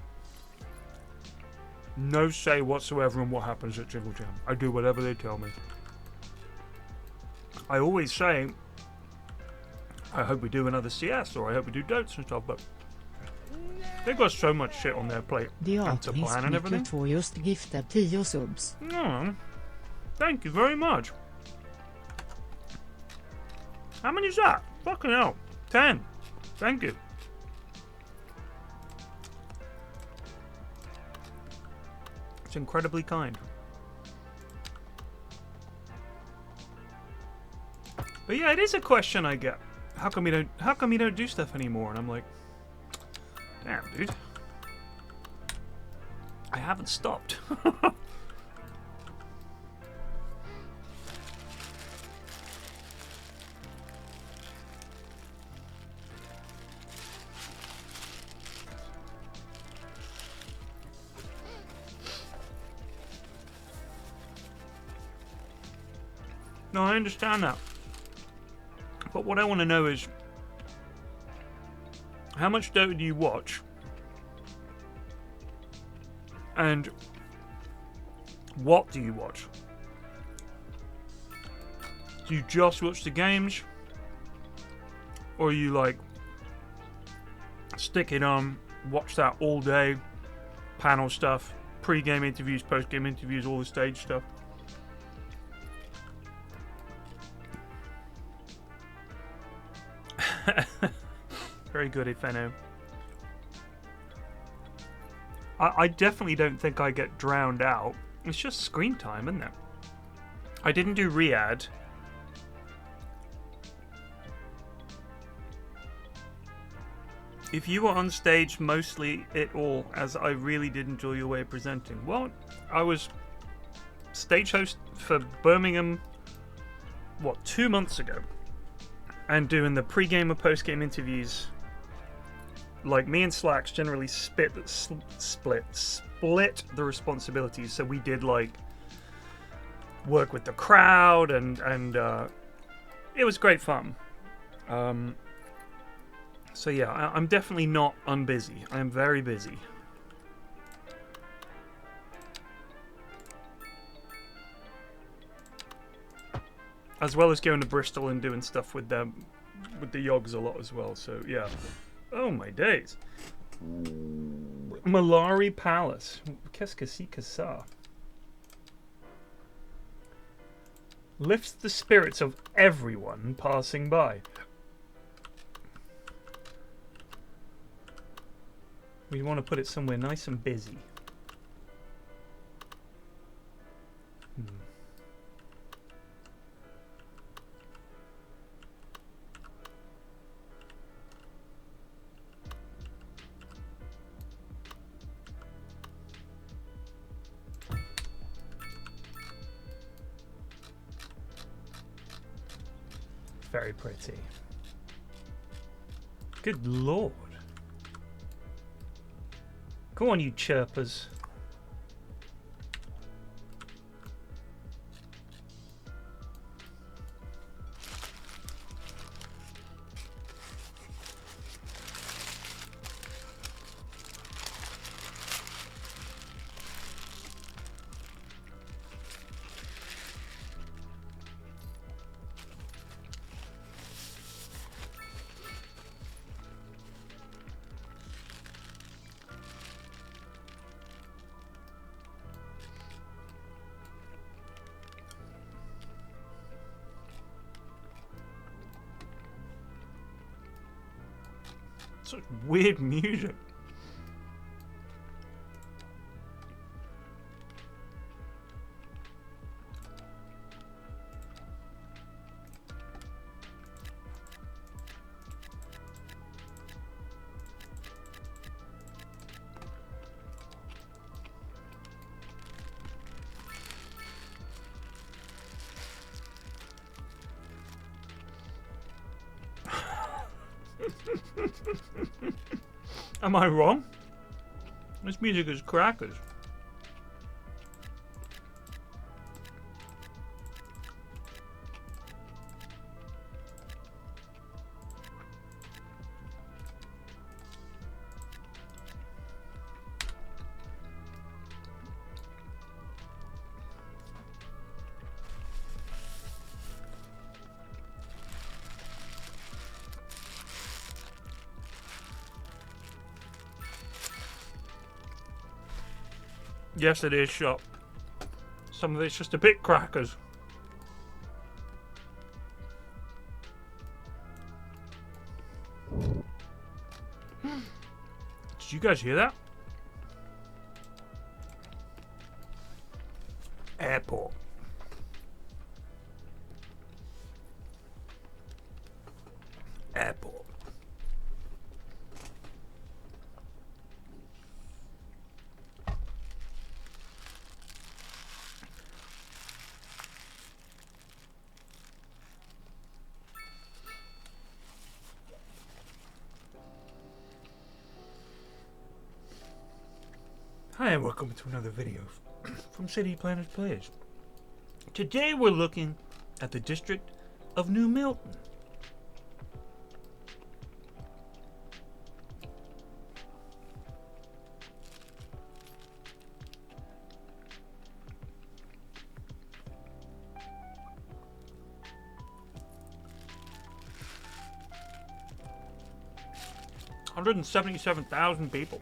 say whatsoever in what happens at Jingle Jam. I do whatever they tell me. I always say, I hope we do another CS, or I hope we do Dotes and stuff, but they've got so much shit on their plate and to plan and everything. får just gifta 10 subs. No, thank you very much. How many is that? Fucking hell. 10. Thank you. It's incredibly kind. But yeah, it is a question I get. How come you don't do stuff anymore? And I'm like, damn, dude. I haven't stopped. No, I understand that. But what I want to know is, how much Dota do you watch? And what do you watch? Do you just watch the games? Or you like stick it on, watch that all day, panel stuff, pre-game interviews, post-game interviews, all the stage stuff? Very good, Ifeno. I definitely don't think I get drowned out. It's just screen time, isn't it? I didn't do Riyadh If you were on stage mostly it all, as I really did enjoy your way of presenting. Well, I was stage host for Birmingham, 2 months ago, and doing the pre-game and post-game interviews. Like, me and Slacks generally split the responsibilities. So we did like work with the crowd, and it was great fun. So yeah, I'm definitely not unbusy. I am very busy. As well as going to Bristol and doing stuff with them, with the Yogs a lot as well. So yeah. Oh my days. Malari Palace. Qu'est-ce que c'est que ça? Lifts the spirits of everyone passing by. We want to put it somewhere nice and busy. Very pretty. Good lord. Go on, you chirpers. Such weird music. Am I wrong? This music is crackers. Yes, it is shot. Some of it's just a bit crackers. Did you guys hear that? Airport. Airport. Hi and welcome to another video from City Planners Players. Today we're looking at the district of New Milton. $177,000 people.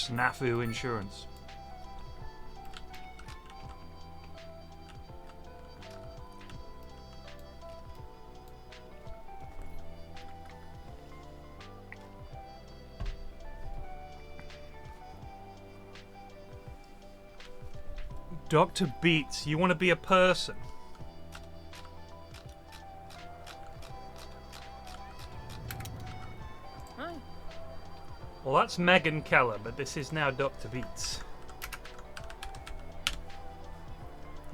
Snafu Insurance. Dr. Beats, you want to be a person? Hi. Well, that's Megan Keller, but this is now Dr. Beats.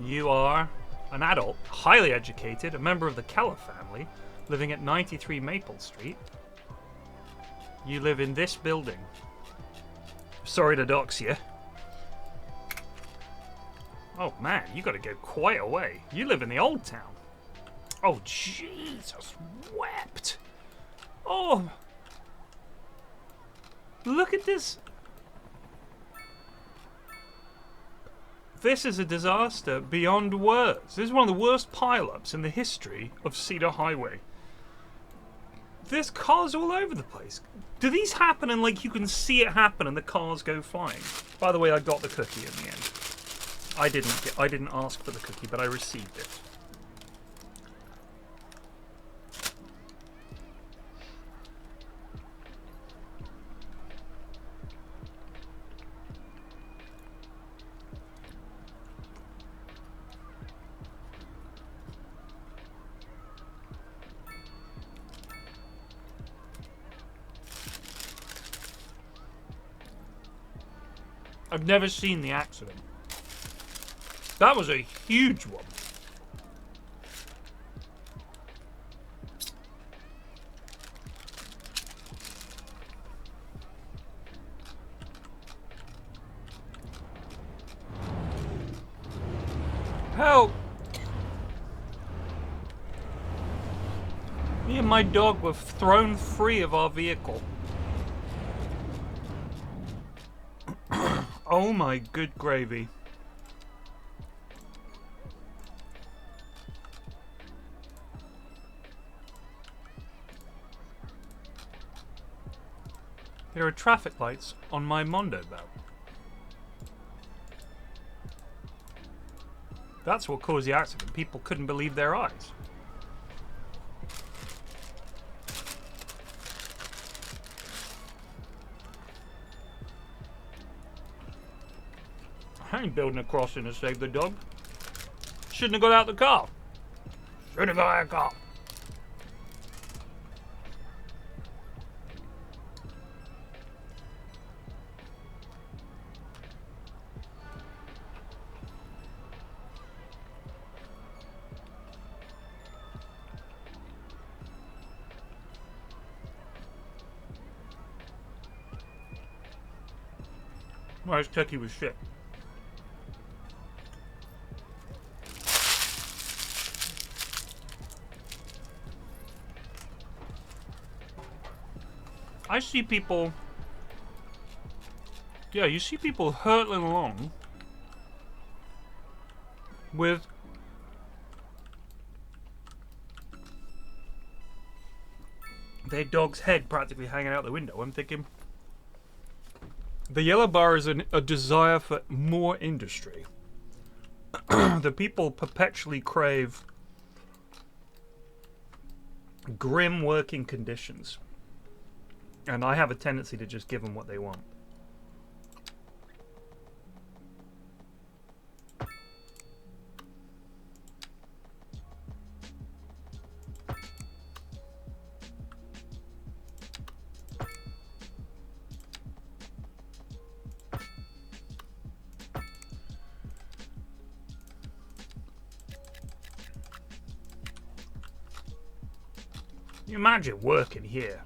You are an adult, highly educated, a member of the Keller family, living at 93 Maple Street. You live in this building. Sorry to dox you. Oh man, you gotta go quite a way. You live in the old town. Oh Jesus wept. Oh. Look at this. This is a disaster beyond words. This is one of the worst pileups in the history of Cedar Highway. There's cars all over the place. Do these happen and like you can see it happen and the cars go flying? By the way, I got the cookie in the end. I didn't ask for the cookie, but I received it. I've never seen the accident. That was a huge one. Help! Me and my dog were thrown free of our vehicle. Oh my good gravy. There are traffic lights on my Mondo belt. That's what caused the accident. People couldn't believe their eyes. I ain't building a crossing to save the dog. Shouldn't have got out the car. Shouldn't have got out of the car. Well, his cookie was shit. I see people... Yeah, you see people hurtling along with their dog's head practically hanging out the window. I'm thinking... The yellow bar is a desire for more industry. The people perpetually crave grim working conditions. And I have a tendency to just give them what they want. Can you imagine working here?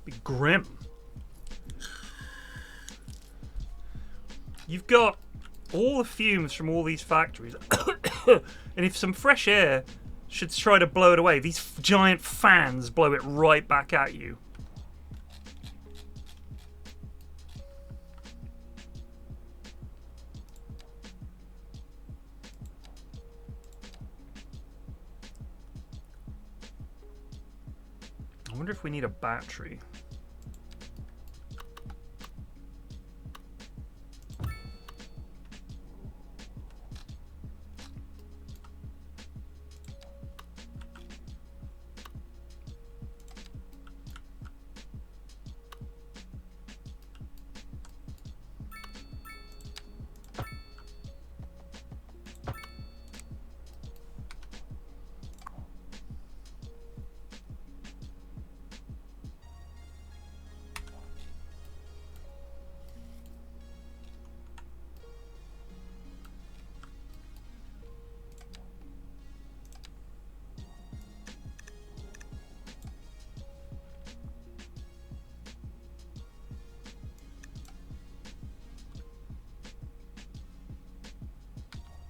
Be grim. You've got all the fumes from all these factories, and if some fresh air should try to blow it away, these giant fans blow it right back at you. wonder if we need a battery.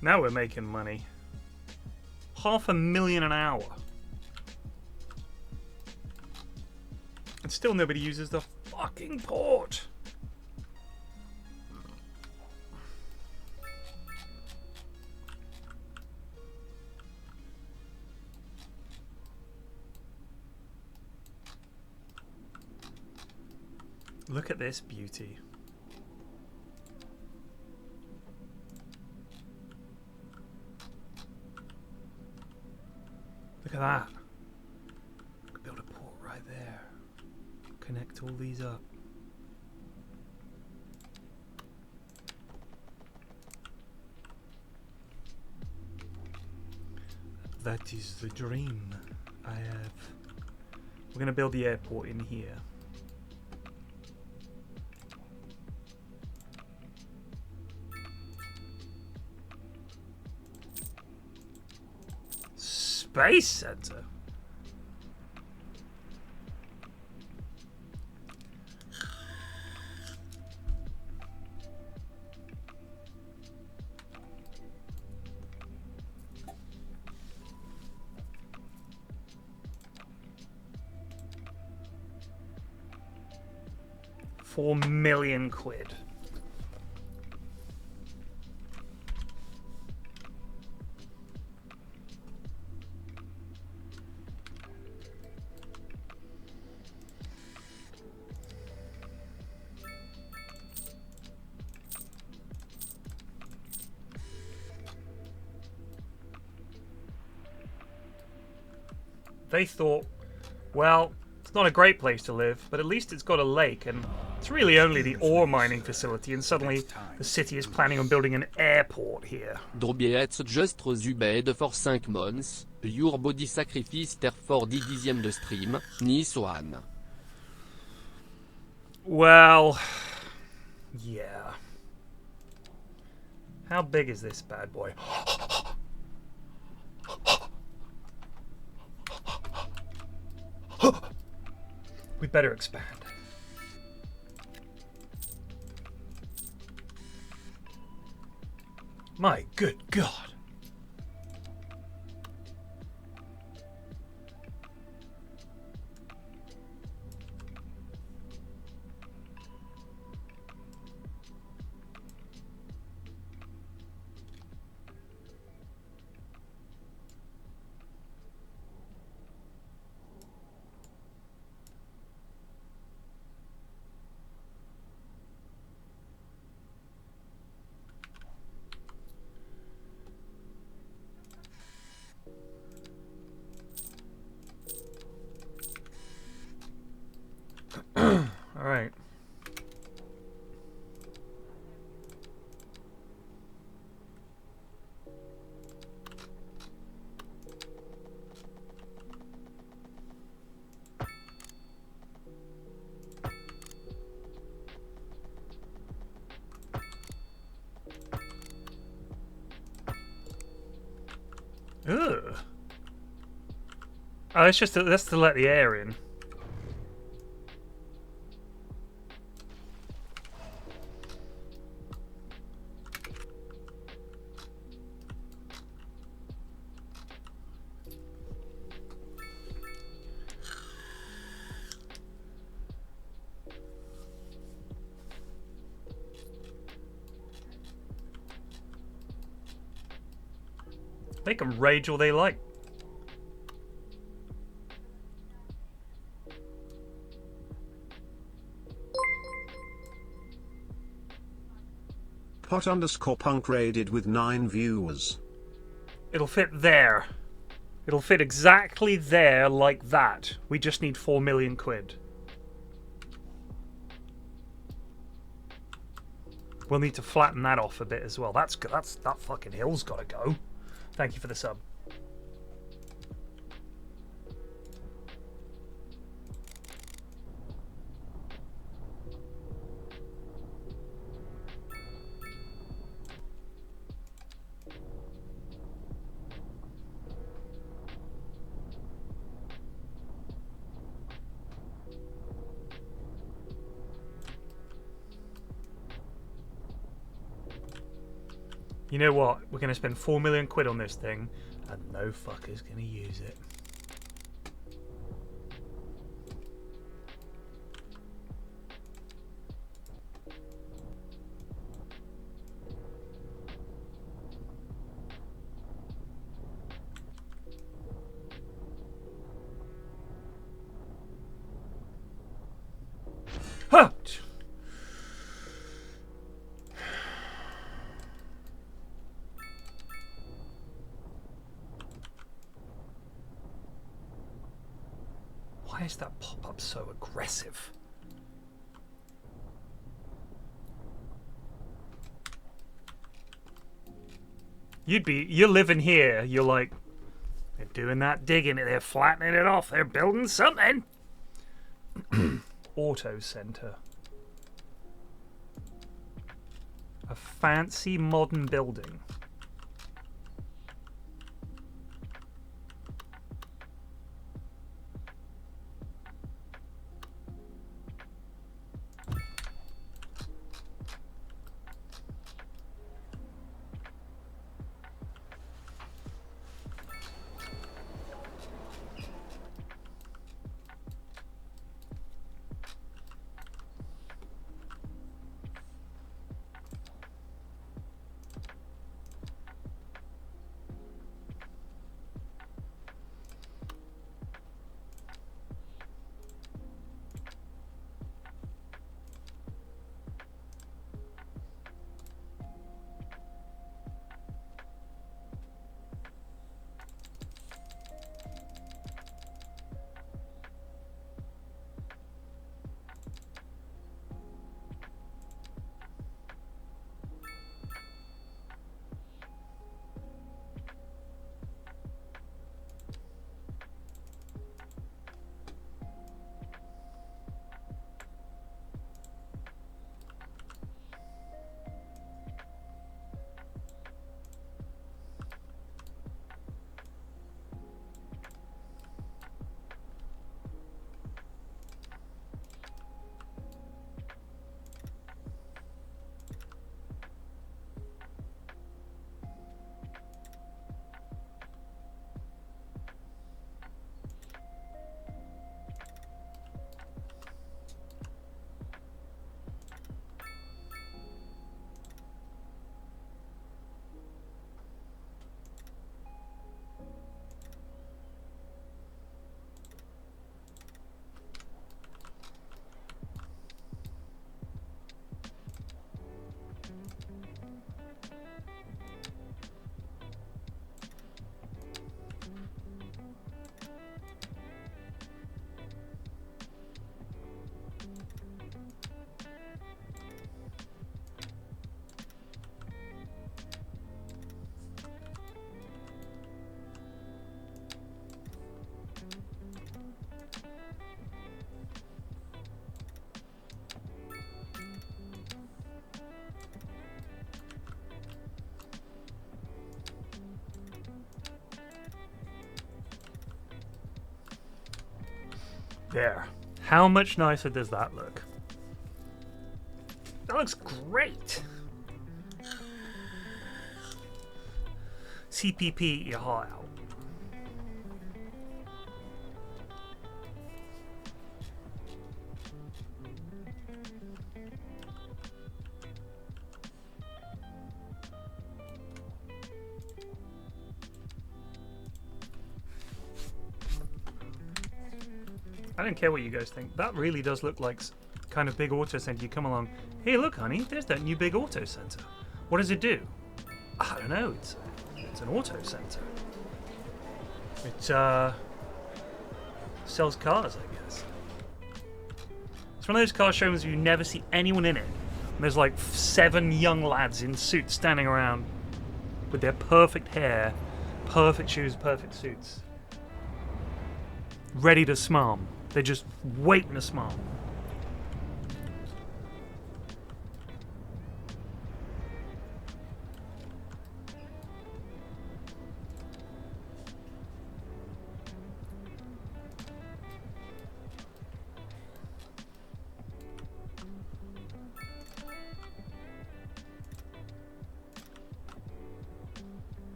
Now we're making money. $500,000 an hour. And still nobody uses the fucking port. Look at this beauty. Look at that. Could build a port right there. Connect all these up. That is the dream I have. We're gonna build the airport in here. Space Center. £4 million. They thought, well, it's not a great place to live, but at least it's got a lake, and it's really only the ore mining facility, and suddenly the city is planning on building an airport here. Drobiec just zubed for 5 months, your body sacrifice ter for 10 dixièmes de stream, ni soan. Well, yeah. How big is this bad boy? We better expand. My good God. All right. Ugh. Oh, it's just that's to let the air in. They can rage all they like. Pot_punk raided with 9 viewers. It'll fit there. It'll fit exactly there like that. We just need 4 million quid. We'll need to flatten that off a bit as well. That fucking hill's gotta go. Thank you for the sub. You know what? We're going to spend 4 million quid on this thing, and no fucker's going to use it. Huh! Why is that pop-up so aggressive? You're living here, you're like, they're doing that digging it, they're flattening it off, they're building something. Auto center. A fancy modern building. There. How much nicer does that look? That looks great. CPP your heart out. I don't care what you guys think. That really does look like kind of big auto center. You come along, hey look honey, there's that new big auto center. What does it do? I don't know. It's an auto center. It sells cars, I guess. It's one of those car showrooms where you never see anyone in it. And there's like 7 young lads in suits standing around with their perfect hair, perfect shoes, perfect suits, ready to smarm. They're just waiting to smarm.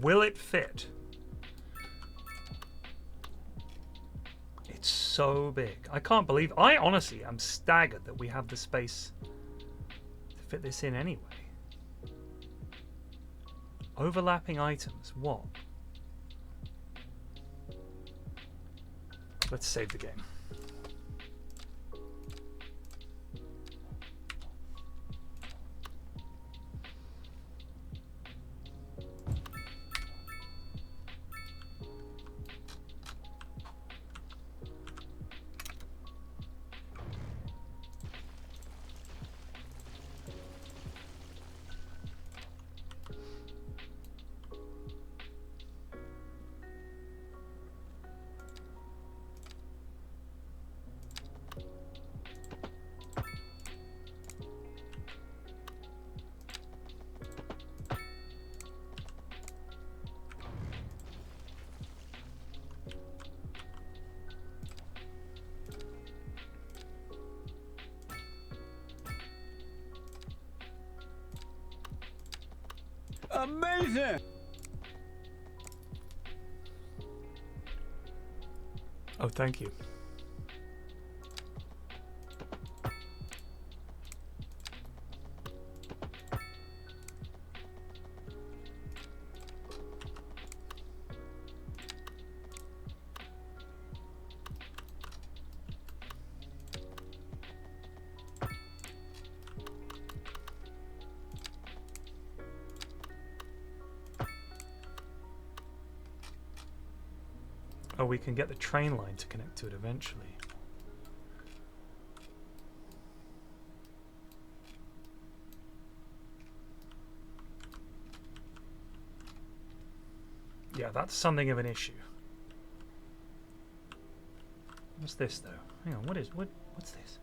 Will it fit? It's so big. I can't believe. I honestly am staggered that we have the space to fit this in anyway. Overlapping items. What? Let's save the game. Amazing! Oh, thank you. Oh, we can get the train line to connect to it eventually. Yeah, that's something of an issue. What's this though? Hang on, what's this?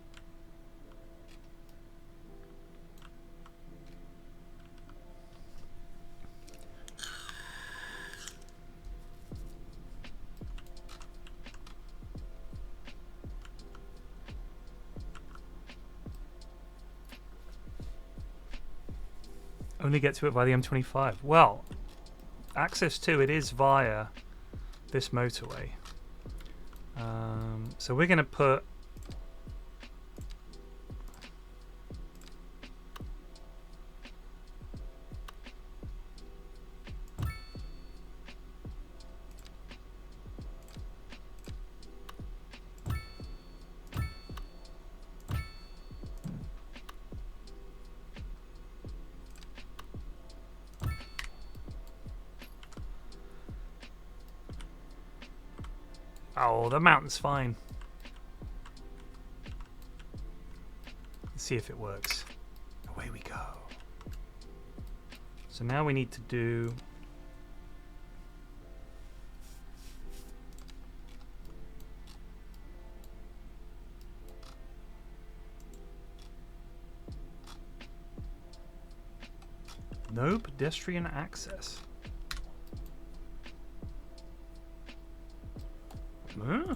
Only get to it by the M25. Well, access to it is via this motorway. So we're going to put oh, the mountain's fine. Let's see if it works. Away we go. So now we need to do no pedestrian access. Huh?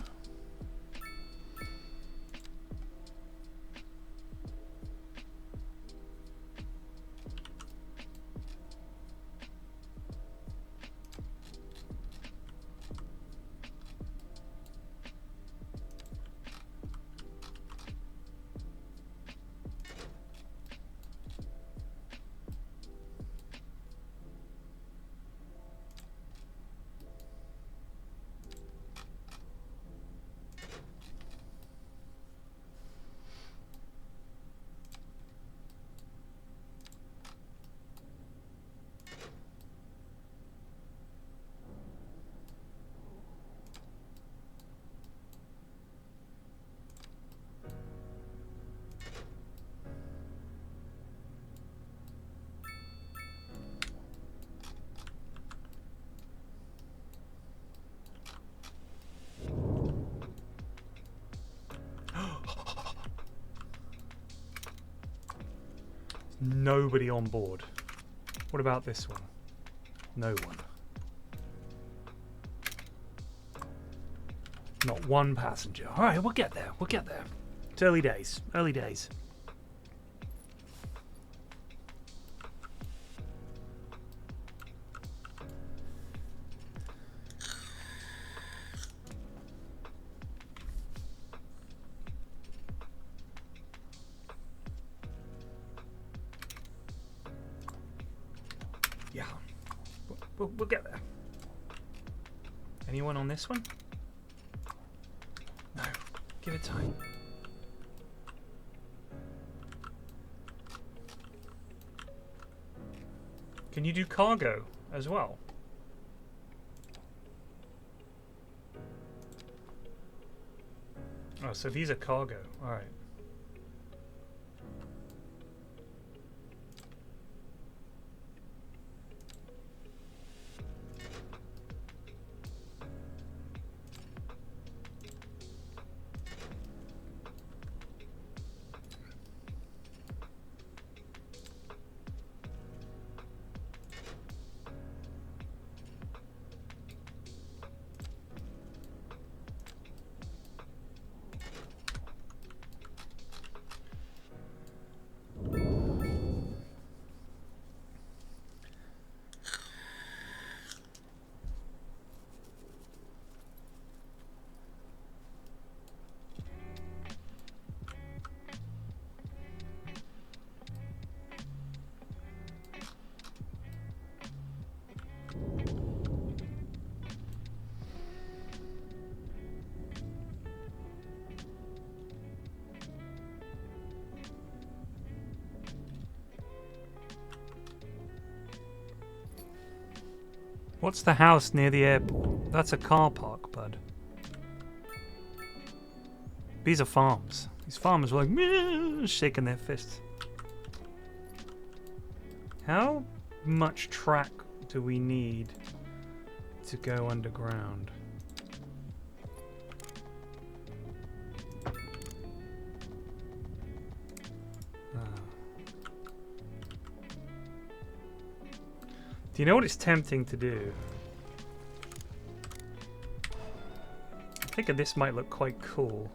Nobody on board. What about this one? No one. Not one passenger. Alright, we'll get there. We'll get there. It's early days. Early days. Yeah. We'll get there. Anyone on this one? No. Give it time. Can you do cargo as well? Oh, so these are cargo. Alright. What's the house near the airport? That's a car park, bud. These are farms. These farmers were like, meh, shaking their fists. How much track do we need to go underground? Do you know what it's tempting to do? I think this might look quite cool.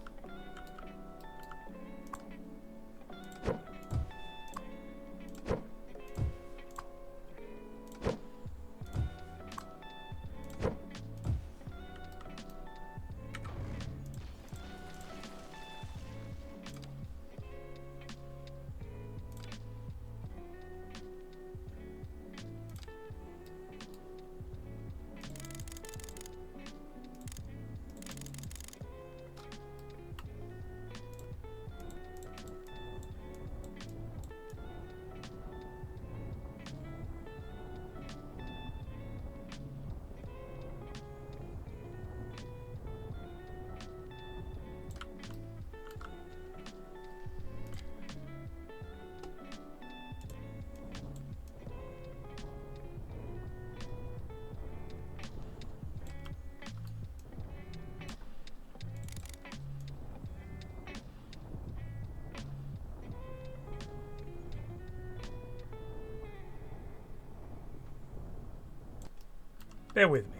Bear with me.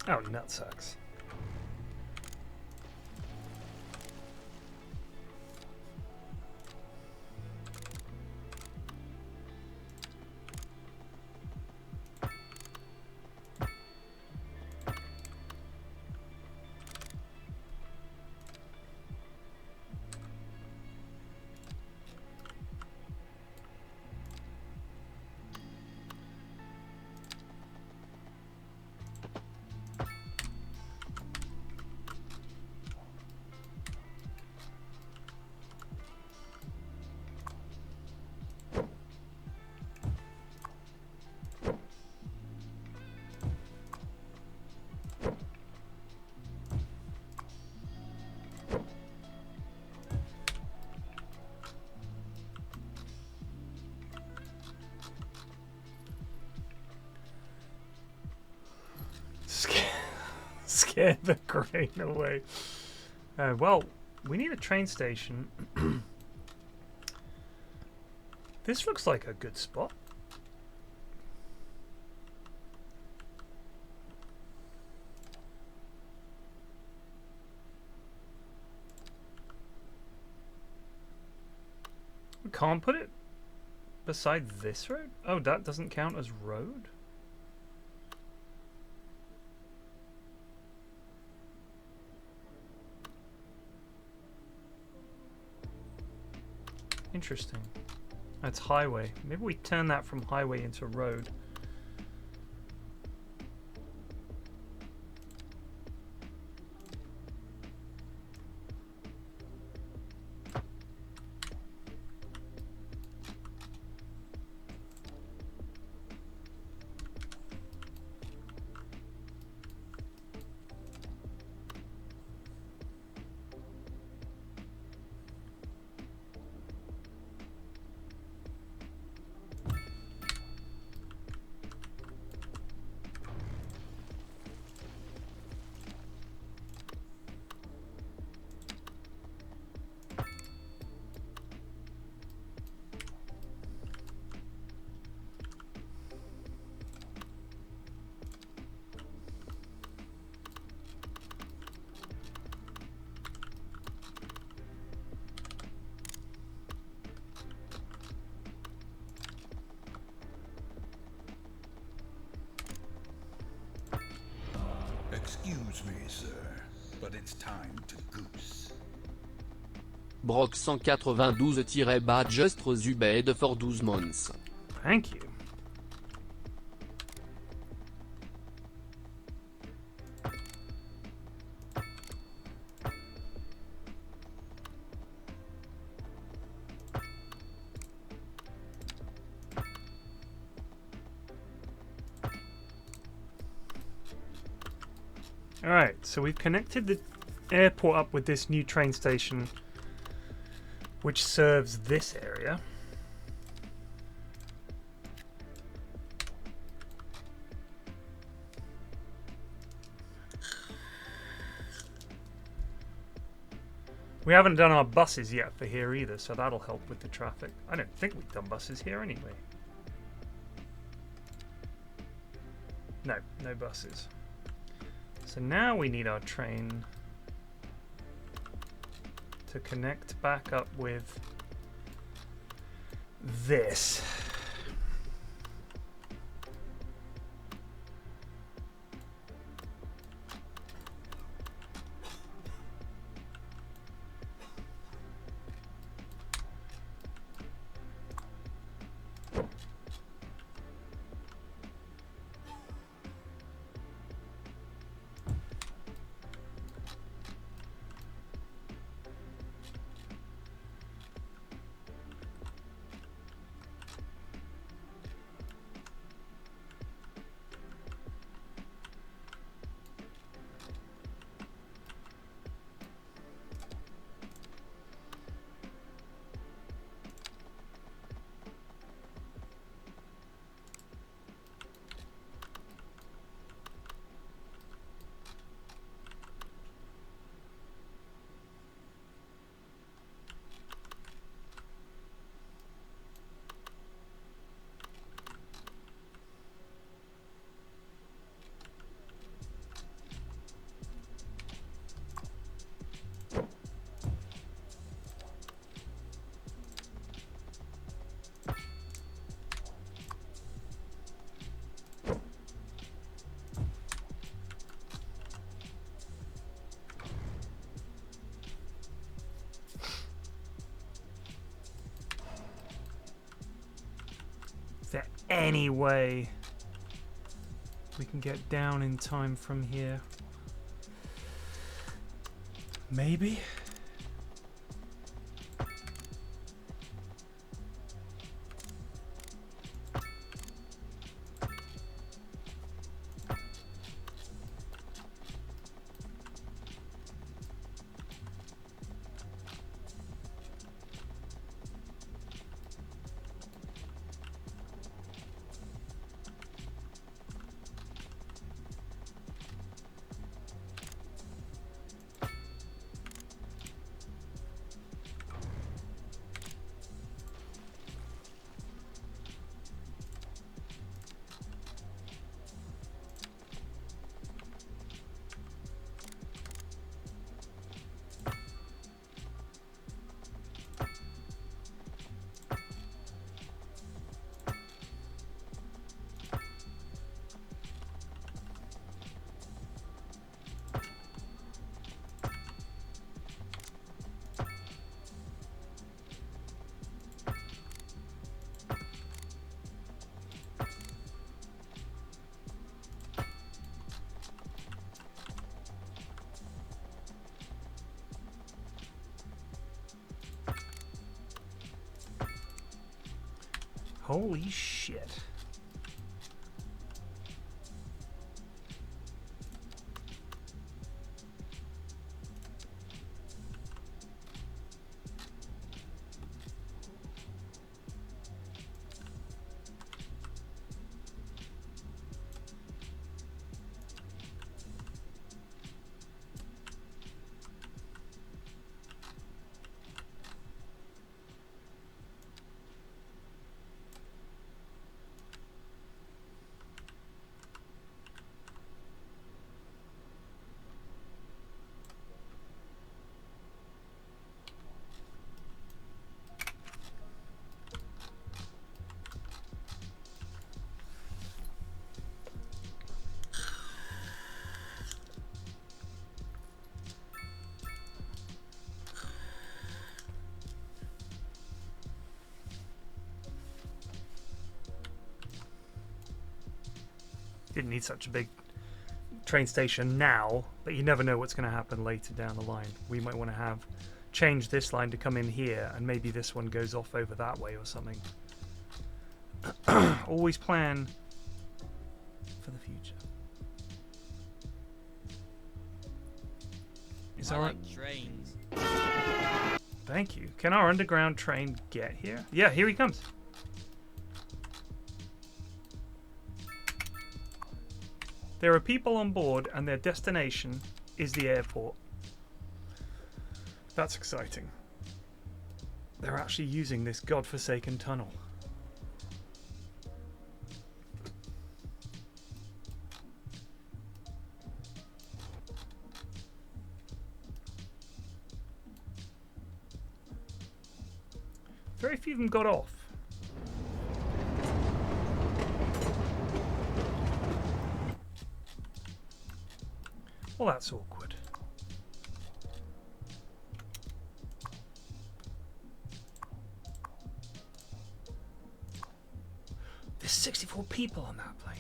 Oh, nutsucks. Scare the grain away. Well, we need a train station. This looks like a good spot. We can't put it beside this road? Oh, that doesn't count as road? Interesting. That's highway. Maybe we turn that from highway into road. Excuse me, sir, but it's time to goose. Brock 192- just Zubed for 12 months. Thank you. Alright, so we've connected the airport up with this new train station, which serves this area. We haven't done our buses yet for here either, so that'll help with the traffic. I don't think we've done buses here anyway. No, no buses. So now we need our train to connect back up with this. there any way we can get down in time from here? Maybe? Holy shit. Didn't need such a big train station now, but you never know what's going to happen later down the line. We might want to have change this line to come in here, and maybe this one goes off over that way or something. Always plan for the future. Is I our like trains. Thank you. Can our underground train get here? Yeah, here he comes. There are people on board and their destination is the airport. That's exciting. They're actually using this godforsaken tunnel. Very few of them got off. Well, that's awkward. There's 64 people on that plane.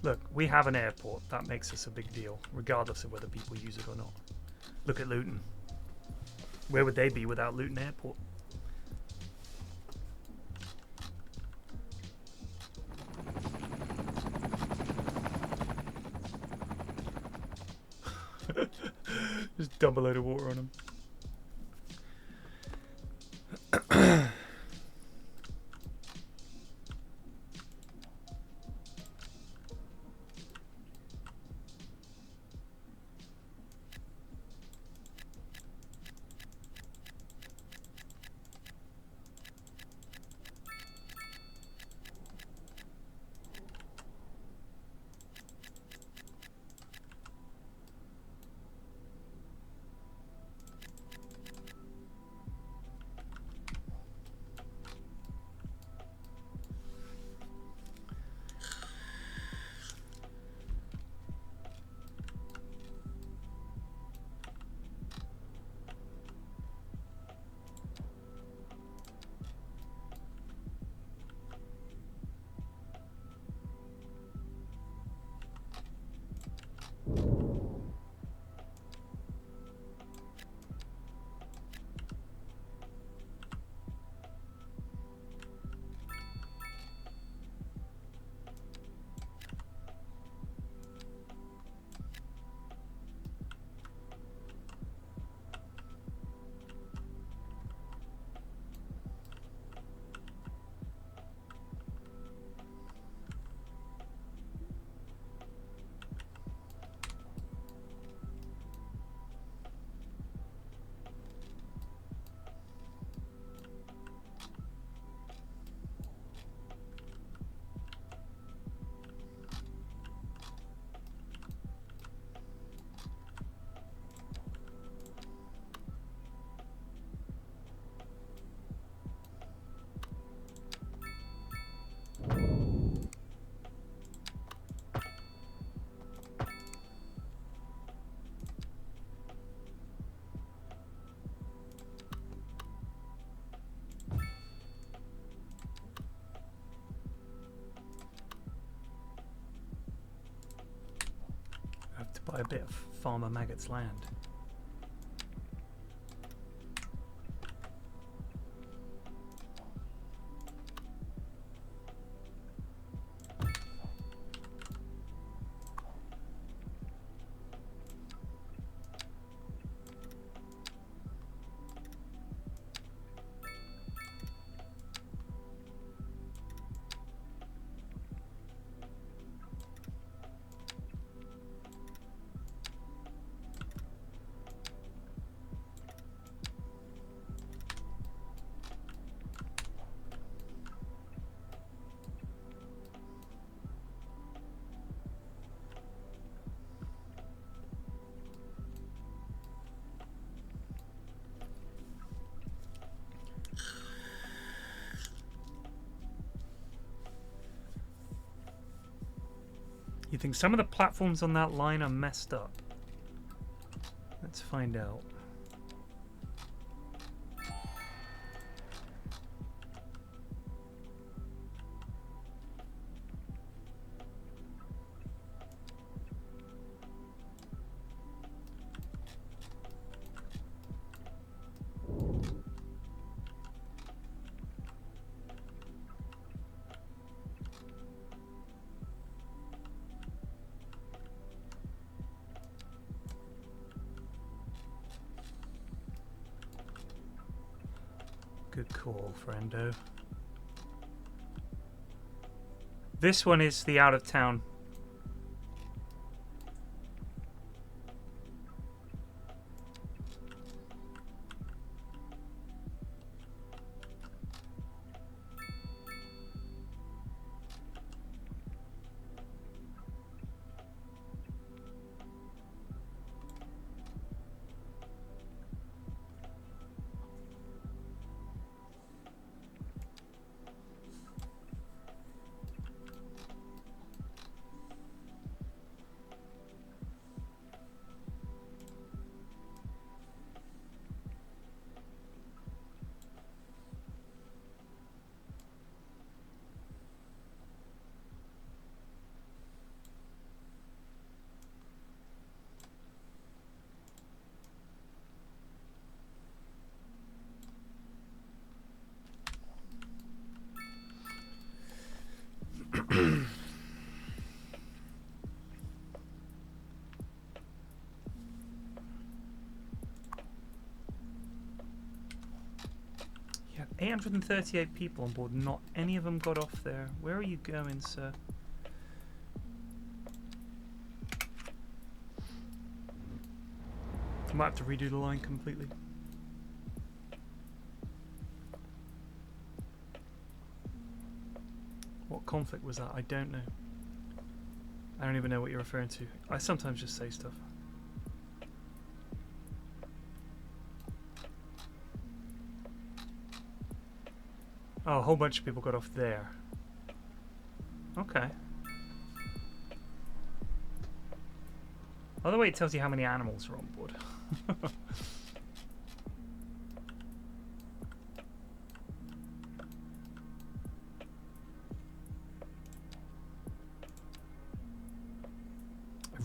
Look, we have an airport. That makes us a big deal, regardless of whether people use it or not. Look at Luton. Where would they be without Luton Airport? Just dump a load of water on them. Buy a bit of Farmer Maggot's land. You think some of the platforms on that line are messed up? Let's find out. Good call, friendo. This one is the out of town. You have 838 people on board. Not any of them got off there. Where are you going, sir? I might have to redo the line completely. What conflict was that? I don't know. I don't even know what you're referring to. I sometimes just say stuff. Oh, a whole bunch of people got off there. Okay. By the way, it tells you how many animals are on board. I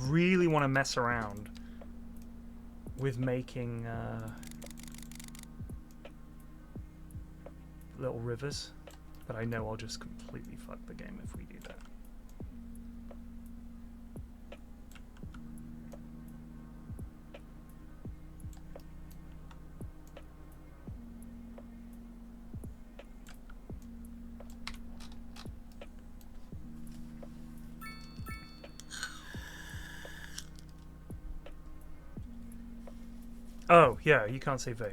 really want to mess around with making little rivers, but I know I'll just completely fuck the game if we do that. Oh, yeah, you can't say vape.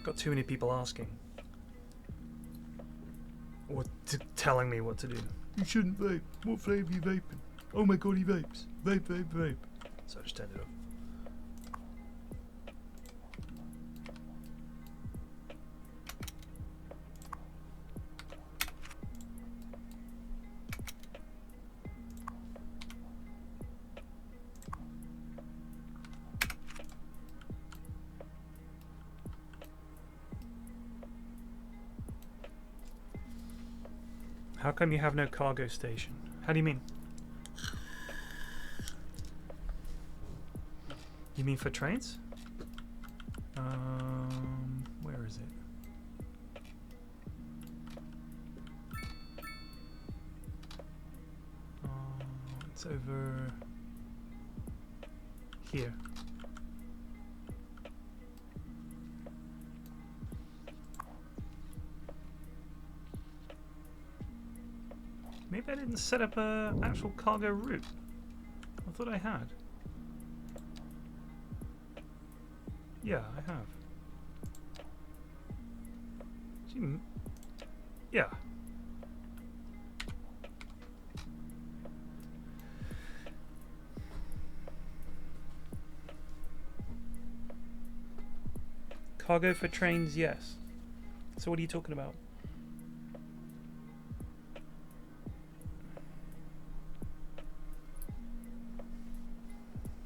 Got too many people asking. Or telling me what to do. You shouldn't vape. What flame are you vaping? Oh my god, he vapes. Vape, vape, vape. So I just turned it off. How come you have no cargo station? How do you mean? You mean for trains? Where is it? It's over here. Maybe I didn't set up a actual cargo route. I thought I had. Yeah, I have. Yeah. Cargo for trains, yes. So what are you talking about?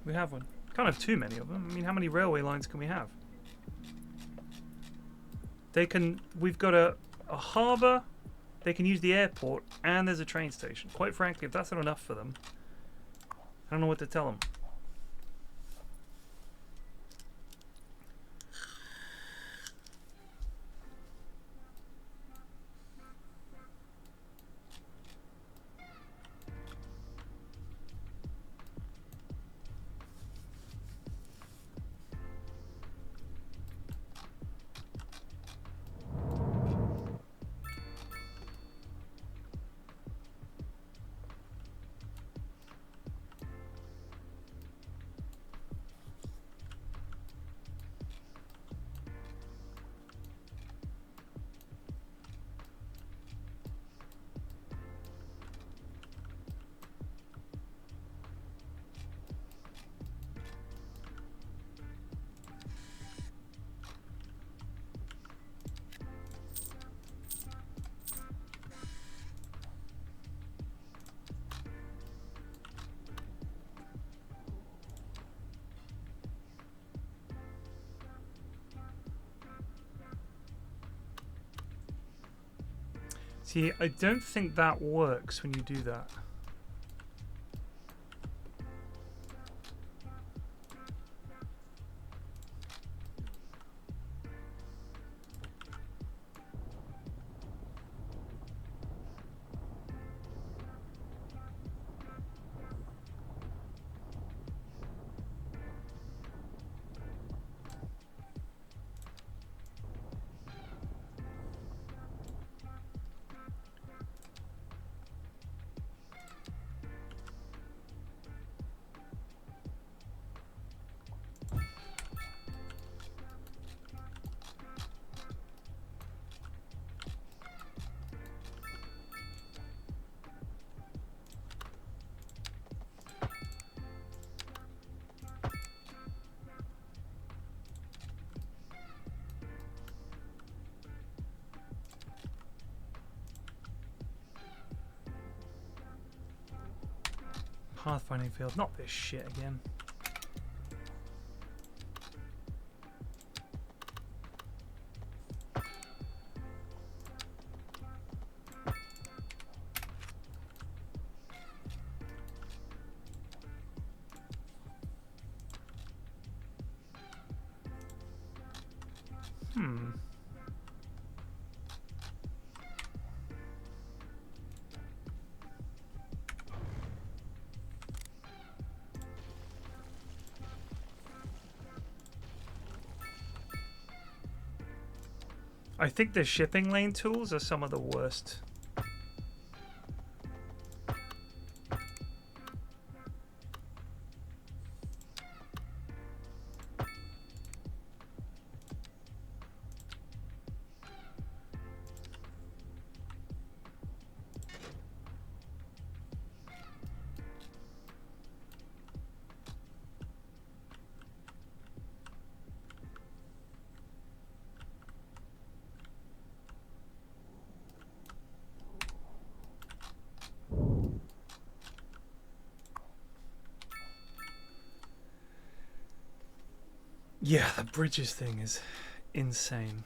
We have one. Can't have too many of them. I mean, how many railway lines can we have? They can. We've got a harbour. They can use the airport, and there's a train station. Quite frankly, if that's not enough for them, I don't know what to tell them. See, I don't think that works when you do that. Pathfinding field, not this shit again. I think the shipping lane tools are some of the worst. Yeah, the bridges thing is insane.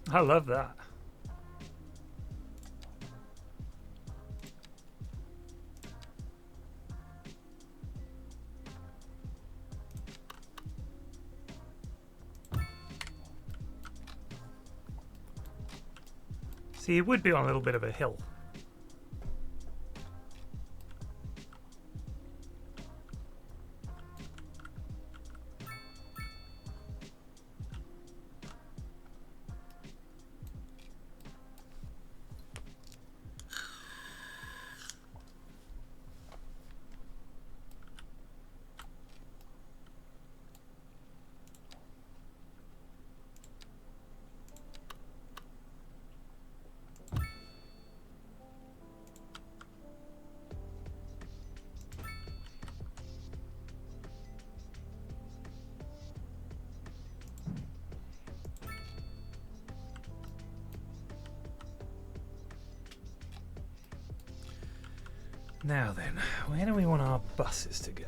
I love that. See, it would be on a little bit of a hill. Now then, where do we want our buses to go?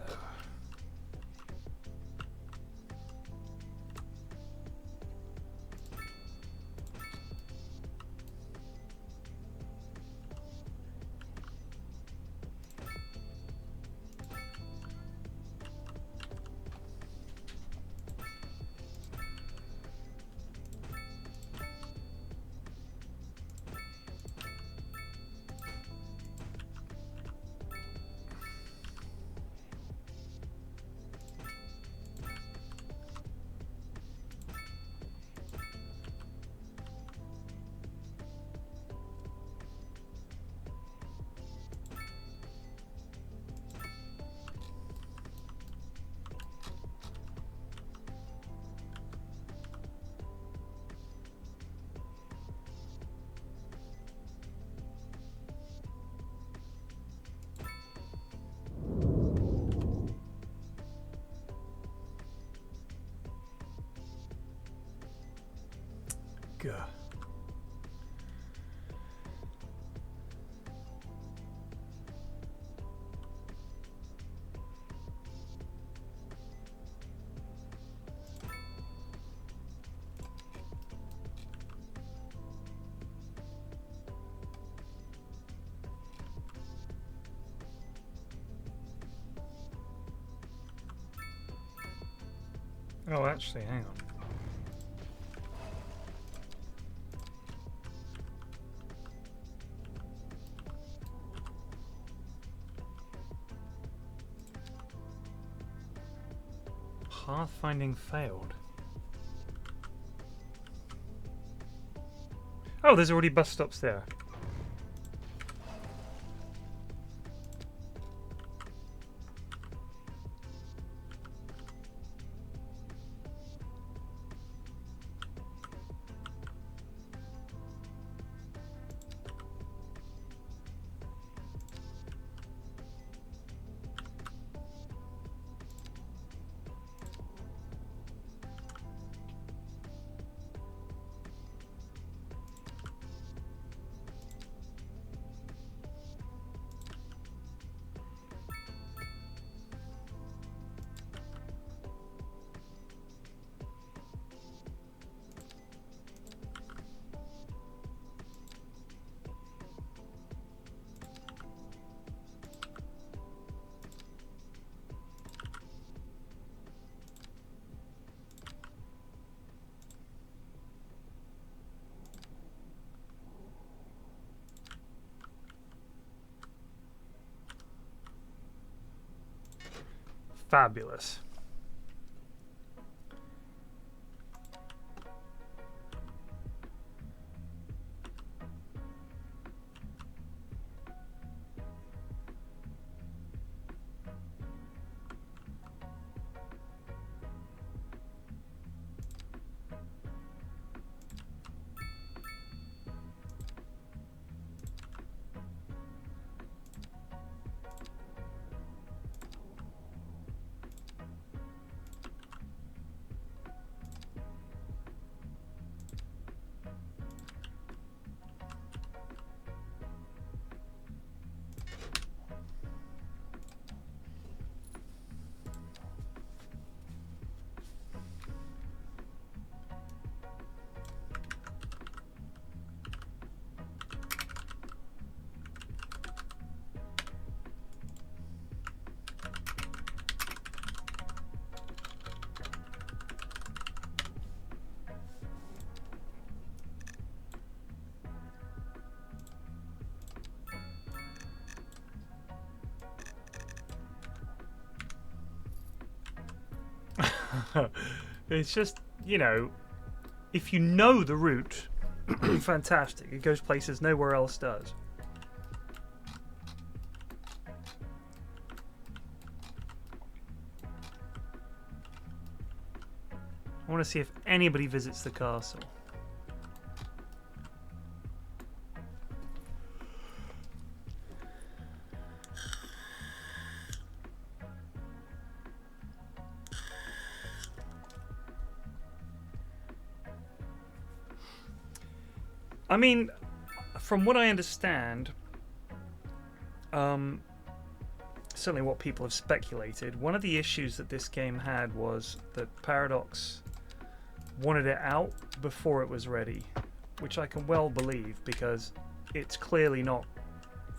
Go. Oh, actually, hang on. Pathfinding failed. Oh, there's already bus stops there. fabulous. It's just, you know, if you know the route, fantastic. It goes places nowhere else does. I want to see if anybody visits the castle. I mean, from what I understand, certainly what people have speculated, one of the issues that this game had was that Paradox wanted it out before it was ready, which I can well believe because it's clearly not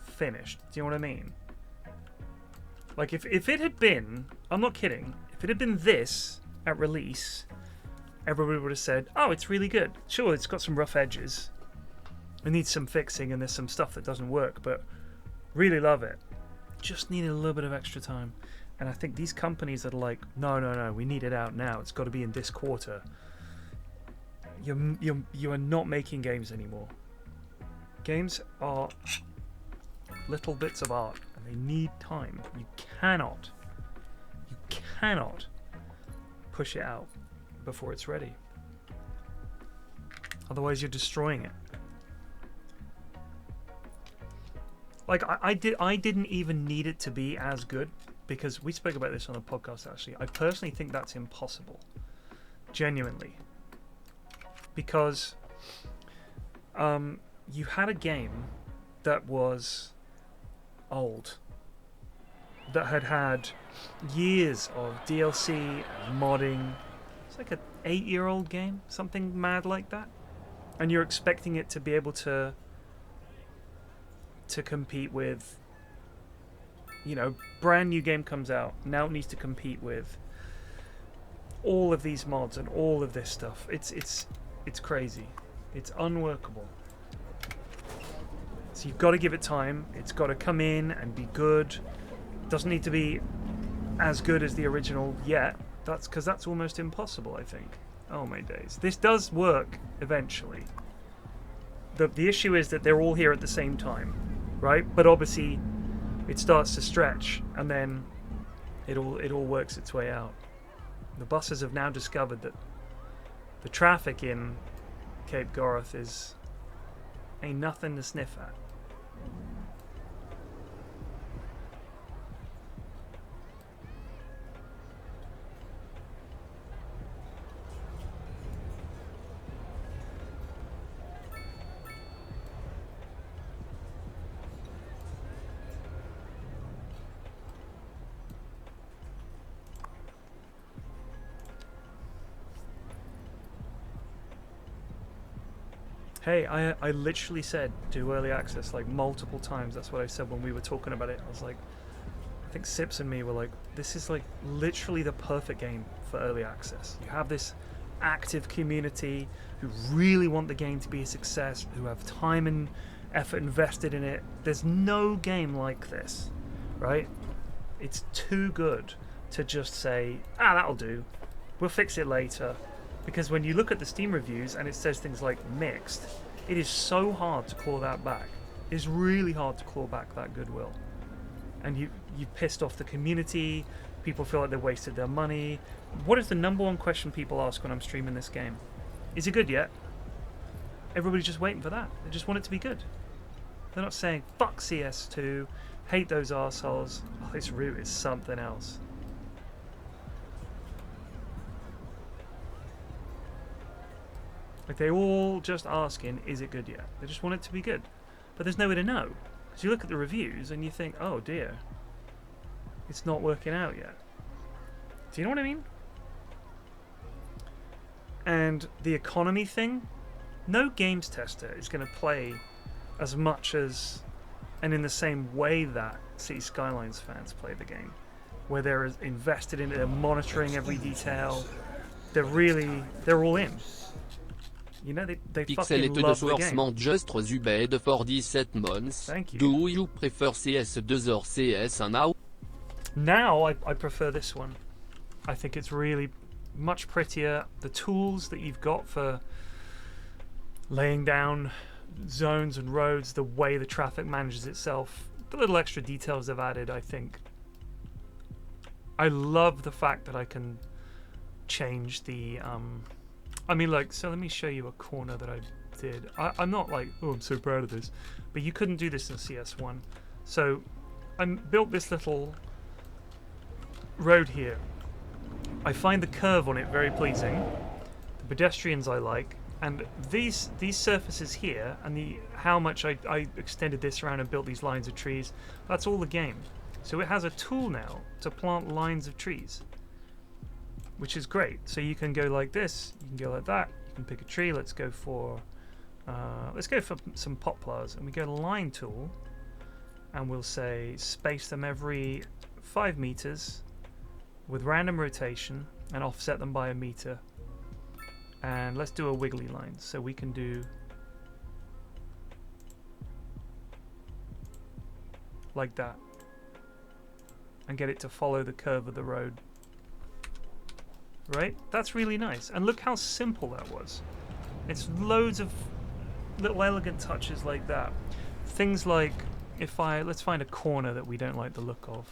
finished. Do you know what I mean? Like, if it had been, I'm not kidding, if it had been this at release, everybody would have said, oh, it's really good. Sure, it's got some rough edges. It needs some fixing and there's some stuff that doesn't work, but really love it. Just needed a little bit of extra time. And I think these companies that are like, no, we need it out now. It's got to be in this quarter. You are not making games anymore. Games are little bits of art and they need time. You cannot push it out before it's ready. Otherwise you're destroying it. Like, I didn't even need it to be as good, because we spoke about this on the podcast, actually. I personally think that's impossible. Genuinely. Because you had a game that was old. That had years of DLC and modding. It's like an 8-year-old game, something mad like that. And you're expecting it to be able to compete with, you know, brand new game comes out, now it needs to compete with all of these mods and all of this stuff. It's crazy. It's unworkable. So you've got to give it time. It's got to come in and be good. Doesn't need to be as good as the original yet. That's because that's almost impossible, I think. Oh my days. This does work eventually. The issue is that they're all here at the same time. Right, but obviously it starts to stretch, and then it all works its way out. The buses have now discovered that the traffic in Cape Goroth ain't nothing to sniff at. Hey, I literally said do early access like multiple times. That's what I said when we were talking about it. I was like, I think Sips and me were like, this is like literally the perfect game for early access. You have this active community who really want the game to be a success, who have time and effort invested in it. There's no game like this, right? It's too good. to just say, that'll do, we'll fix it later. Because when you look at the Steam reviews and it says things like mixed, it is so hard to claw that back. It's really hard to claw back that goodwill. And you've pissed off the community, people feel like they wasted their money. What is the #1 question people ask when I'm streaming this game? Is it good yet? Everybody's just waiting for that. They just want it to be good. They're not saying, fuck CS2, hate those arseholes. Oh, this route is something else. Like, they're all just asking, is it good yet? They just want it to be good. But there's no way to know. Because you look at the reviews and you think, oh dear, it's not working out yet. Do you know what I mean? And the economy thing, no games tester is going to play as much as, and in the same way that City Skylines fans play the game, where they're invested in it, they're monitoring every detail, they're all in. You know, they fucking love the game. Just Zubed for 17 months. Thank you. Do you prefer CS2 or CS now? Now I prefer this one. I think it's really much prettier. The tools that you've got for laying down zones and roads, the way the traffic manages itself, the little extra details they've added, I think. I love the fact that I can change the I mean, like, so let me show you a corner that I did. I'm not like, oh, I'm so proud of this, but you couldn't do this in CS1. So I built this little road here. I find the curve on it very pleasing. The pedestrians I like, and these surfaces here, and how much I extended this around and built these lines of trees. That's all the game. So it has a tool now to plant lines of trees, which is great. So you can go like this, you can go like that, you can pick a tree. Let's go for some poplars, and we go to line tool, and we'll say space them every 5 meters with random rotation and offset them by 1 meter. And let's do a wiggly line. So we can do like that and get it to follow the curve of the road. Right? That's really nice. And look how simple that was. It's loads of little elegant touches like that. Things like, let's find a corner that we don't like the look of.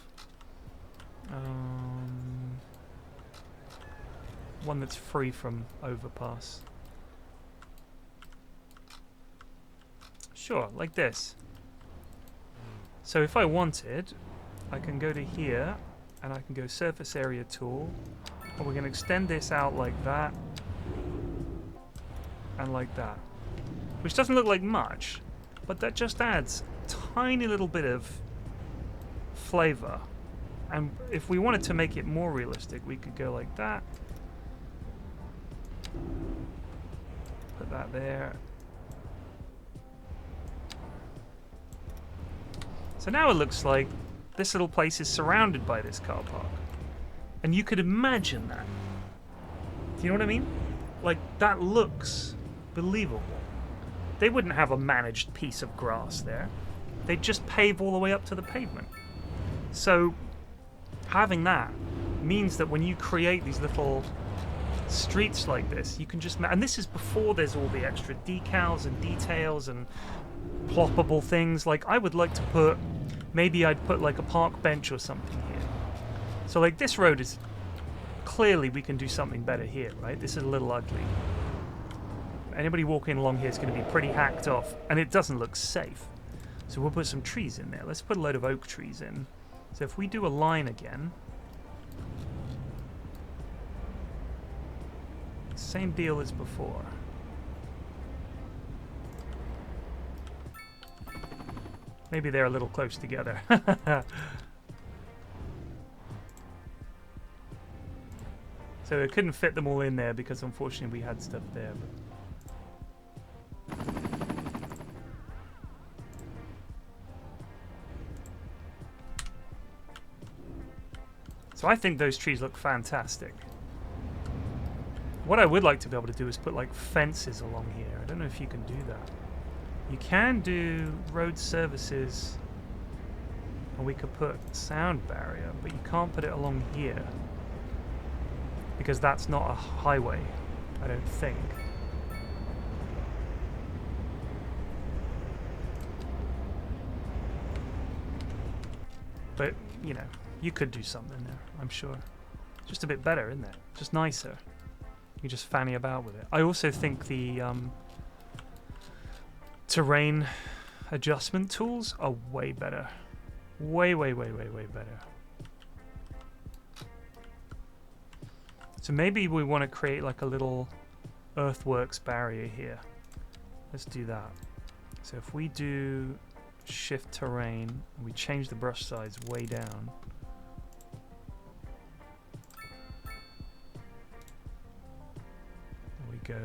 One that's free from overpass. Sure, like this. So if I wanted, I can go to here and I can go surface area tool, and we're going to extend this out like that and like that, which doesn't look like much, but that just adds a tiny little bit of flavor. And if we wanted to make it more realistic, we could go like that, put that there. So now it looks like this little place is surrounded by this car park. And you could imagine that. Do you know what I mean? Like, that looks believable. They wouldn't have a managed piece of grass there. They'd just pave all the way up to the pavement. So having that means that when you create these little streets like this, you can just... And this is before there's all the extra decals and details and ploppable things. Like, I would like to put... Maybe I'd put like a park bench or something here. So like this road is... Clearly we can do something better here, right? This is a little ugly. Anybody walking along here is going to be pretty hacked off, and it doesn't look safe. So we'll put some trees in there. Let's put a load of oak trees in. So if we do a line again... Same deal as before. Maybe they're a little close together. So it couldn't fit them all in there because unfortunately we had stuff there. But... So I think those trees look fantastic. What I would like to be able to do is put like fences along here. I don't know if you can do that. You can do road services And we could put sound barrier, but you can't put it along here. Because that's not a highway, I don't think. But, you know, you could do something there, I'm sure. Just a bit better, isn't it? Just nicer. You just fanny about with it. I also think the terrain adjustment tools are way better. Way better. So maybe we want to create like a little earthworks barrier here. Let's do that. So if we do shift terrain, and we change the brush size way down. There we go.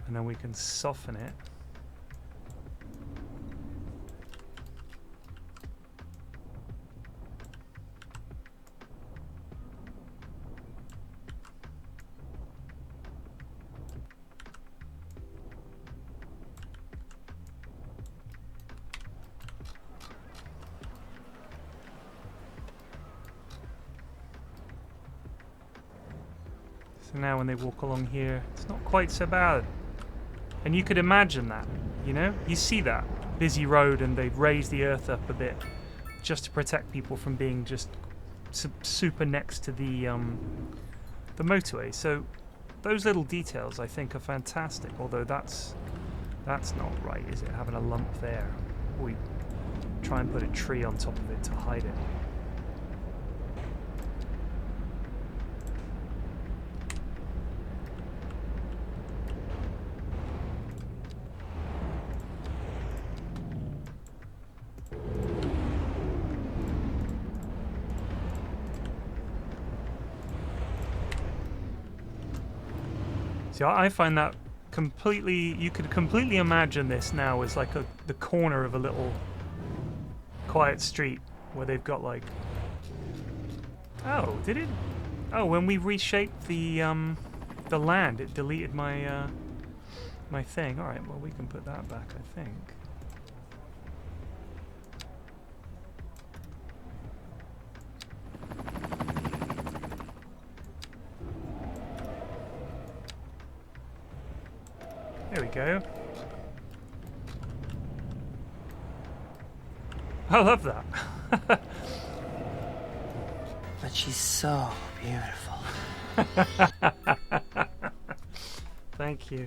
And then we can soften it. So now when they walk along here, it's not quite so bad. And you could imagine that, you know? You see that busy road and they've raised the earth up a bit just to protect people from being just super next to the motorway. So those little details I think are fantastic, although that's not right, is it? Having a lump there. We try and put a tree on top of it to hide it. See, I find that completely... You could completely imagine this now as like the corner of a little quiet street where they've got like... Oh, did it? Oh, when we reshaped the land, it deleted my my thing. All right, well we can put that back, I think. There we go. I love that. But she's so beautiful. Thank you.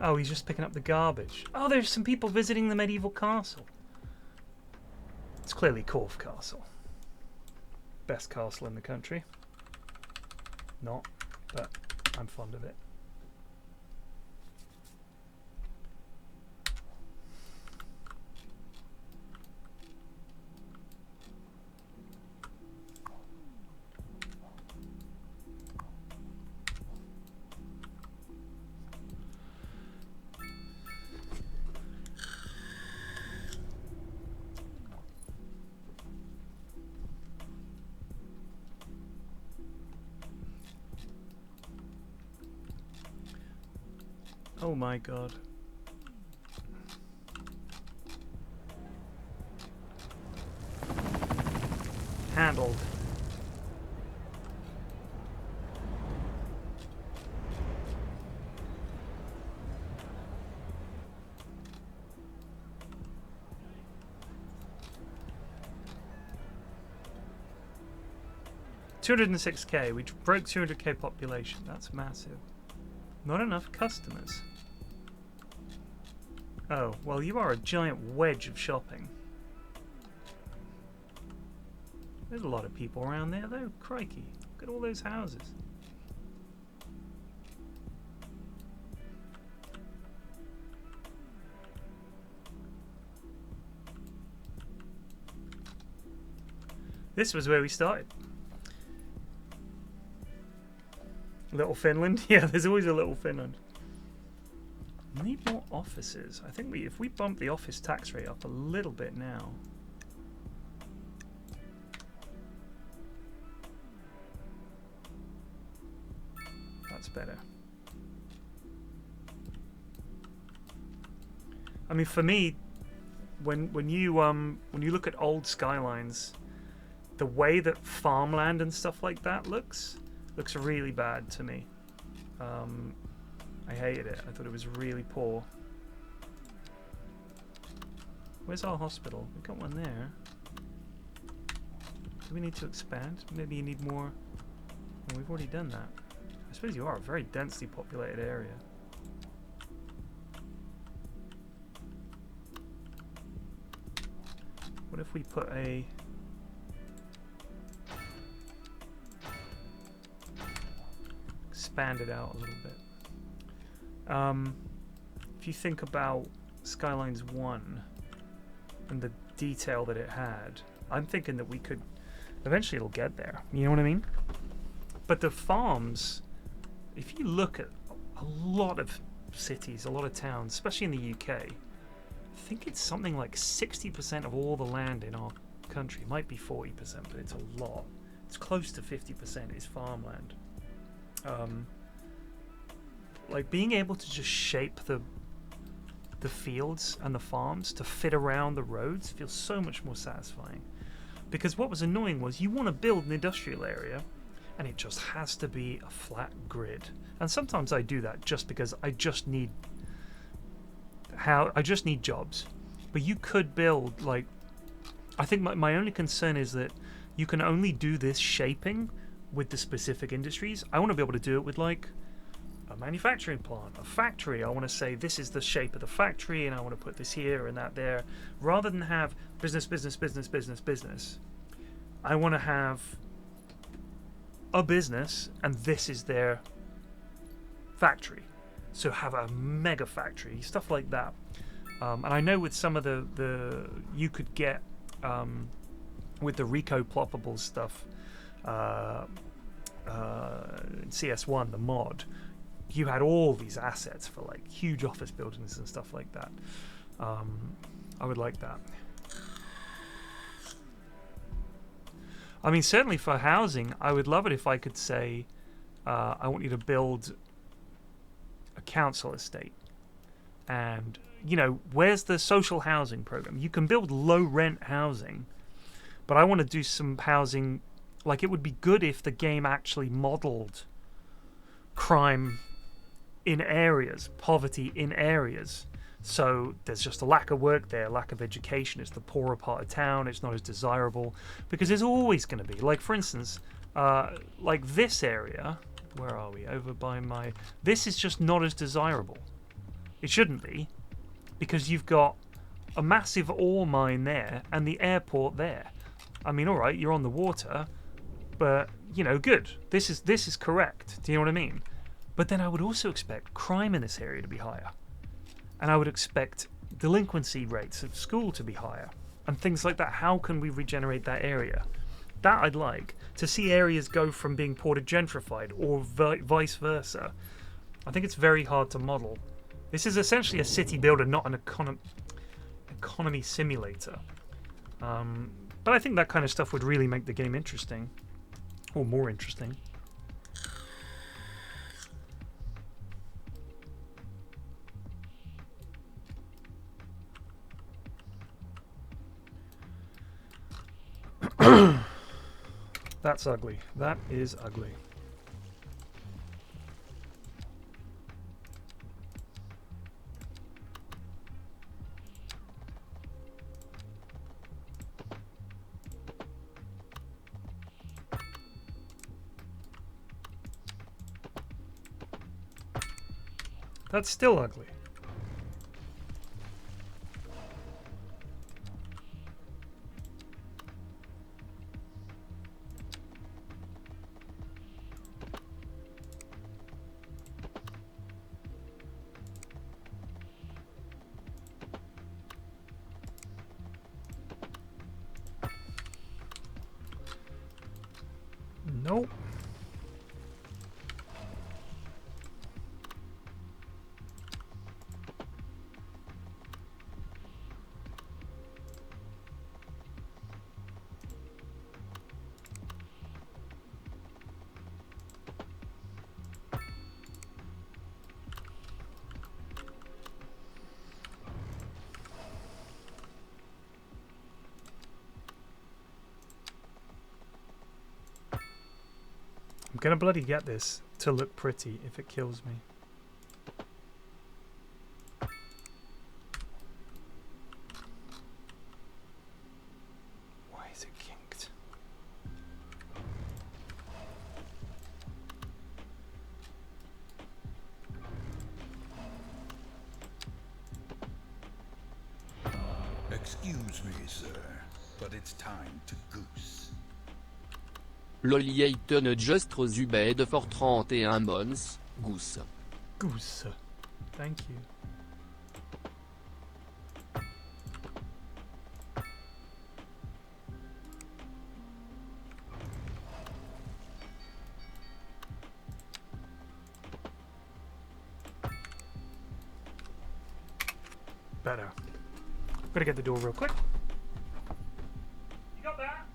Oh, he's just picking up the garbage. Oh, there's some people visiting the medieval castle. It's clearly Corfe Castle. Best castle in the country. Not, but I'm fond of it. Oh my god. Handled. $206k. We broke 200k population. That's massive. Not enough customers. Oh, well, you are a giant wedge of shopping. There's a lot of people around there, though. Crikey. Look at all those houses. This was where we started. Little Finland? Yeah, there's always a Little Finland. Need more offices. I think if we bump the office tax rate up a little bit now. That's better. I mean, for me, when you look at old Skylines, the way that farmland and stuff like that looks really bad to me. I hated it. I thought it was really poor. Where's our hospital? We've got one there. Do we need to expand? Maybe you need more. Well, we've already done that. I suppose you are a very densely populated area. What if we put a... expand it out a little bit. If you think about Skylines 1 and the detail that it had, I'm thinking that we could... eventually it'll get there. You know what I mean? But the farms, if you look at a lot of cities, a lot of towns, especially in the UK, I think it's something like 60% of all the land in our country. It might be 40%, but it's a lot. It's close to 50% is farmland. Like being able to just shape the fields and the farms to fit around the roads feels so much more satisfying. Because what was annoying was you want to build an industrial area and it just has to be a flat grid. And sometimes I do that just because I just need jobs. But you could build, like, I think my only concern is that you can only do this shaping with the specific industries. I want to be able to do it with like a manufacturing plant, a factory. I want to say this is the shape of the factory and I want to put this here and that there, rather than have business, business, business, business, business. I want to have a business and this is their factory. So have a mega factory, stuff like that. And I know with some of the you could get with the Rico ploppable stuff, in CS1, the mod, you had all these assets for like huge office buildings and stuff like that. I would like that. I mean, certainly for housing, I would love it if I could say, I want you to build a council estate. And, you know, where's the social housing program? You can build low rent housing, but I want to do some housing. Like, it would be good if the game actually modeled crime in areas, poverty in areas. So there's just a lack of work there, lack of education. It's the poorer part of town. It's not as desirable because there's always going to be, like, for instance, like this area. Where are we? Over by my... This is just not as desirable. It shouldn't be, because you've got a massive ore mine there and the airport there. I mean, all right, you're on the water, but, you know, good. This is correct. Do you know what I mean? But then I would also expect crime in this area to be higher. And I would expect delinquency rates of school to be higher and things like that. How can we regenerate that area? That I'd like to see areas go from being poor to gentrified, or vice versa. I think it's very hard to model. This is essentially a city builder, not an economy simulator. But I think that kind of stuff would really make the game interesting, or more interesting. That's ugly. That is ugly. That's still ugly. Nope. I'm gonna bloody get this to look pretty if it kills me. Why is it kinked? Excuse me, sir, but it's time to goose. Lolliaten just Zubed for 31 months, Goose. Goose. Thank you. Better. Gotta get the door real quick. You got that?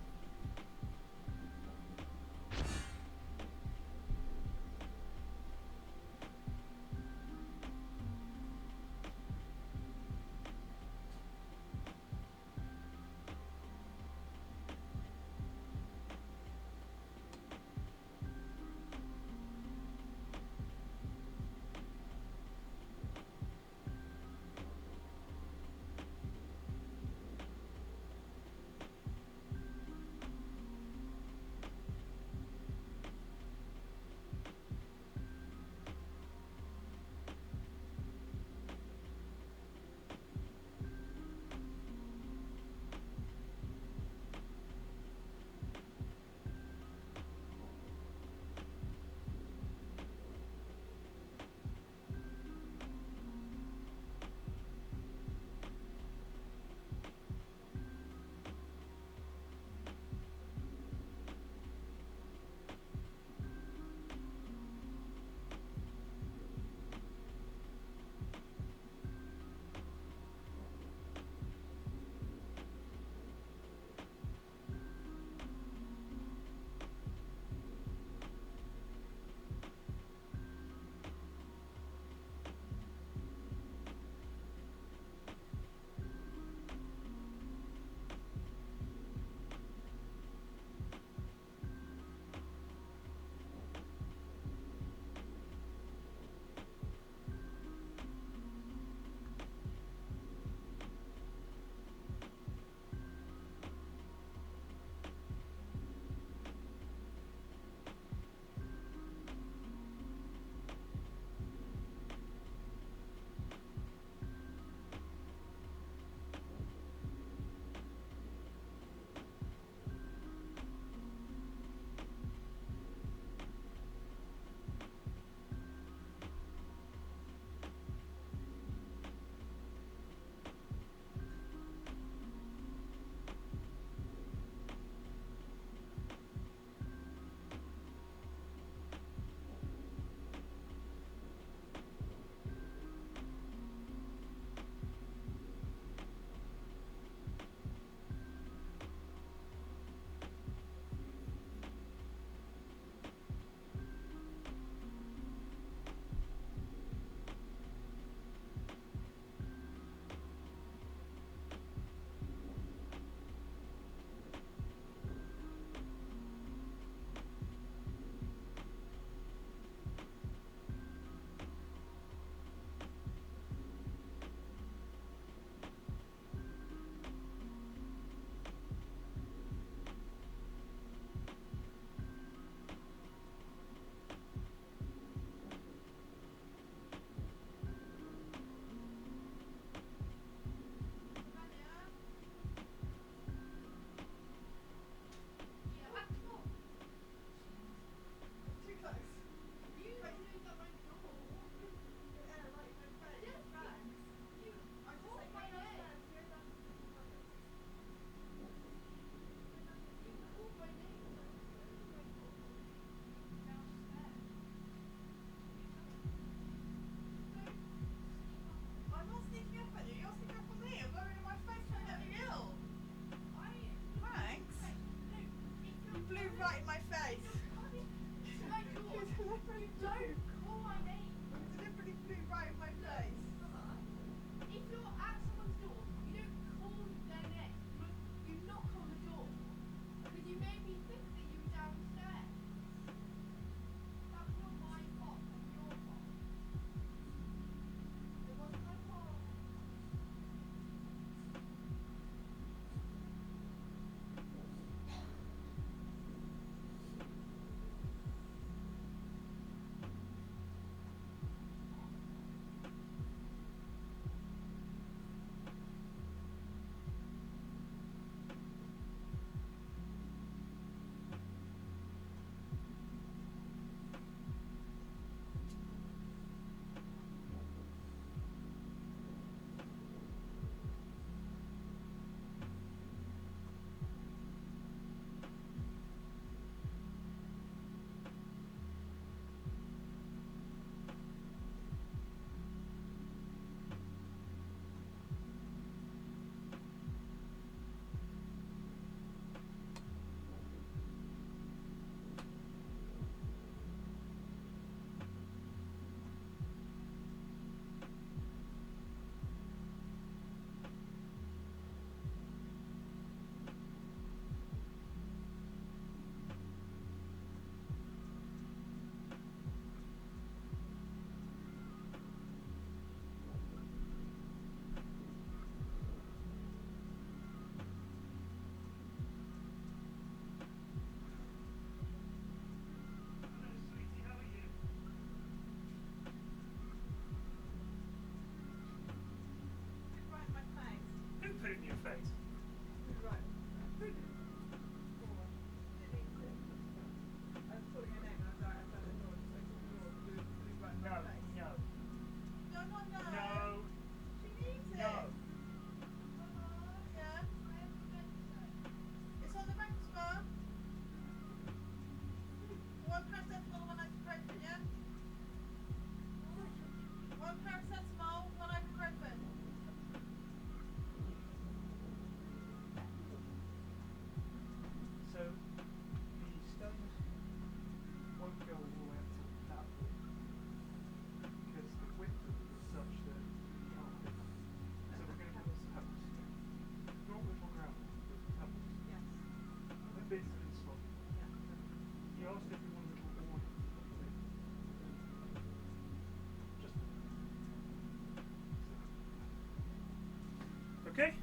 Okay.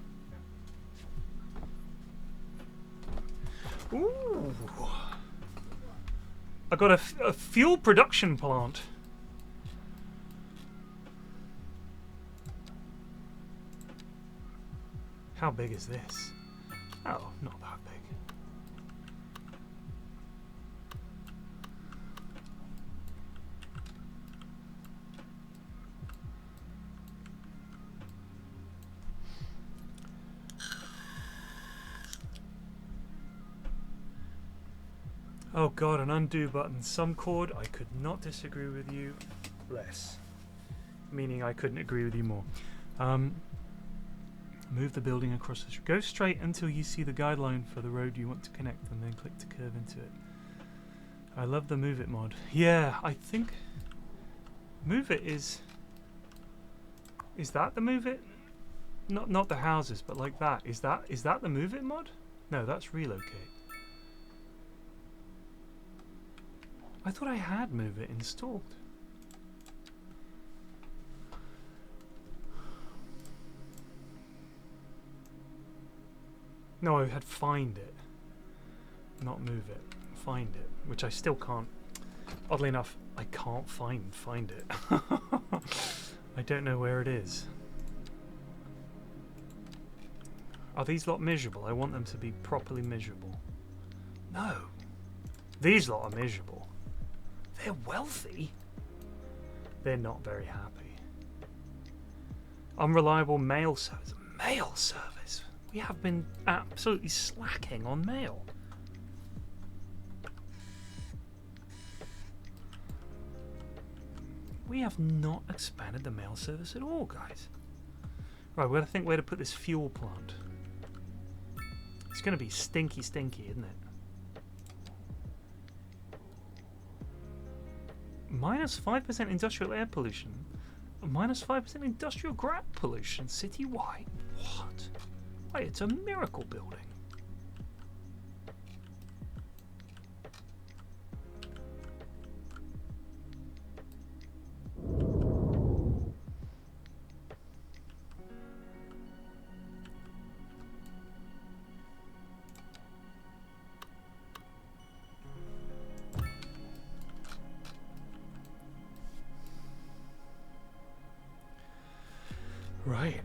Ooh. I got a fuel production plant. How big is this? Oh, not that big. Oh god, an undo button. Some chord, I could not disagree with you less. Meaning I couldn't agree with you more. Move the building across the street. Go straight until you see the guideline for the road you want to connect and then click to curve into it. I love the Move It mod. Yeah, I think Move It is that the Move It? Not the houses, but like that. Is that the Move It mod? No, that's Relocate. I thought I had Move It installed. No, I had Find It. Not Move It. Find It. Which I still can't. Oddly enough, I can't find it. I don't know where it is. Are these lot miserable? I want them to be properly miserable. No. These lot are miserable. They're wealthy. They're not very happy. Unreliable mail service. Mail service? We have been absolutely slacking on mail. We have not expanded the mail service at all, guys. Right, we've got to think where to put this fuel plant. It's going to be stinky, isn't it? -5% industrial air pollution. -5% industrial ground pollution citywide. What? Wait, it's a miracle building. Right.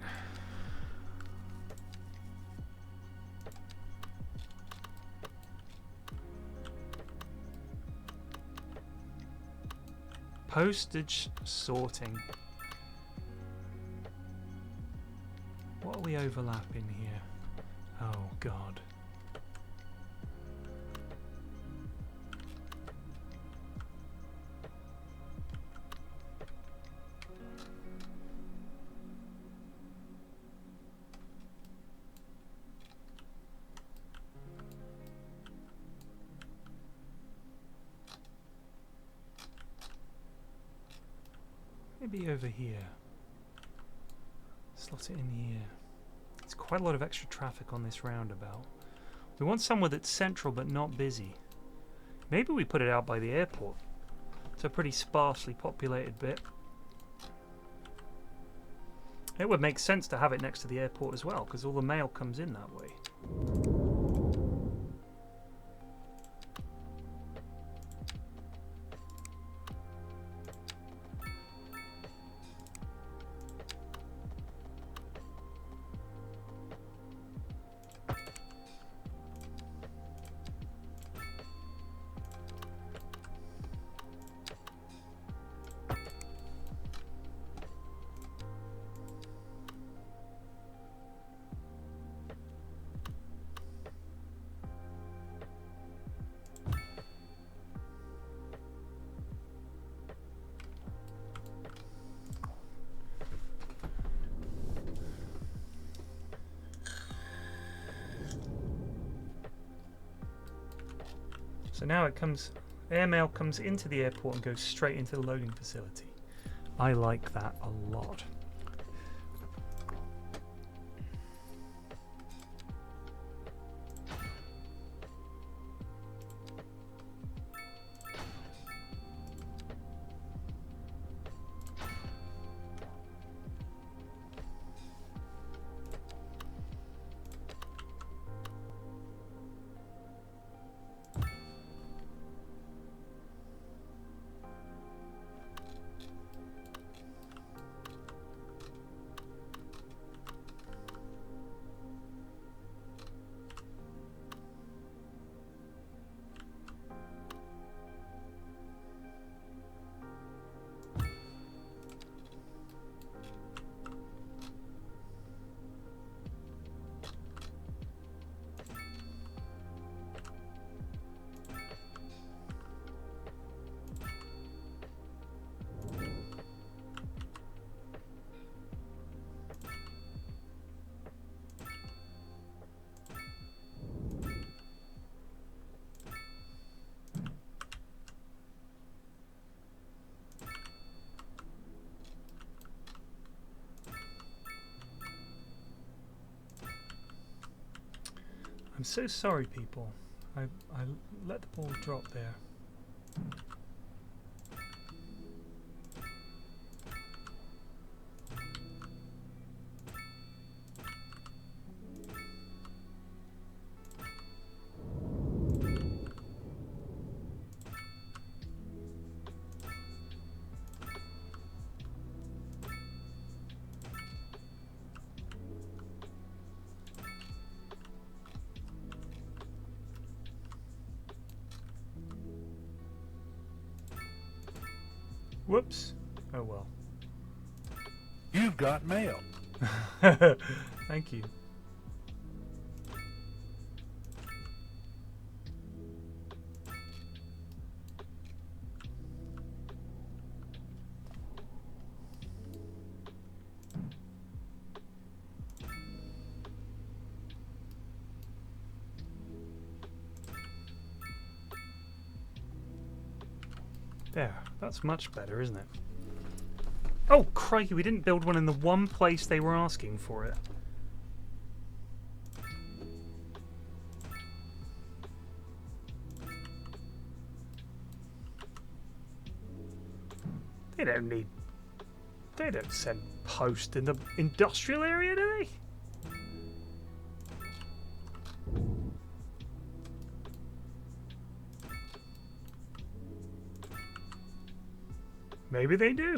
Postage sorting. What are we overlapping here? Oh God. Maybe over here. Slot it in here. There's quite a lot of extra traffic on this roundabout. We want somewhere that's central but not busy. Maybe we put it out by the airport. It's a pretty sparsely populated bit. It would make sense to have it next to the airport as well, because all the mail comes in that way. So now it comes, airmail comes into the airport and goes straight into the loading facility. I like that a lot. I'm so sorry, people. I let the ball drop there. Whoops. Oh well. You've got mail. Thank you. There, that's much better, isn't it? Oh, crikey, we didn't build one in the one place they were asking for it. They don't send post in the industrial area, do they? Maybe they do.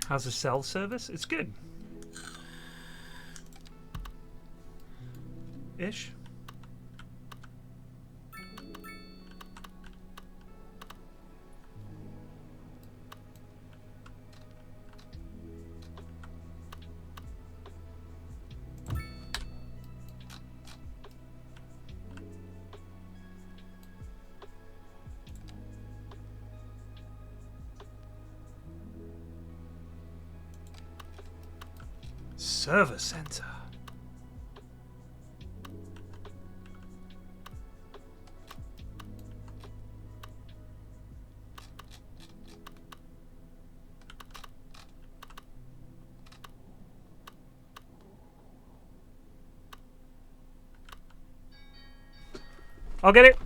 How's the cell service? It's good. Ish. Server center. I'll get it.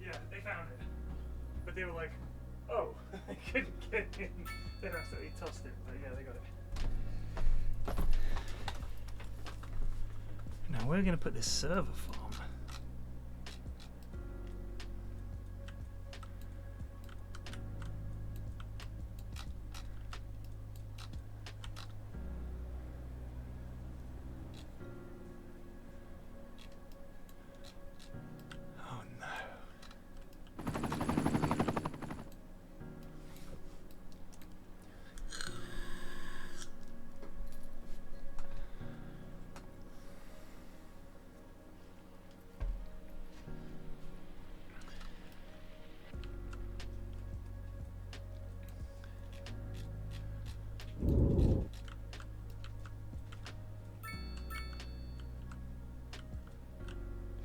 Yeah, they found it. But they were like, oh, they couldn't get in. They'd absolutely tossed it, but yeah, they got it. Now, where are we going to put this server farm?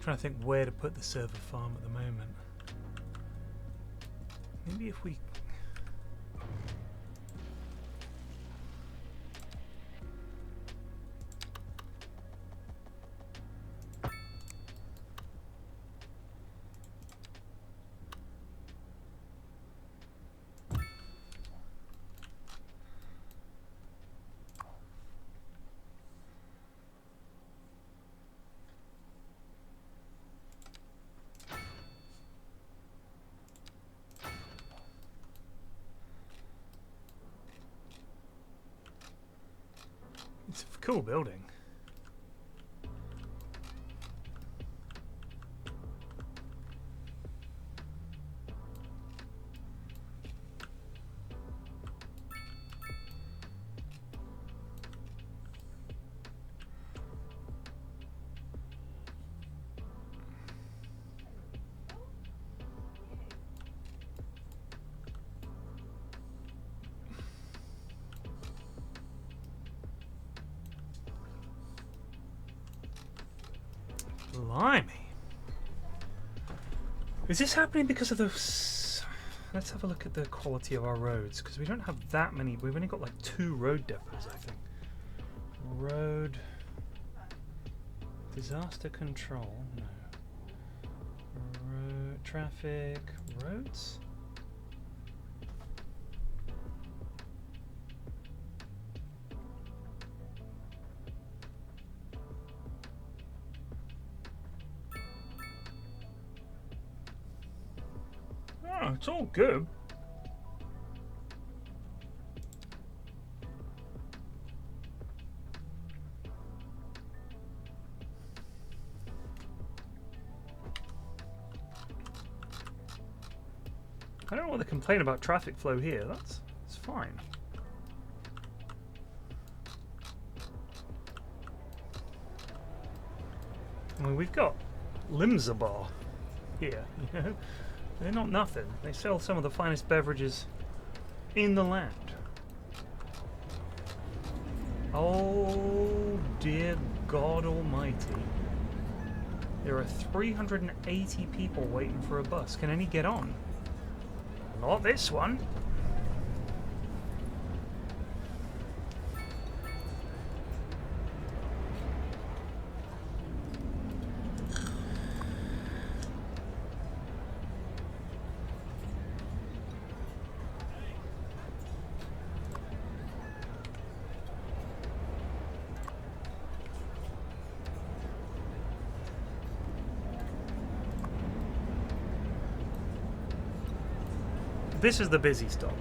Trying to think where to put the server farm at the moment. Maybe if we... Cool building. Blimey. Is this happening because of those? Let's have a look at the quality of our roads, because we don't have that many. We've only got like 2 road depots, I think. Road disaster control. No. Road traffic roads. Oh, it's all good. I don't know what they complain about traffic flow here. It's fine. I mean, we've got Limsa Bar here, you know. They're not nothing. They sell some of the finest beverages in the land. Oh dear God Almighty. There are 380 people waiting for a bus. Can any get on? Not this one. This is the busy stop.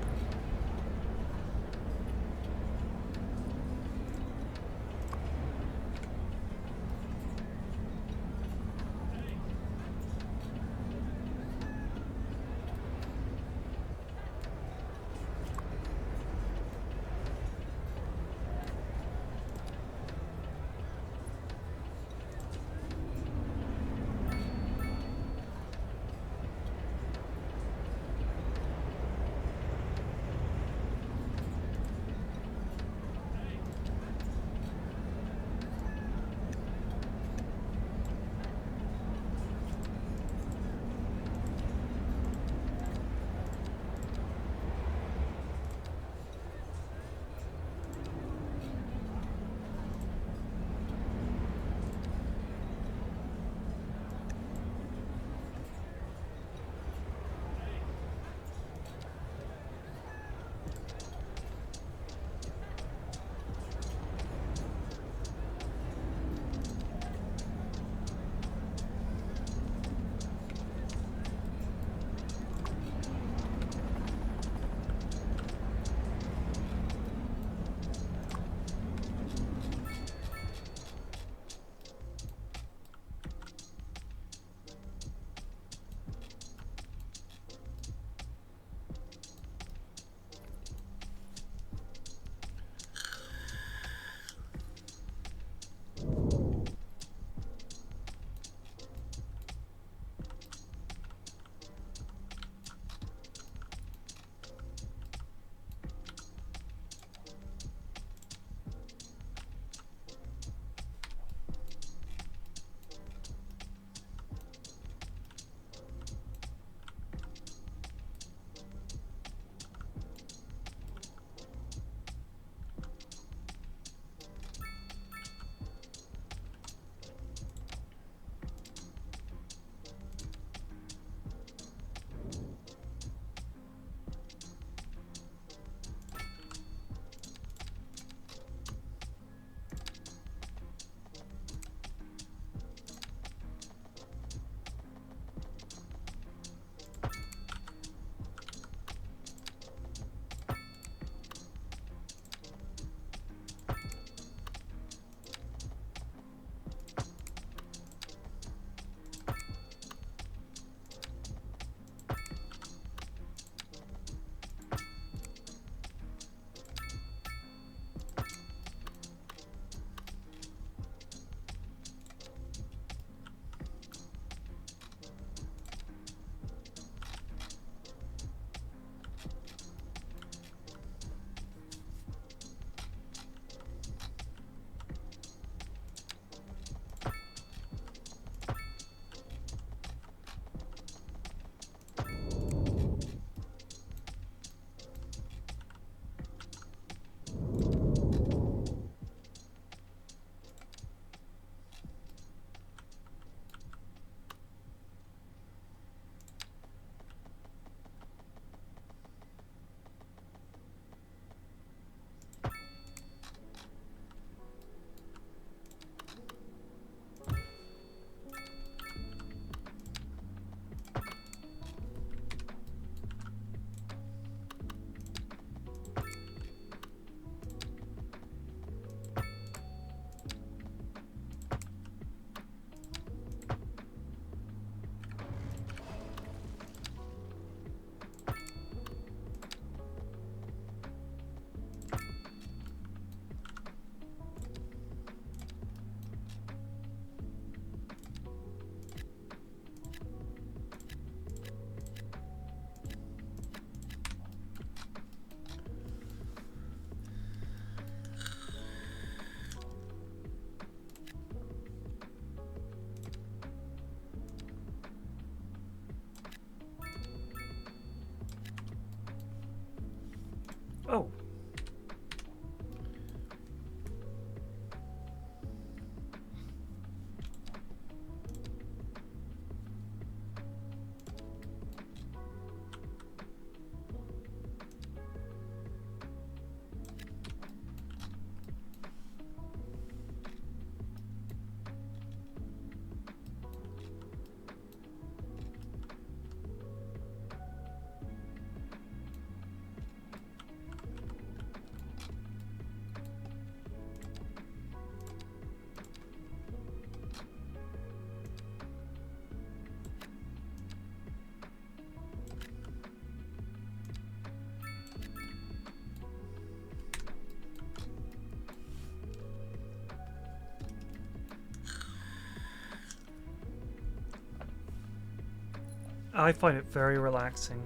I find it very relaxing,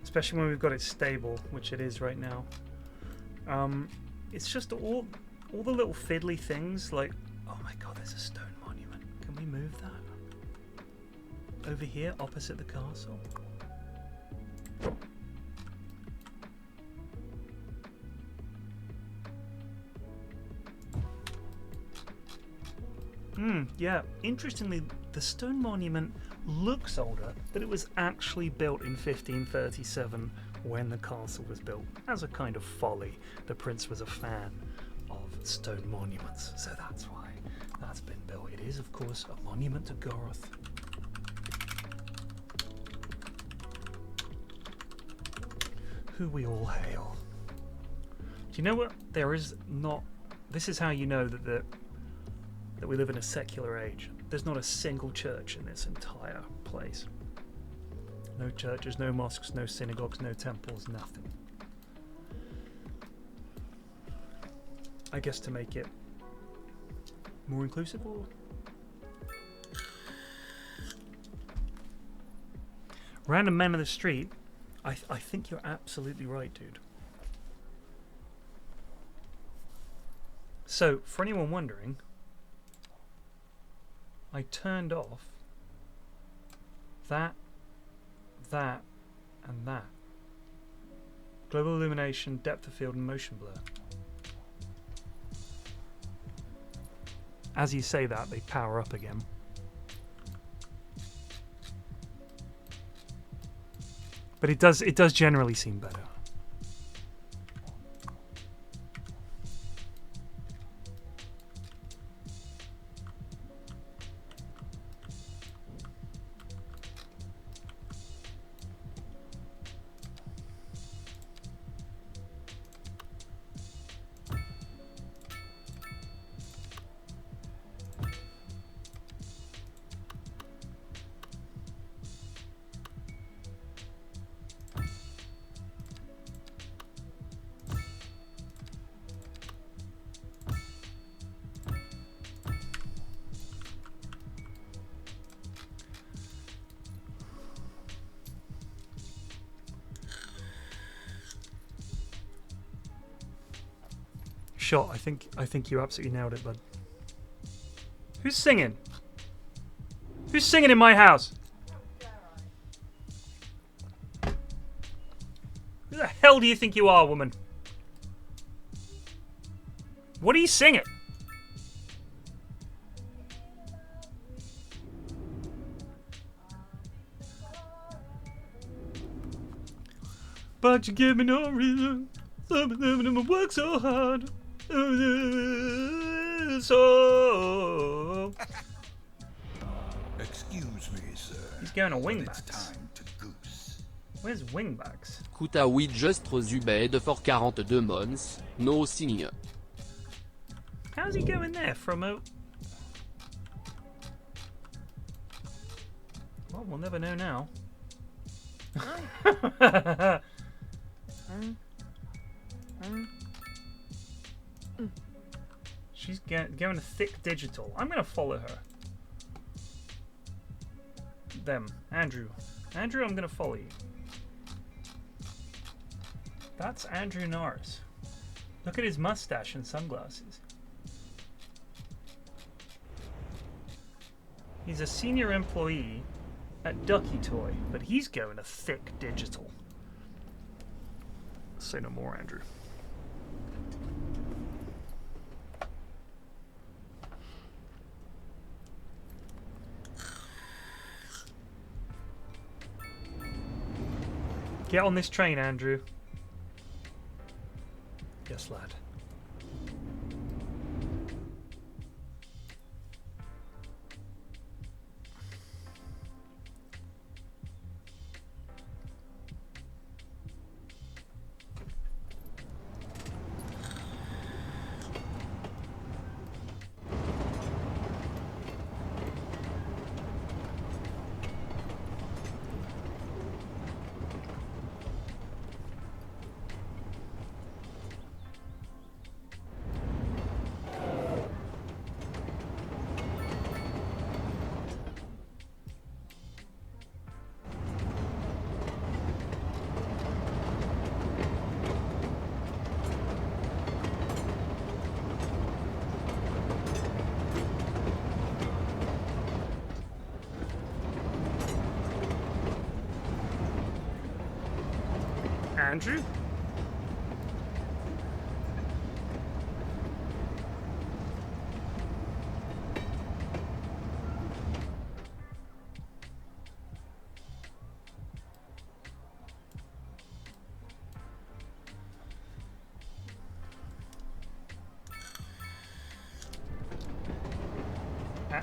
especially when we've got it stable, which it is right now. It's just all the little fiddly things, like, oh my god, there's a stone monument. Can we move that? Over here, opposite the castle. Yeah, interestingly, the stone monument looks older, but it was actually built in 1537 when the castle was built. As a kind of folly, the prince was a fan of stone monuments, so that's why that's been built. It is, of course, a monument to Garth. Who we all hail. Do you know what? There is not... This is how you know that we live in a secular age. There's not a single church in this entire place. No churches, no mosques, no synagogues, no temples, nothing. I guess to make it more inclusive, or... Random man of the street. I think you're absolutely right, dude. So, for anyone wondering, I turned off that, and that. Global illumination, depth of field, and motion blur. As you say that, they power up again. But it does generally seem better. Shot. I think you absolutely nailed it, bud. Who's singing? Who's singing in my house? Who the hell do you think you are, woman? What are you singing? But you give me no reason. Some of them work so hard. So. Excuse me, sir. He's going to but wingbacks. It's time to goose. Where's wingbacks? Coûte à 8 justres ubed for 42 mons, no signe. How's he going there from a... Well, we'll never know now. She's going to thick digital. I'm going to follow her. Them. Andrew. Andrew, I'm going to follow you. That's Andrew Norris. Look at his mustache and sunglasses. He's a senior employee at Ducky Toy, but he's going to thick digital. Say no more, Andrew. Get on this train, Andrew. Yes, lad. Andrew?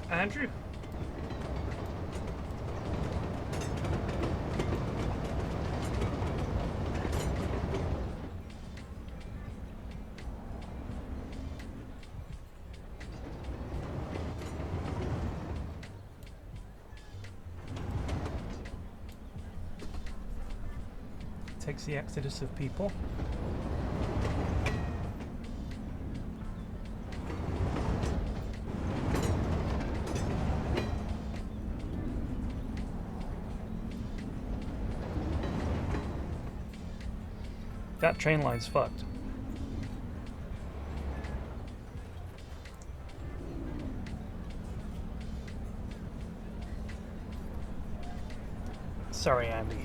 Andrew? Takes the exodus of people. That train line's fucked. Sorry, Andy.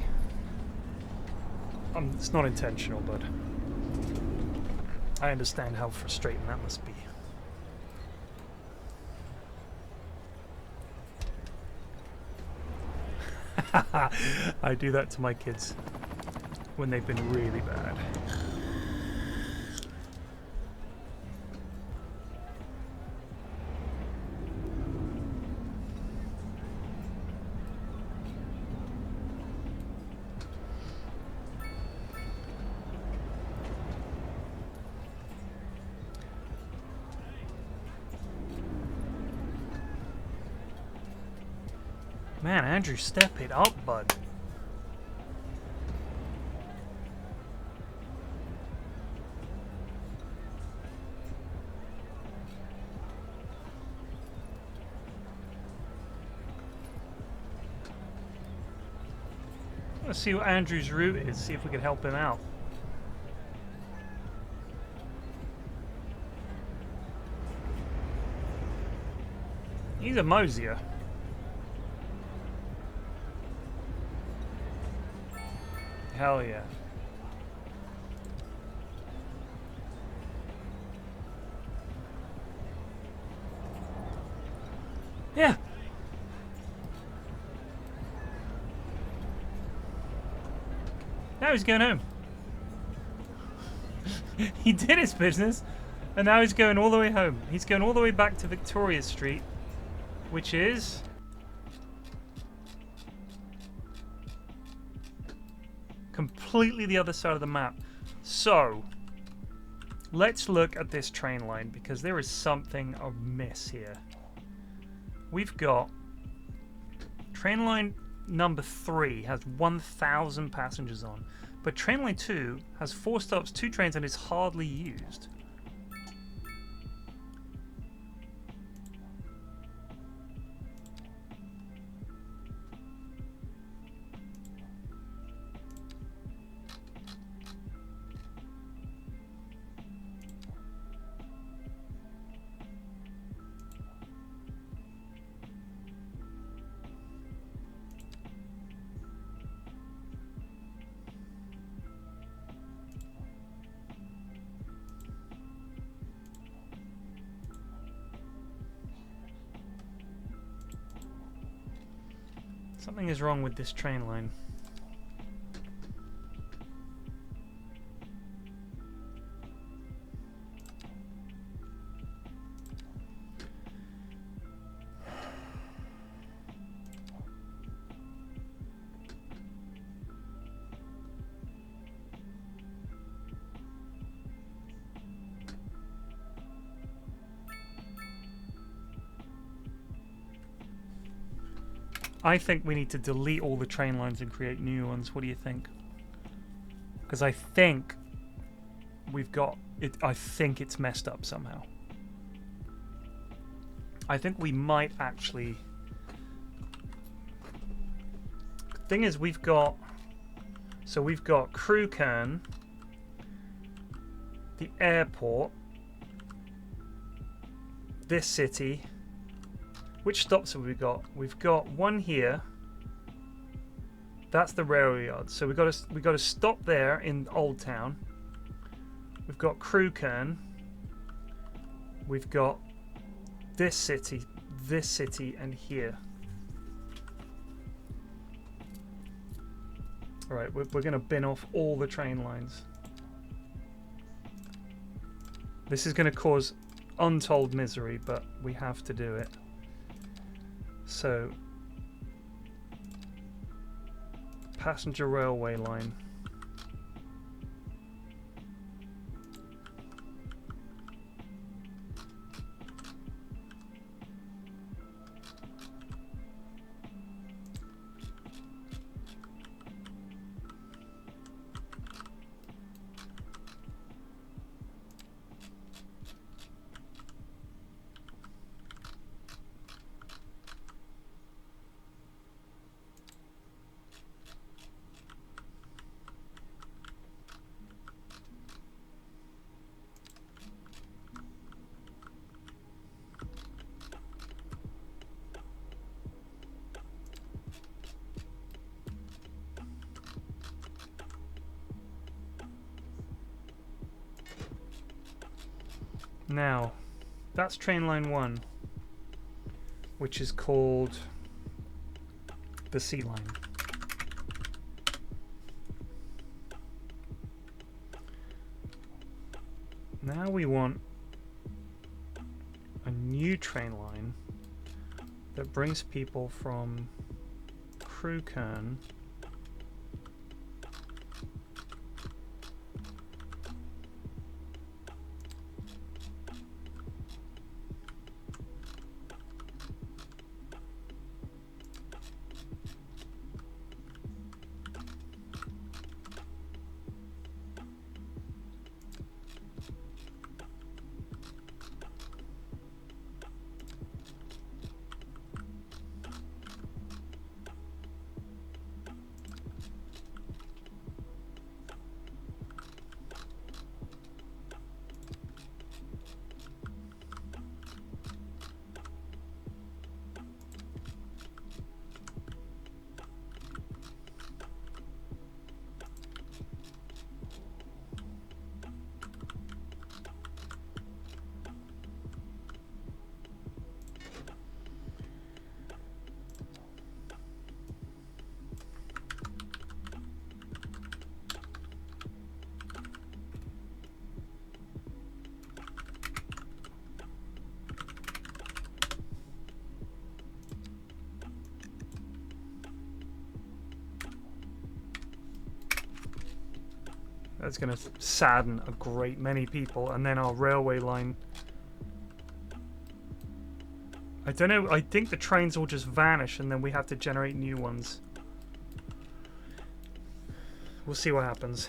It's not intentional, but I understand how frustrating that must be. I do that to my kids when they've been really bad. Man, Andrew, step it up, bud. Let's see what Andrew's route is, see if we can help him out. He's a mosier. Hell yeah. Yeah. Now he's going home. He did his business, and now he's going all the way home. He's going all the way back to Victoria Street, which is... completely the other side of the map. So, let's look at this train line, because there is something amiss here. We've got train line number 3 has 1,000 passengers on, but train line 2 has 4 stops, 2 trains, and is hardly used. Something is wrong with this train line. I think we need to delete all the train lines and create new ones. What do you think? Because I think we've got it. I think it's messed up somehow. I think we might actually. Thing is, we've got. So we've got Crewkern, the airport, this city. Which stops have we got? We've got one here. That's the railway yard. So we got to stop there in Old Town. We've got Crewkern. We've got this city, and here. All right, we're going to bin off all the train lines. This is going to cause untold misery, but we have to do it. So, passenger railway line. Now, that's train line 1, which is called the Sea Line. Now we want a new train line that brings people from Crewkern That's going to sadden a great many people. And then our railway line. I don't know. I think the trains will just vanish and then we have to generate new ones. We'll see what happens.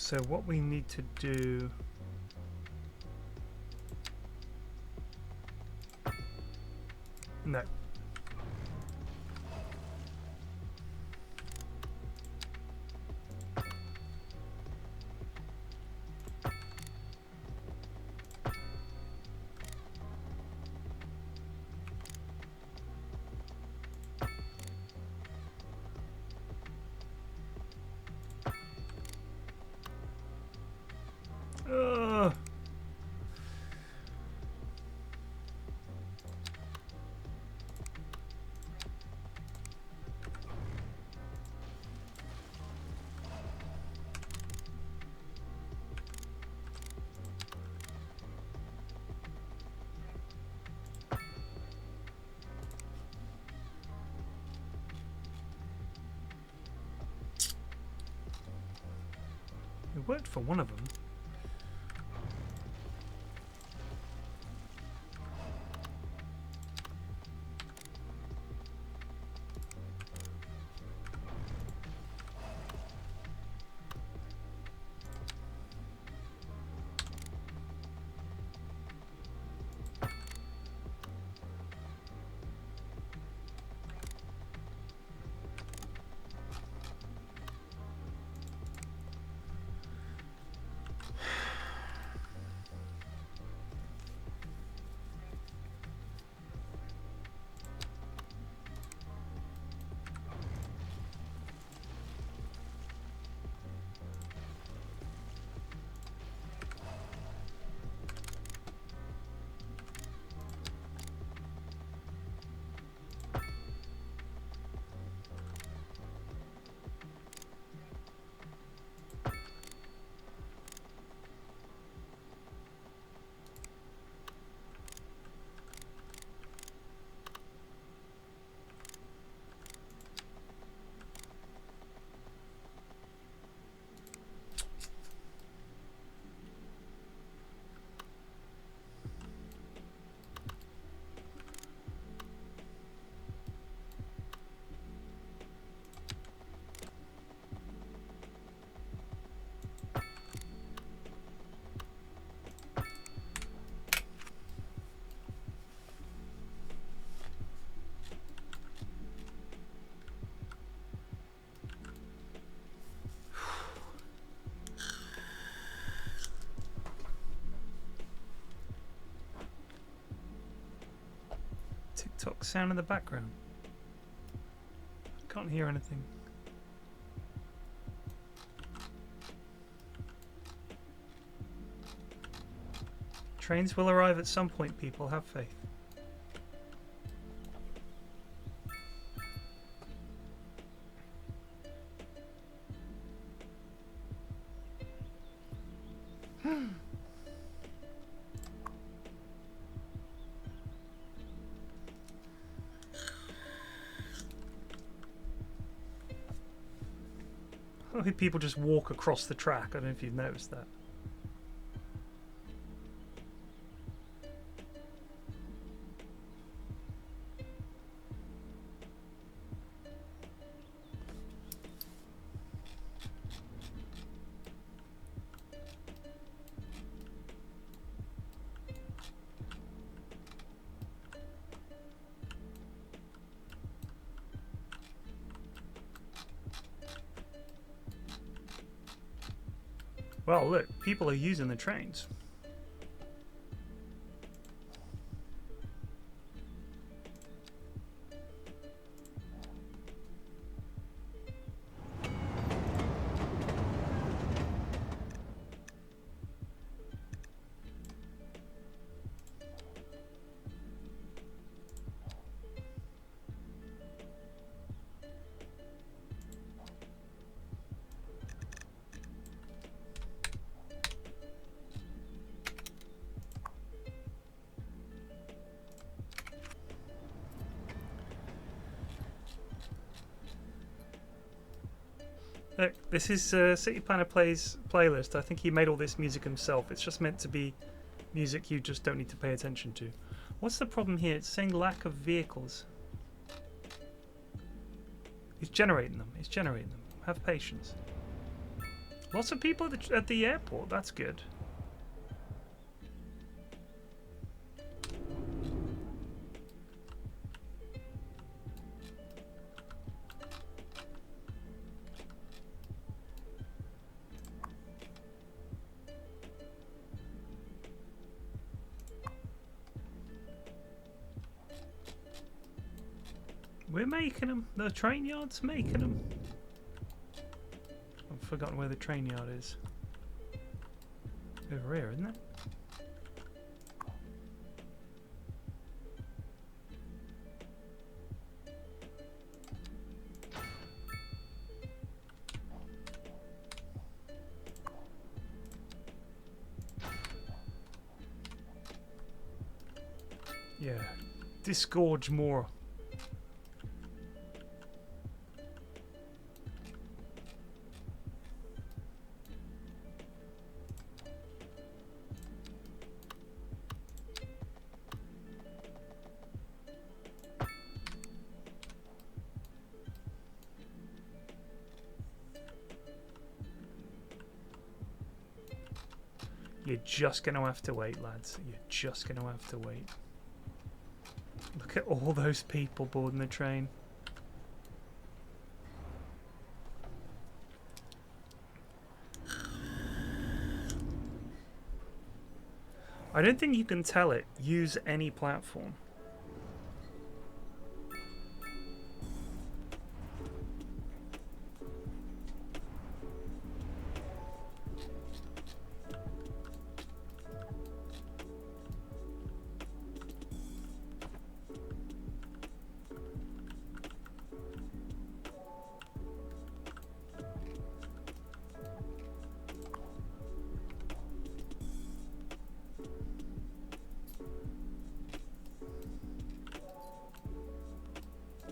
So what we need to do... No. Ugh. It worked for one of them. TikTok sound in the background. I can't hear anything. Trains will arrive at some point, people. Have faith. I think people just walk across the track. I don't know if you've noticed that. Well, look, people are using the trains. Look, this is City Planner Plays playlist. I think he made all this music himself. It's just meant to be music you just don't need to pay attention to. What's the problem here? It's saying lack of vehicles. He's generating them. He's generating them. Have patience. Lots of people at the airport. That's good. We're making them. The train yard's making them. I've forgotten where the train yard is. Over here, isn't it? Yeah. Disgorge more. You're just going to have to wait, lads. You're just going to have to wait. Look at all those people boarding the train. I don't think you can tell it. Use any platform.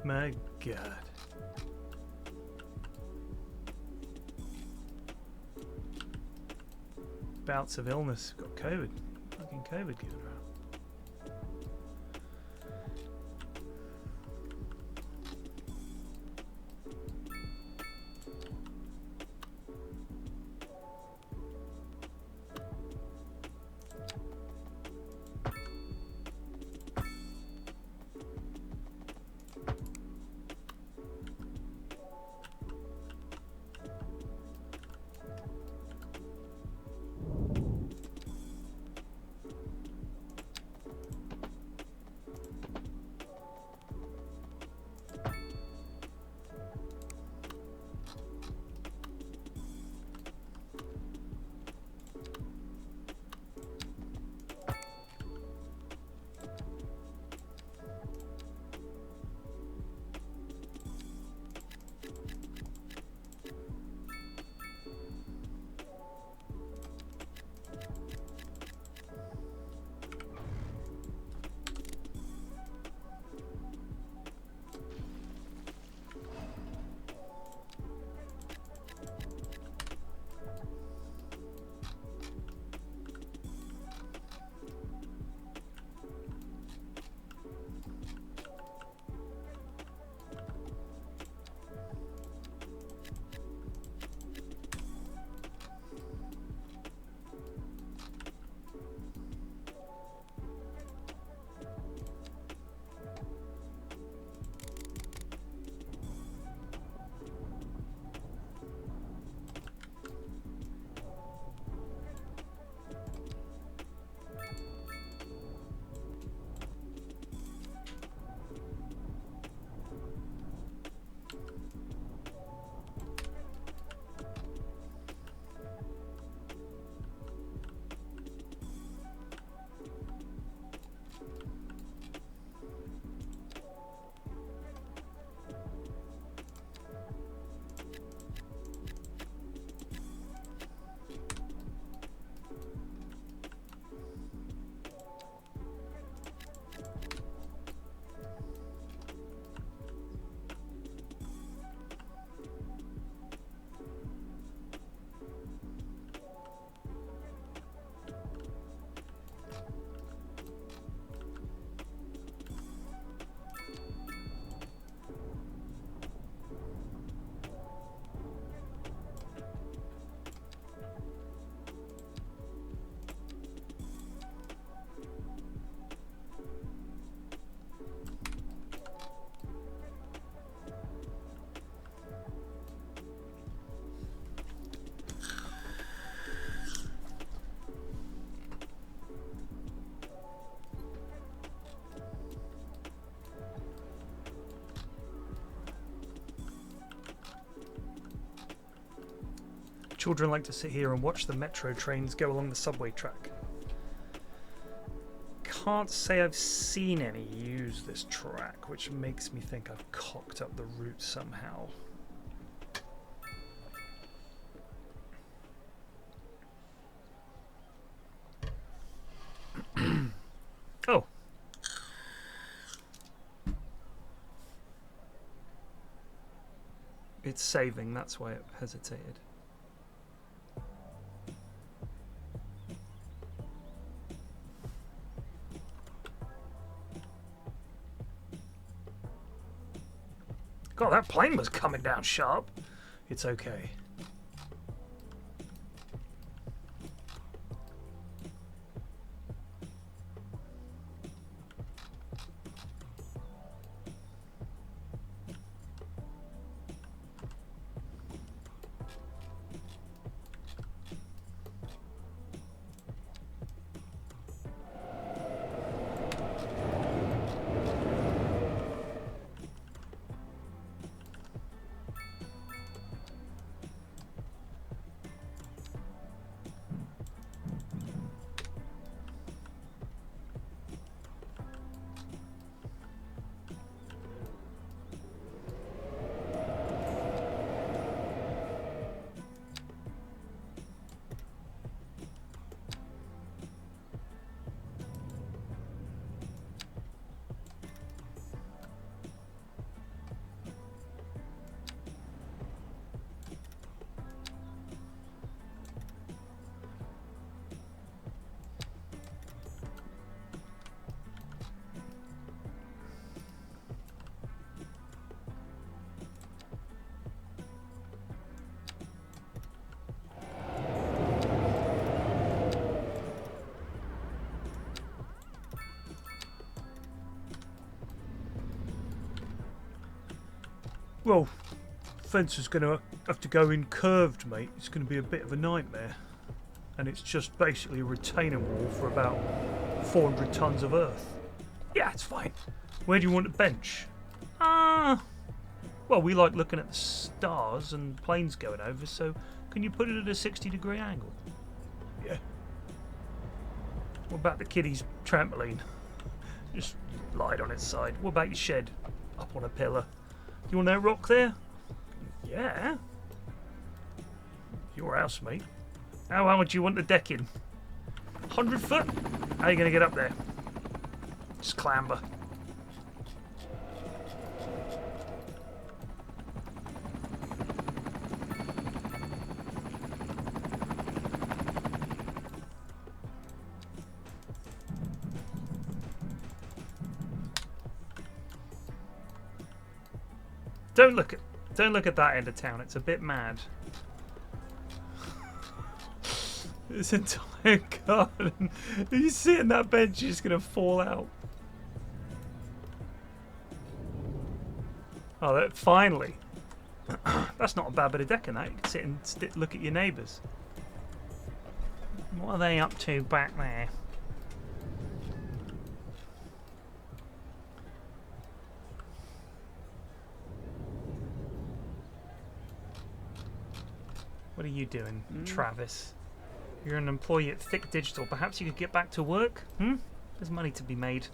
My God. Bouts of illness. Got COVID. Fucking COVID going around. Children like to sit here and watch the metro trains go along the subway track. Can't say I've seen any use this track, which makes me think I've cocked up the route somehow. Oh. It's saving, that's why it hesitated. God, that plane was coming down sharp. It's okay. Well, fence is going to have to go in curved, mate. It's going to be a bit of a nightmare. And it's just basically a retaining wall for about 400 tons of earth. Yeah, it's fine. Where do you want a bench? Well, we like looking at the stars and planes going over, so can you put it at a 60-degree angle? Yeah. What about the kiddie's trampoline? Just lied on its side. What about your shed? Up on a pillar. You want that rock there? Yeah. Your house, mate. How high would you want the decking? 100 foot? How are you going to get up there? Just clamber. Don't look at that end of town. It's a bit mad. This entire garden. If you sit in that bench, you're just gonna fall out. Oh, that finally. That's not a bad bit of decking. That you can sit and look at your neighbours. What are they up to back there? What are you doing, Travis? You're an employee at Thick Digital. Perhaps you could get back to work? There's money to be made.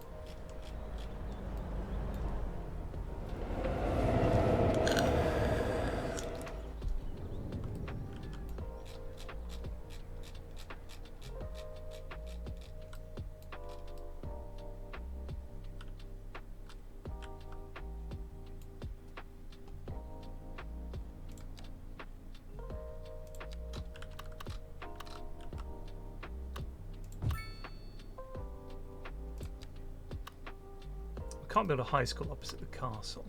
Can't build a high school opposite the castle.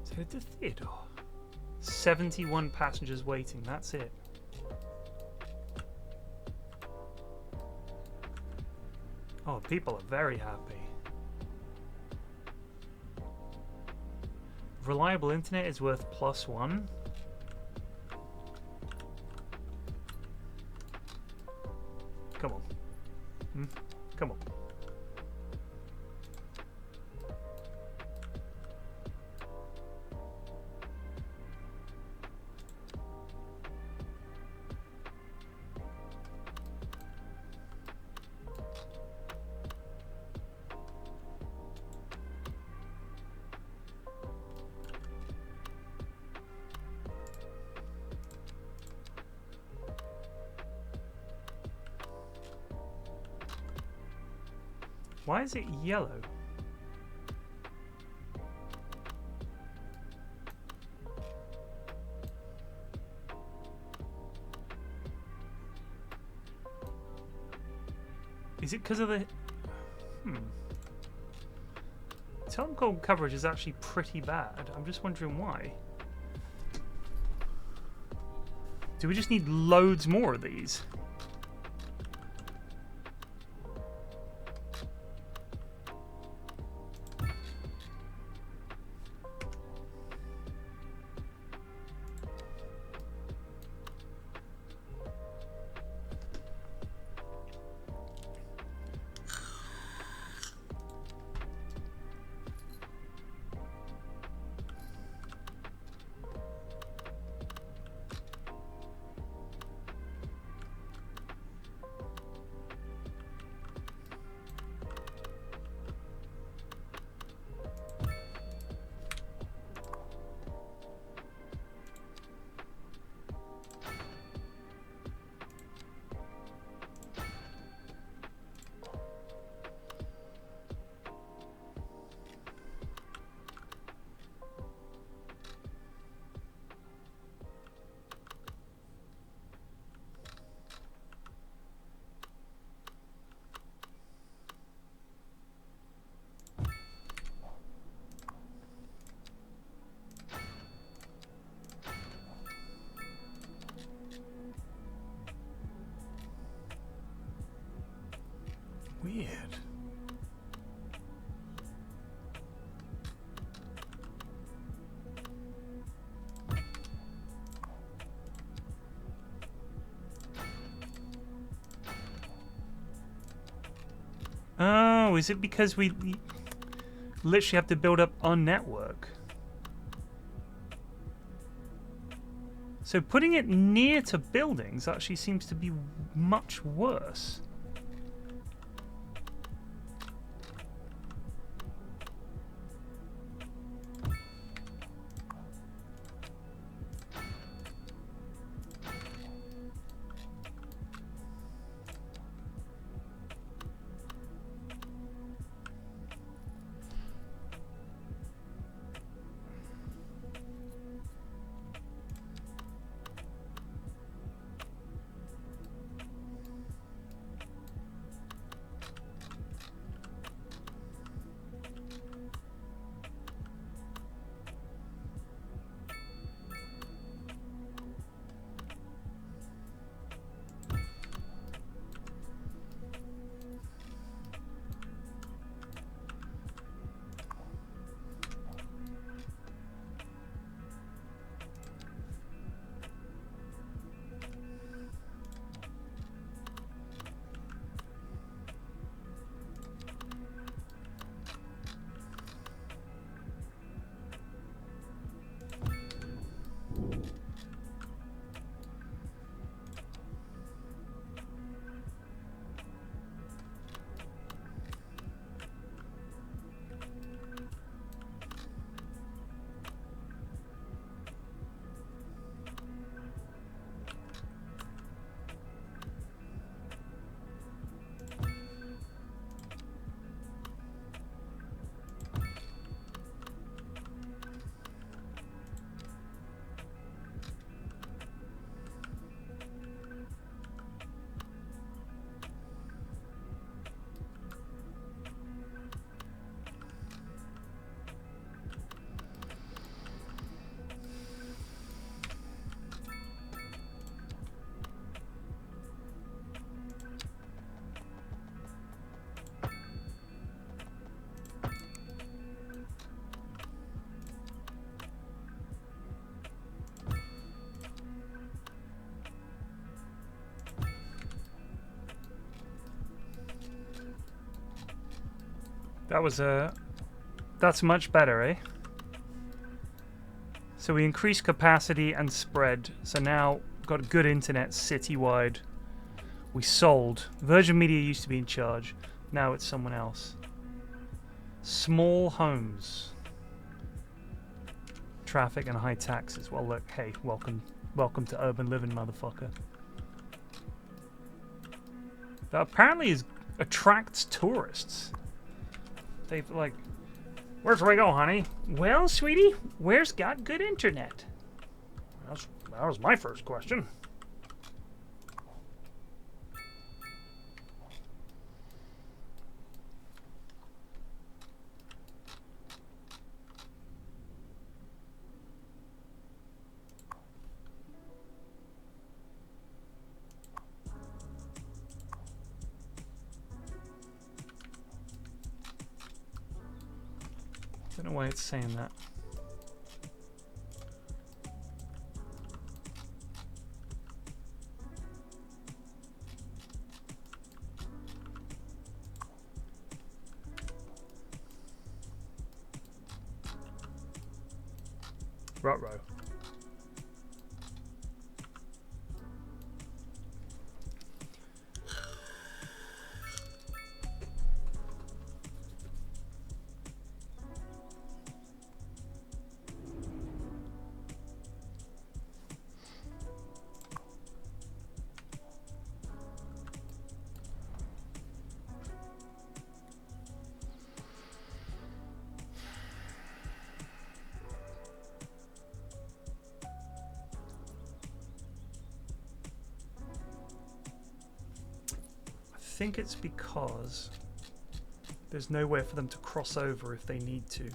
It's headed to Theodore. 71 passengers waiting, that's it. Oh, people are very happy. Reliable internet is worth +1. Come on. Come on. Why is it yellow? Is it because of the... Telecom coverage is actually pretty bad. I'm just wondering why. Do we just need loads more of these? Weird. Oh, is it because we literally have to build up our network? So putting it near to buildings actually seems to be much worse. That was that's much better, eh? So we increased capacity and spread. So now got good internet citywide. We sold. Virgin Media used to be in charge. Now it's someone else. Small homes. Traffic and high taxes. Well, look, hey, welcome to urban living, motherfucker. That apparently attracts tourists. They've like, where's we go, honey? Well, sweetie, where's got good internet? That was my first question. Don't know why it's saying that. Ruh-roh. I think it's because there's nowhere for them to cross over if they need to.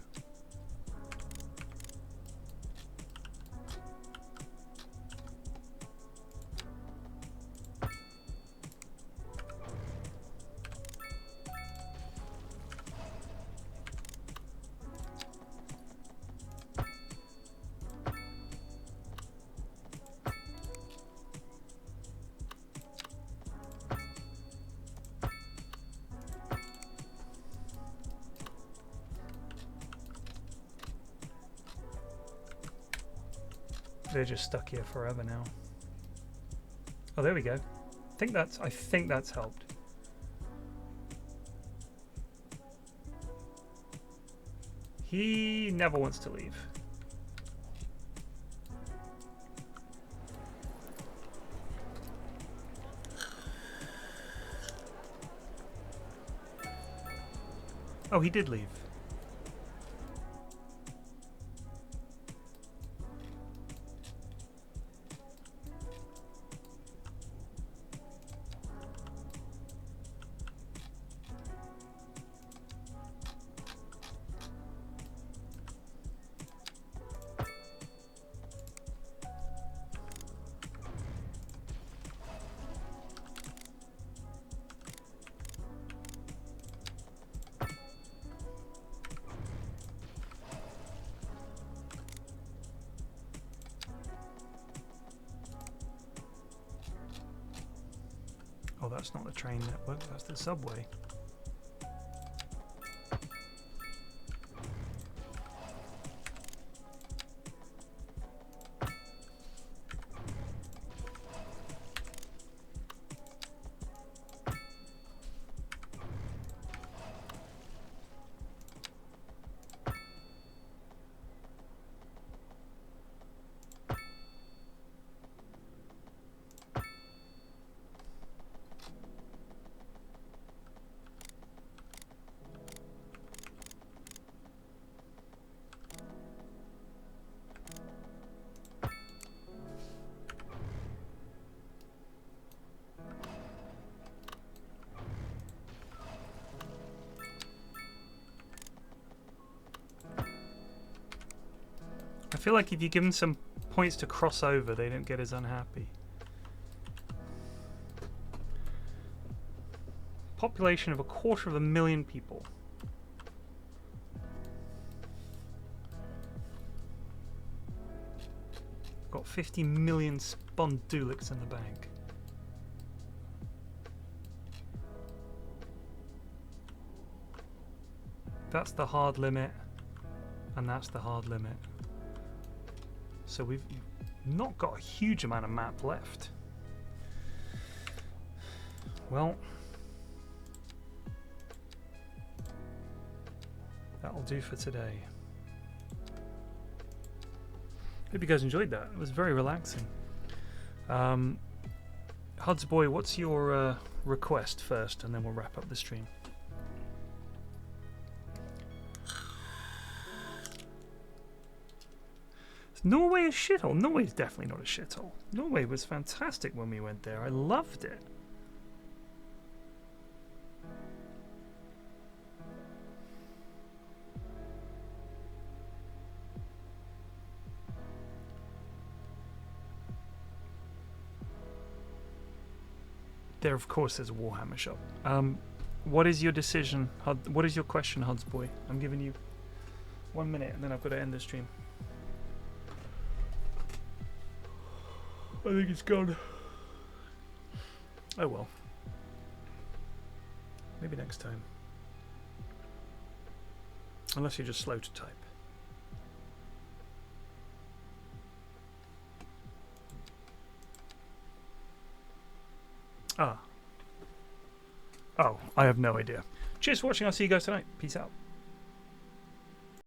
They're just stuck here forever now. Oh, there we go. I think that's helped. He never wants to leave. Oh, he did leave. Oh, that's not the train network, that's the subway. I feel like if you give them some points to cross over, they don't get as unhappy. Population of 250,000 people. Got 50 million spondulics in the bank. That's the hard limit, and that's the hard limit. So we've not got a huge amount of map left. Well, that'll do for today. Hope you guys enjoyed that. It was very relaxing. Huds boy, what's your request first, and then we'll wrap up the stream. Is Norway a shithole? Norway's definitely not a shithole. Norway was fantastic when we went there. I loved it. There, of course, there's a Warhammer shop. What is your decision? What is your question, Huds boy? I'm giving you 1 minute, and then I've got to end the stream. I think it's gone. Oh well. Maybe next time. Unless you're just slow to type. Ah. Oh, I have no idea. Cheers for watching. I'll see you guys tonight. Peace out.